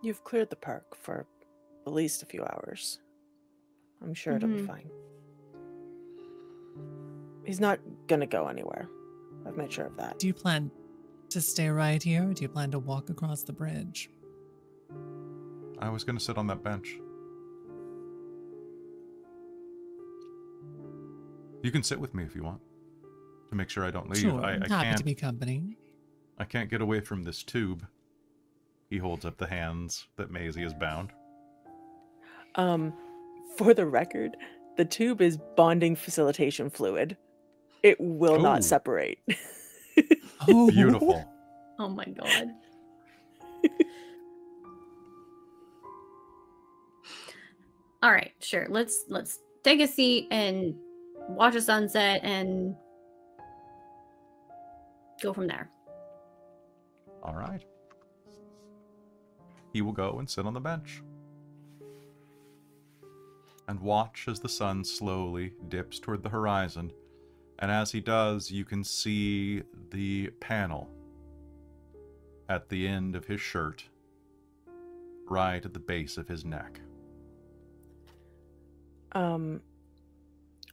You've cleared the park for at least a few hours. I'm sure it'll be fine. He's not gonna go anywhere. I've made sure of that. Do you plan to stay right here, or do you plan to walk across the bridge? I was going to sit on that bench. You can sit with me if you want, to make sure I don't leave. Sure, I I'm happy can't, to be company. I can't get away from this tube. He holds up the hands that Maisie is bound. For the record, the tube is bonding facilitation fluid. It will Ooh. not separate. Oh, Beautiful. Oh my god. All right, sure. Let's take a seat and watch a sunset and go from there. All right. He will go and sit on the bench and watch as the sun slowly dips toward the horizon. And as he does, you can see the panel at the end of his shirt, right at the base of his neck.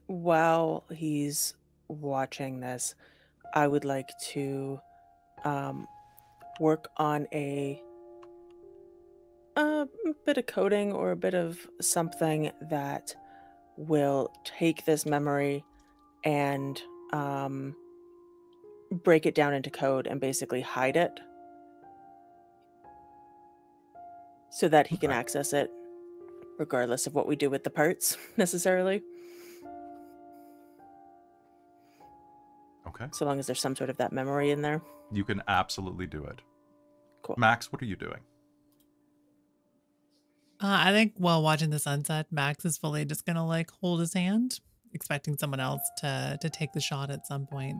While he's watching this, I would like to work on a bit of coding or a bit of something that will take this memory and break it down into code and basically hide it so that he can Okay. access it regardless of what we do with the parts necessarily. Okay. So long as there's some sort of that memory in there. You can absolutely do it. Cool. Max, what are you doing? I think while watching the sunset, Max is fully just gonna like hold his hand, expecting someone else to take the shot at some point.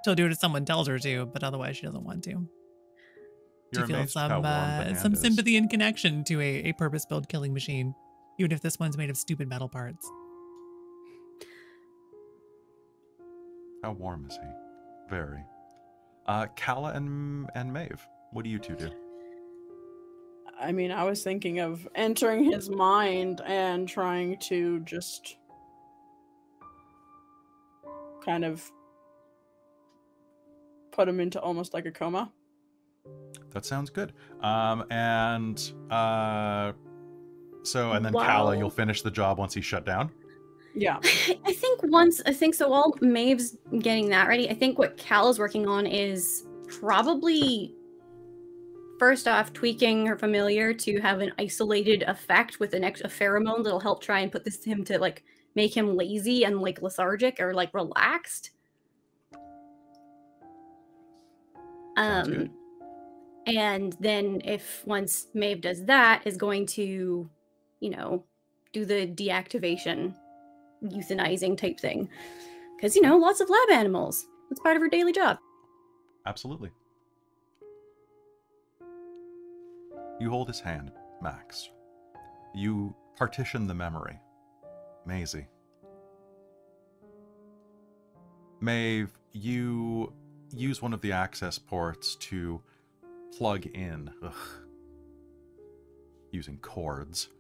She'll do it if someone tells her to, but otherwise she doesn't want to. You're To feel amazed how warm the hand some is. sympathy and connection to a purpose-built killing machine, even if this one's made of stupid metal parts. How warm is he? Very. Kala and Maeve, what do you two do? I mean, I was thinking of entering his mind and trying to just kind of put him into almost like a coma. That sounds good. So, and then Wow. Kala, you'll finish the job once he's shut down? Yeah. I think so. While Maeve's getting that ready, I think what Cal is working on is probably first off tweaking her familiar to have an isolated effect with a pheromone that'll help try and put him to like make him lazy and like lethargic or like relaxed. Sounds good. And then once Maeve does that, is going to, do the deactivation, euthanizing type thing. Because, lots of lab animals. That's part of her daily job. Absolutely. You hold his hand, Max. You partition the memory. Maisie. Maeve, you use one of the access ports to plug in, using cords,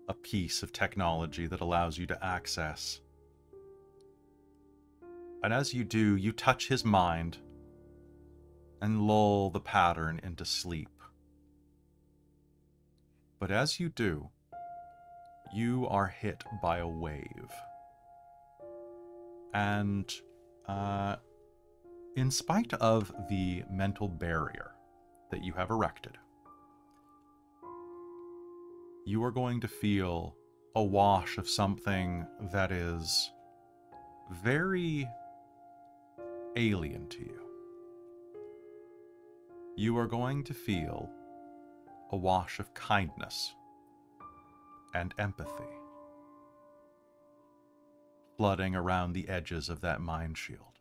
a piece of technology that allows you to access. And as you do, you touch his mind and lull the pattern into sleep. But as you do, you are hit by a wave. And in spite of the mental barrier that you have erected, you are going to feel a wash of something that is very alien to you. You are going to feel a wash of kindness and empathy flooding around the edges of that mind shield.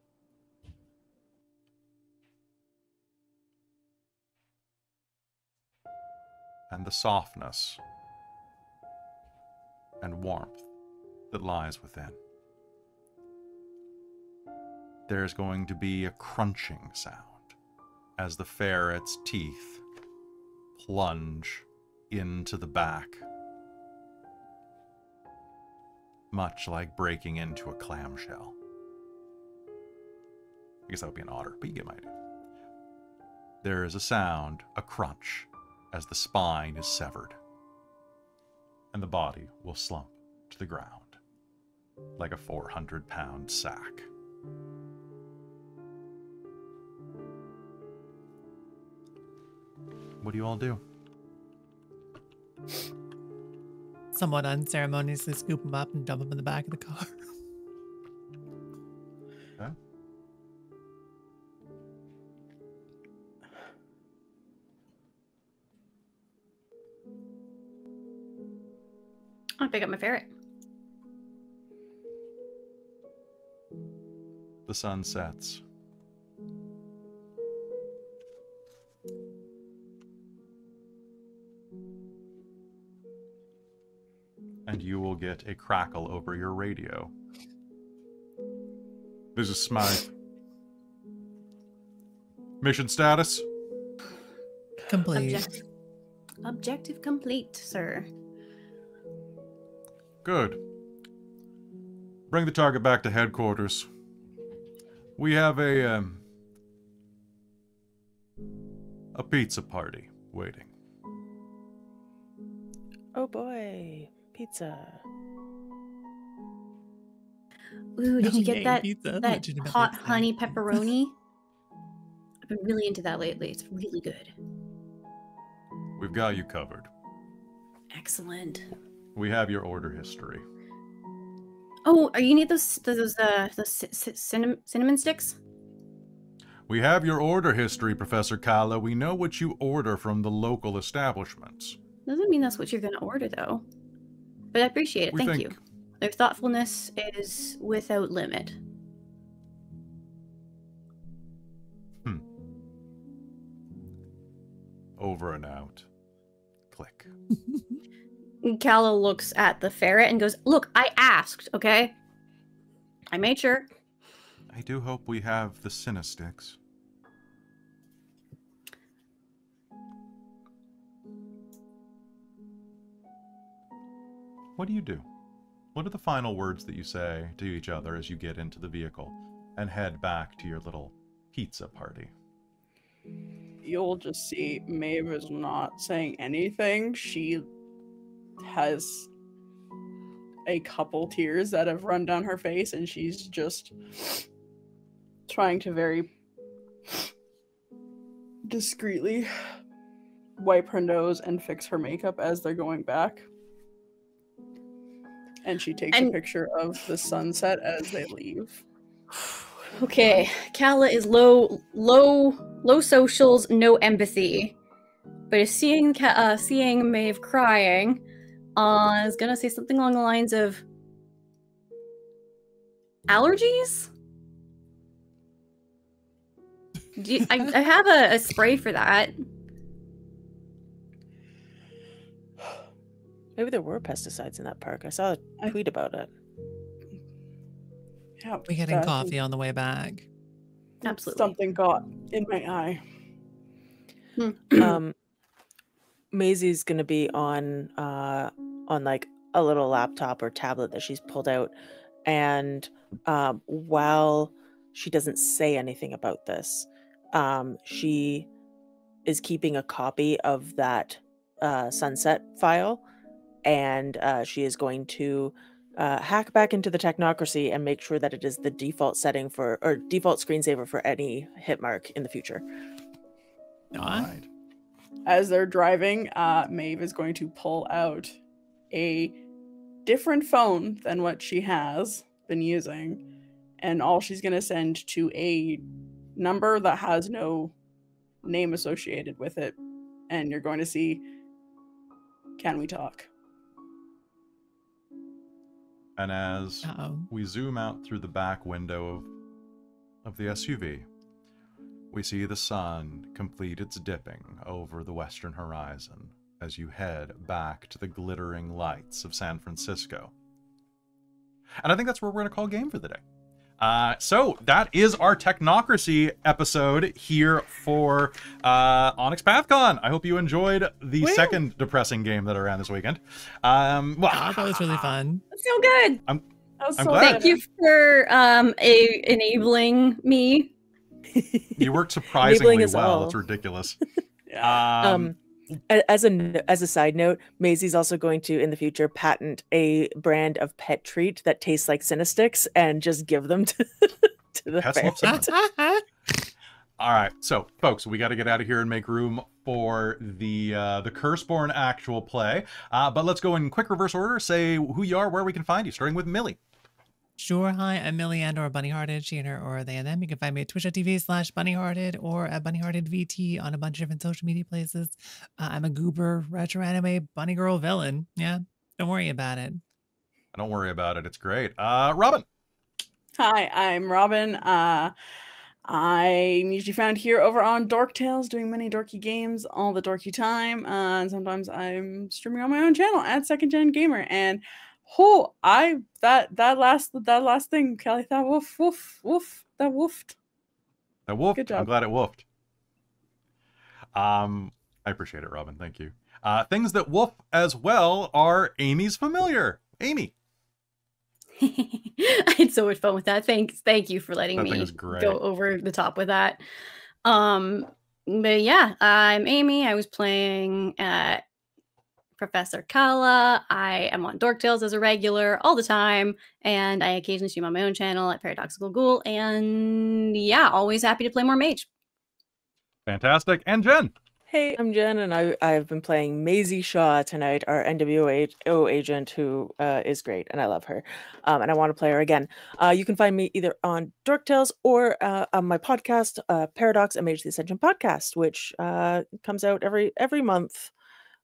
And the softness and warmth that lies within. There's going to be a crunching sound as the ferret's teeth plunge into the back, much like breaking into a clamshell. I guess that would be an otter, but you get my idea. There is a sound, a crunch, as the spine is severed, and the body will slump to the ground like a 400-pound sack. What do you all do? Somewhat unceremoniously scoop him up and dump him in the back of the car. Okay. I'll pick up my ferret. The sun sets. And you will get a crackle over your radio. This is Smythe. Mission status? Complete. Objective complete, sir. Good. Bring the target back to headquarters. We have a pizza party waiting. Oh boy, pizza. Ooh, did you Yay, get that pizza. that Legitimately hot excited. honey pepperoni? I've been really into that lately. It's really good. We've got you covered. Excellent. We have your order history. Oh, you need those cinnamon sticks? We have your order history, Professor Kala. We know what you order from the local establishments. Doesn't mean that's what you're going to order, though. But I appreciate it. We Thank think- you. Their thoughtfulness is without limit. Over and out. Click. Calla looks at the ferret and goes, "Look, I asked, okay? I made sure." I do hope we have the Cinesticks. What do you do? What are the final words that you say to each other as you get into the vehicle and head back to your little pizza party? You'll just see Maeve is not saying anything. She has a couple tears that have run down her face, and she's just trying to very discreetly wipe her nose and fix her makeup as they're going back. And she takes a picture of the sunset as they leave. Okay, Calla is low socials, no empathy. But is seeing Maeve crying, is gonna say something along the lines of allergies. I have a spray for that. Maybe there were pesticides in that park. I saw a tweet about it. Yeah, We're getting coffee on the way back. Absolutely. Something got in my eye. Maisie's gonna be on like a little laptop or tablet that she's pulled out, and while she doesn't say anything about this, she is keeping a copy of that sunset file, and she is going to hack back into the Technocracy and make sure that it is the default setting for, or default screensaver for any hit mark in the future. All right. As they're driving, Maeve is going to pull out a different phone than what she has been using, and all she's going to send to a number that has no name associated with it, and you're going to see, "Can we talk?" And as we zoom out through the back window of the SUV, we see the sun complete its dipping over the western horizon as you head back to the glittering lights of San Francisco. And I think that's where we're going to call game for the day. So that is our Technocracy episode here for Onyx PathCon. I hope you enjoyed the second depressing game that I ran this weekend. Well, I thought it was really fun. That's so good. I'm so glad. Thank you for enabling me. You worked surprisingly Enabling us well. all. That's ridiculous. As a side note, Maisie's also going to in the future patent a brand of pet treat that tastes like Cinesticks and just give them to the Pets love ferret. All right, so folks, we got to get out of here and make room for the Curseborn actual play. But let's go in quick reverse order. Say who you are, where we can find you, starting with Millie. Sure. Hi, I'm Millie and or Bunnyhearted, she and her or they and them. You can find me at twitch.tv/Bunnyhearted or at BunnyheartedVT on a bunch of different social media places. I'm a goober retro anime bunny girl villain. Yeah, don't worry about it. Don't worry about it. It's great. Robin. Hi, I'm Robin. I'm usually found here over on Dork Tales, doing many dorky games all the dorky time. And sometimes I'm streaming on my own channel at Second Gen Gamer. And that last thing, Kelly, that woof, that woofed. That woofed. Good job. I'm glad it woofed. I appreciate it, Robin. Thank you. Things that woof as well are Amy's familiar. Amy. I had so much fun with that. Thank you for letting That thing me was great. go over the top with that. But yeah, I'm Amy. I was playing Professor Kala. I am on Dork Tales as a regular all the time, and I occasionally stream on my own channel at Paradoxical Ghoul. And yeah, always happy to play more mage. Fantastic. And Jen. Hey, I'm Jen, and I've been playing Maisie Shaw tonight, our NWO agent, who is great, and I love her, and I want to play her again. You can find me either on Dork Tales or on my podcast, Paradox and Mage the Ascension podcast, which comes out every month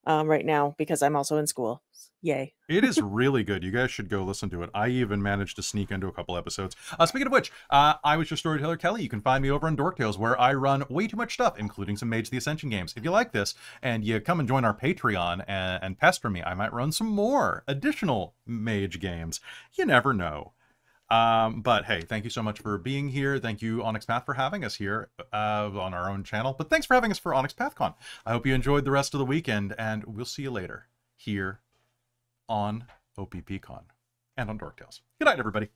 right now because I'm also in school. Yay. It is really good. You guys should go listen to it. I even managed to sneak into a couple episodes. Speaking of which, I was your storyteller, Kelly. You can find me over on Dork Tales, where I run way too much stuff, including some Mage the Ascension games. If you like this and you come and join our Patreon and pester me, I might run some more additional Mage games. You never know. But hey, thank you so much for being here. Thank you, Onyx Path, for having us here on our own channel. But thanks for having us for Onyx PathCon. I hope you enjoyed the rest of the weekend, and we'll see you later here on oppcon and on Dork Tales. Good night, everybody.